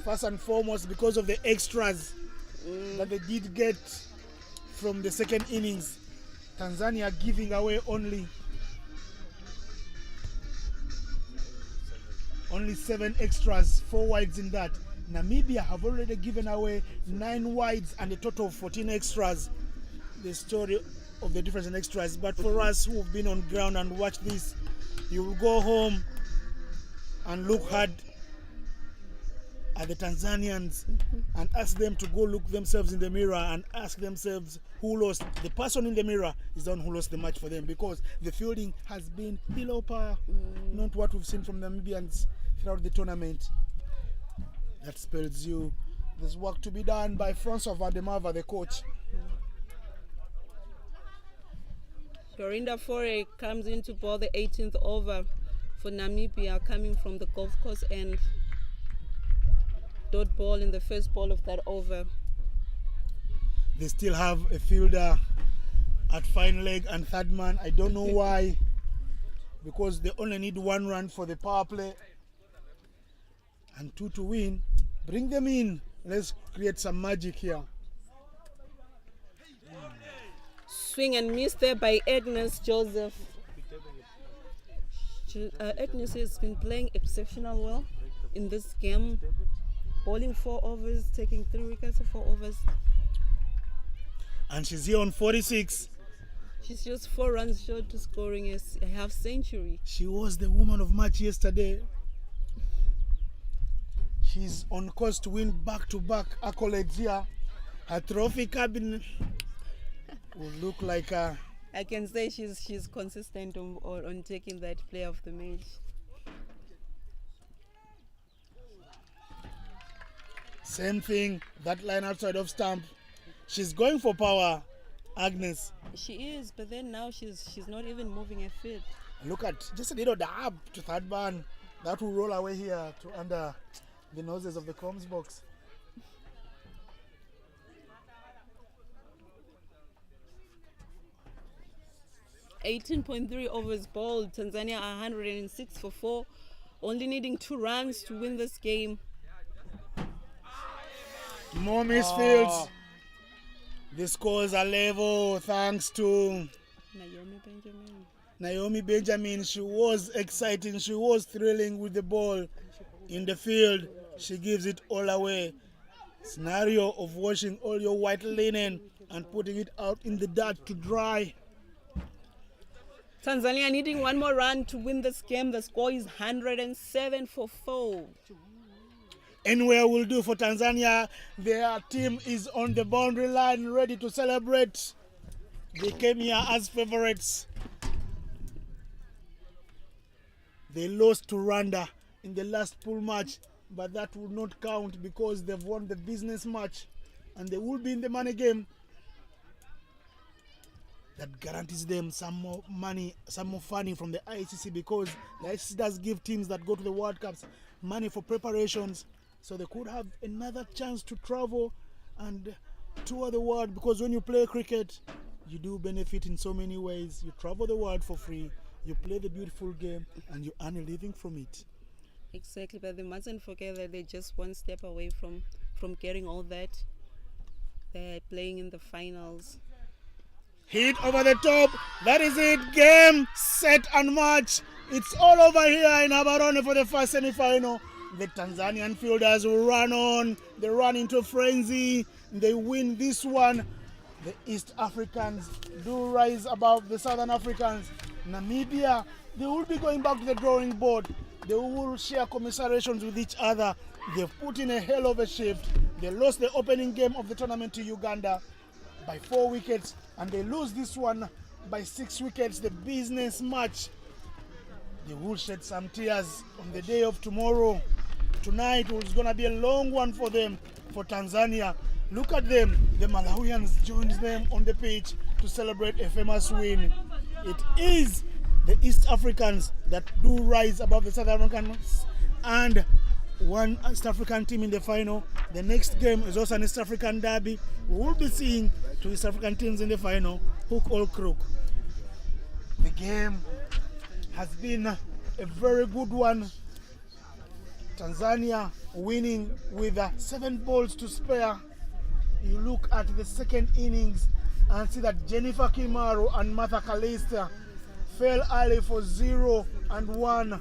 first and foremost because of the extras that they did get from the second innings. Tanzania giving away only 7 extras, 4 wides in that. Namibia have already given away 9 wides and a total of 14 extras. The story of the difference in extras, but for us who have been on ground and watch this, you will go home and look hard at the Tanzanians and ask them to go look themselves in the mirror and ask themselves who lost. The person in the mirror is the one who lost the match for them because the fielding has been below par, not what we've seen from the Namibians throughout the tournament. That spells you there's work to be done by Francois Vademava, the coach. Dorinda Foray comes in to ball the 18th over for Namibia, coming from the golf course end. Dot ball in the first ball of that over. They still have a fielder at fine leg and third man. I don't know why, because they only need 1 run for the power play and 2 to win. Bring them in. Let's create some magic here. Swing and miss there by Agnes Joseph. Agnes has been playing exceptional well in this game. Bowling 4 overs, taking 3 wickets of 4 overs. And she's here on 46. She's just 4 runs short to scoring a half century. She was the woman of match yesterday. She's on course to win back-to-back accolades here. Her trophy cabin will look like a... I can say she's consistent on taking that player of the match. Same thing, that line outside of stump. She's going for power, Agnes. She is, but then now she's not even moving her feet. Look at just a little dab to third man. That will roll away here to under the noses of the comms box. 18.3 overs bowled. Tanzania 106 for 4, only needing 2 runs to win this game. More misfields. The scores are level thanks to Naomi Benjamin. She was exciting. She was thrilling with the ball in the field. She gives it all away. Scenario of washing all your white linen and putting it out in the dirt to dry. Tanzania needing 1 more run to win this game. The score is 107 for 4. Anywhere will do for Tanzania. Their team is on the boundary line ready to celebrate. They came here as favorites. They lost to Rwanda in the last pool match, but that will not count because they've won the business match and they will be in the money game. That guarantees them some more money, some more funding from the ICC, because the ICC does give teams that go to the World Cups money for preparations, so they could have another chance to travel and tour the world, because when you play cricket, you do benefit in so many ways. You travel the world for free, you play the beautiful game, and you earn a living from it. Exactly, but they mustn't forget that they're just one step away from getting all that. They're playing in the finals. Hit over the top. That is it. Game, set, and match. It's all over here in Abarone for the first semi-final. The Tanzanian fielders will run on. They run into frenzy. They win this one. The East Africans do rise above the Southern Africans. Namibia, they will be going back to the drawing board. They will share commiserations with each other. They've put in a hell of a shift. They lost the opening game of the tournament to Uganda by 4 wickets, and they lose this one by 6 wickets, the business match. They will shed some tears on the day of tomorrow. Tonight is going to be a long one for them, for Tanzania. Look at them. The Malawians joined them on the pitch to celebrate a famous win. It is the East Africans that do rise above the South Africans, and one East African team in the final. The next game is also an East African derby. We will be seeing 2 East African teams in the final, hook or crook. The game has been a very good one. Tanzania winning with 7 balls to spare. You look at the second innings and see that Jennifer Kimaru and Martha Kalista fell early for 0 and 1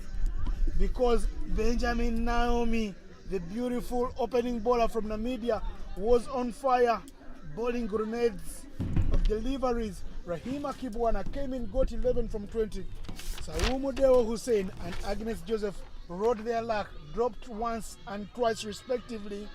because Benjamin Naomi, the beautiful opening bowler from Namibia, was on fire, bowling grenades of deliveries. Rahima Kibwana came in, got 11 from 20. Saumu Deo Hussein and Agnes Joseph rode their luck, dropped once and twice respectively,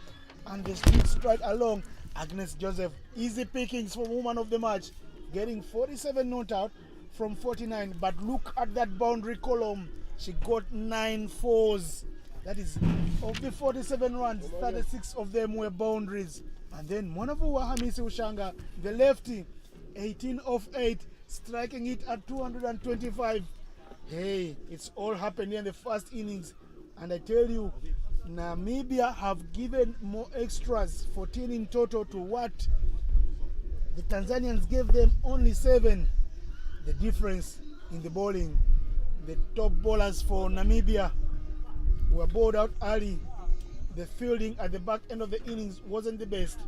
and they slid straight along. Agnes Joseph, easy pickings for woman of the match, getting 47 not out from 49. But look at that boundary column. She got 9 fours. That is, of the 47 runs, 36 of them were boundaries. And then Mwanavu Hamisi Ushanga, the lefty, 18 of 8, striking it at 225. Hey, it's all happened in the first innings. And I tell you, Namibia have given more extras, 14 in total, to what the Tanzanians gave them only 7. The difference in the bowling. The top bowlers for Namibia were bowled out early. The fielding at the back end of the innings wasn't the best.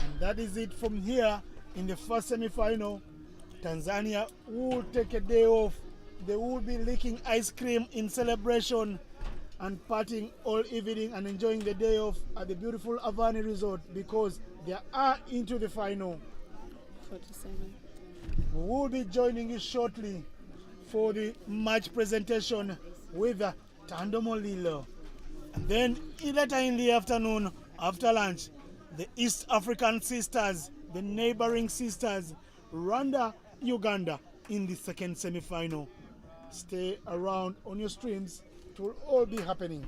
And that is it from here in the first semi-final. Tanzania will take a day off. They will be licking ice cream in celebration and partying all evening and enjoying the day off at the beautiful Avani Resort, because they are into the final. 47. We will be joining you shortly for the match presentation with Tando Molilo. And then later in the afternoon, after lunch, the East African sisters, the neighboring sisters, Rwanda, Uganda, in the second semi-final. Stay around on your streams. It will all be happening.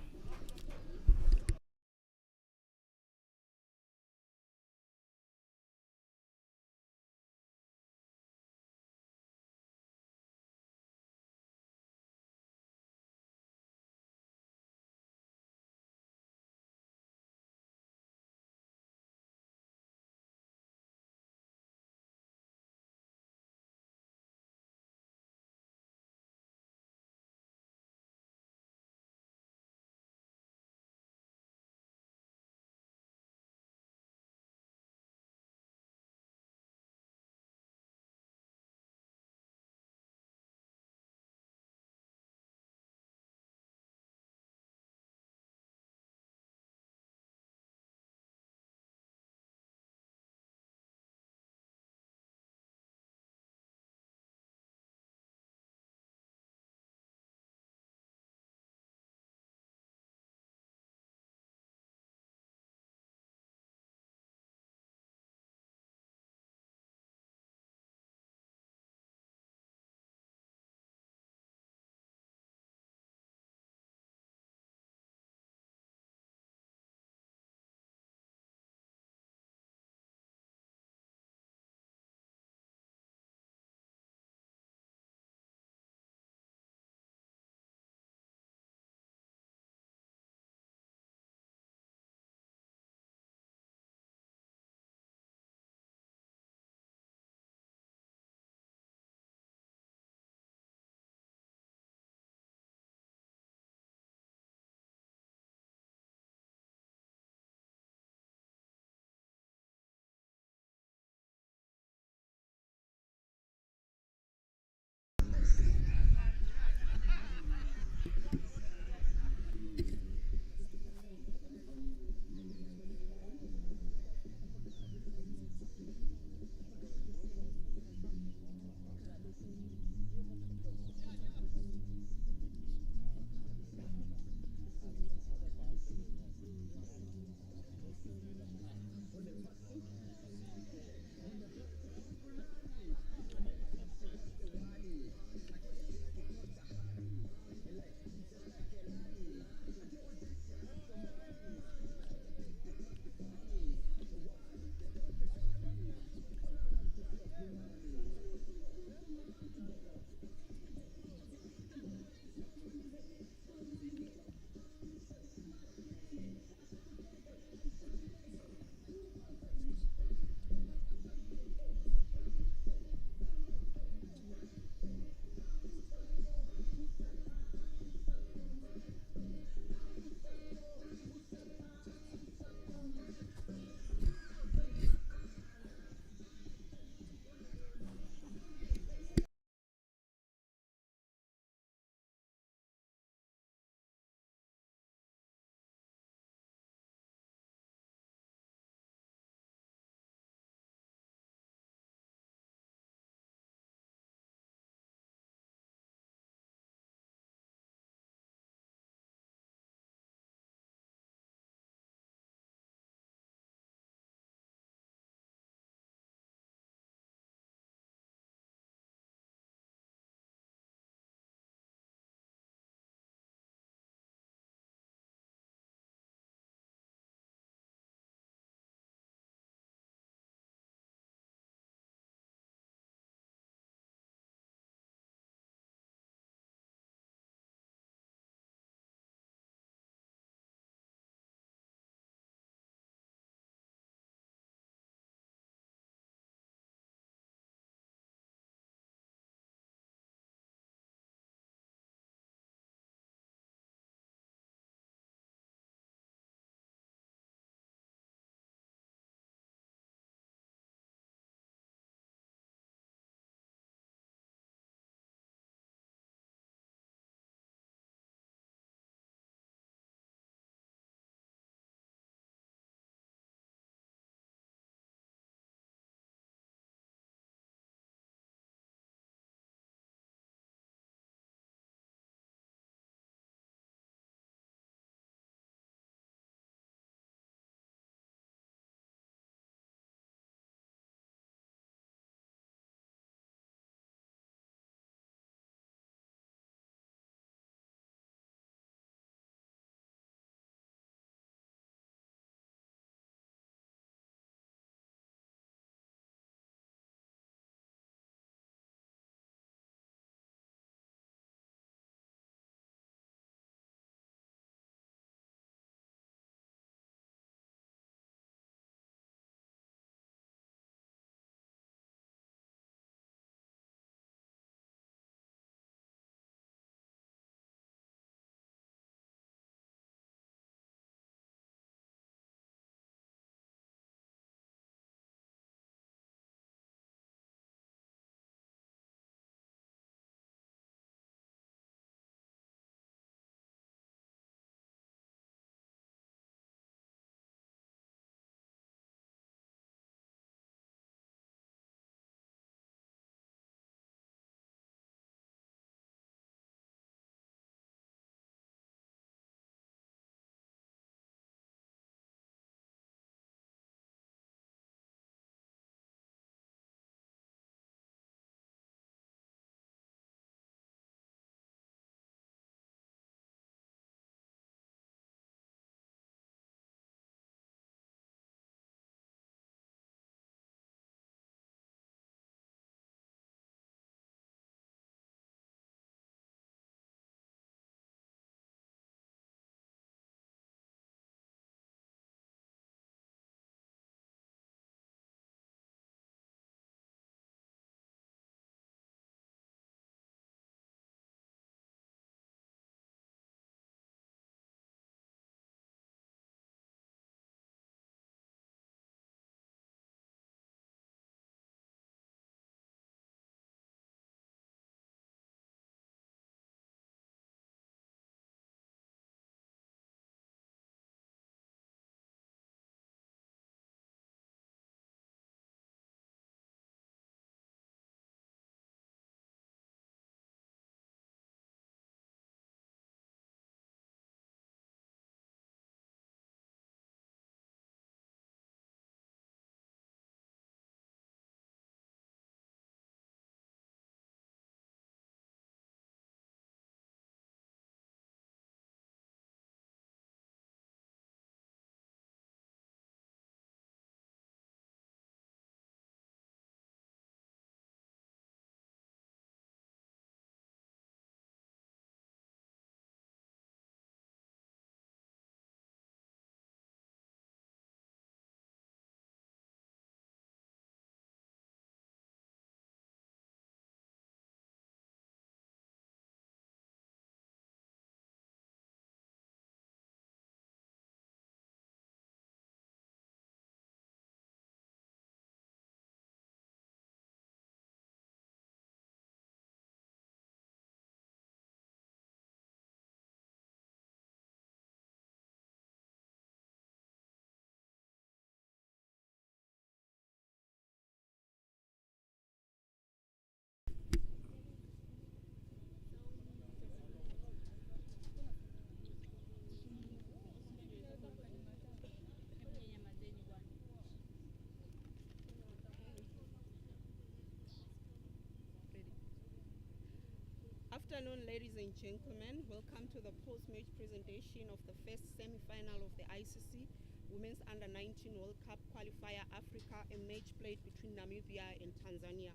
afternoon, ladies and gentlemen. Welcome to the post-match presentation of the first semi-final of the ICC Women's Under-19 World Cup Qualifier Africa, a match played between Namibia and Tanzania.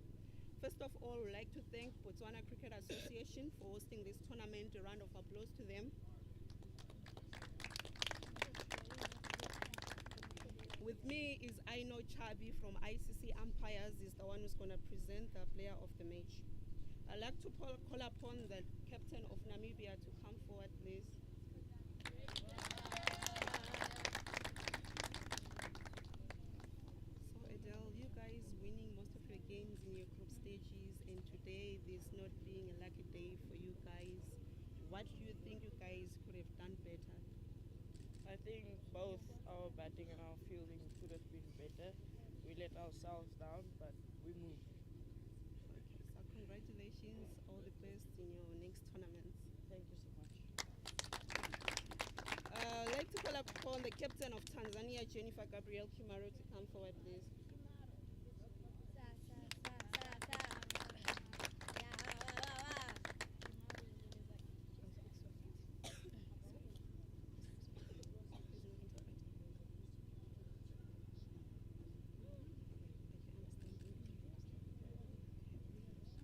First of all, we'd like to thank Botswana Cricket Association for hosting this tournament. A round of applause to them. With me is Aino Chabi from ICC Umpires. Is the one who's going to present the player of the match. I'd like to call upon the captain of Namibia to come forward, please. So Adele, you guys winning most of your games in your group stages, and today this not being a lucky day for you guys. What do you think you guys could have done better? I think both our batting and our fielding could have been better. We let ourselves down, but we moved. So congratulations, all the best in your next tournaments. Thank you so much. I'd like to call upon the captain of Tanzania, Jennifer Gabriel Kimaro, to come forward, please.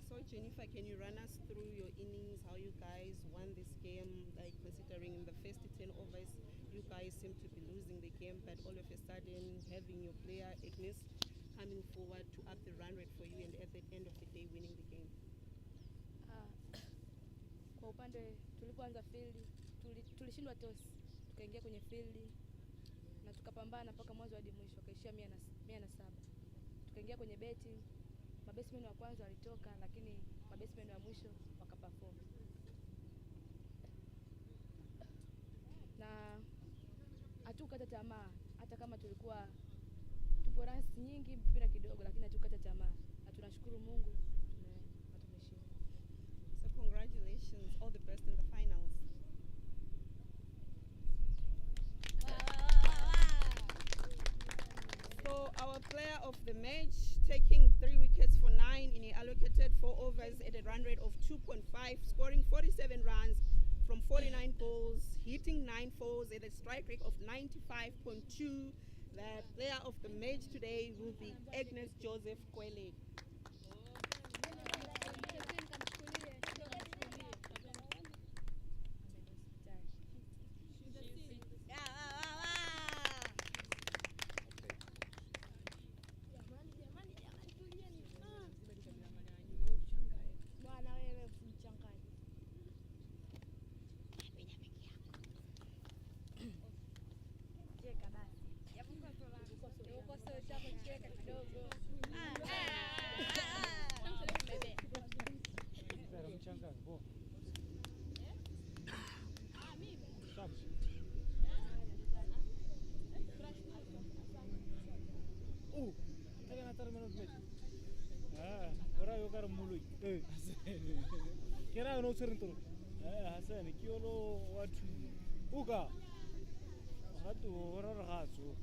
So Jennifer, can you run us through your innings, how you guys won this game, like considering in the first 10 overs, you guys seem to be losing the game, but all of a sudden having your player Agnes coming forward to up the run rate for you and at the end of the day winning the game? Kwa upande tulipoanza field tulishindwa toss, tukaingia kwenye field na tukapambana mpaka mwanzo hadi mwisho, kaishia 107. Tukaingia kwenye betting, mabasemen wa kwanza walitoka, lakini mabasemen wa mwisho wakaperform. Na hatukata tamaa, hata kama tulikuwa tupo runs nyingi mpira kidogo, lakini hatukata tamaa. Na tunashukuru Mungu tumeshinda. So congratulations, all the best in the finals. So our player of the match, taking 3 wickets for 9 in a allocated 4 overs at a run rate of 2.5, scoring 47 runs from 49 balls, hitting 9 fours at a strike rate of 95.2. The player of the match today will be Agnes Joseph Kwele. Kera no serentro. Hasan kiolo watu uga. Hatu ora rahazo.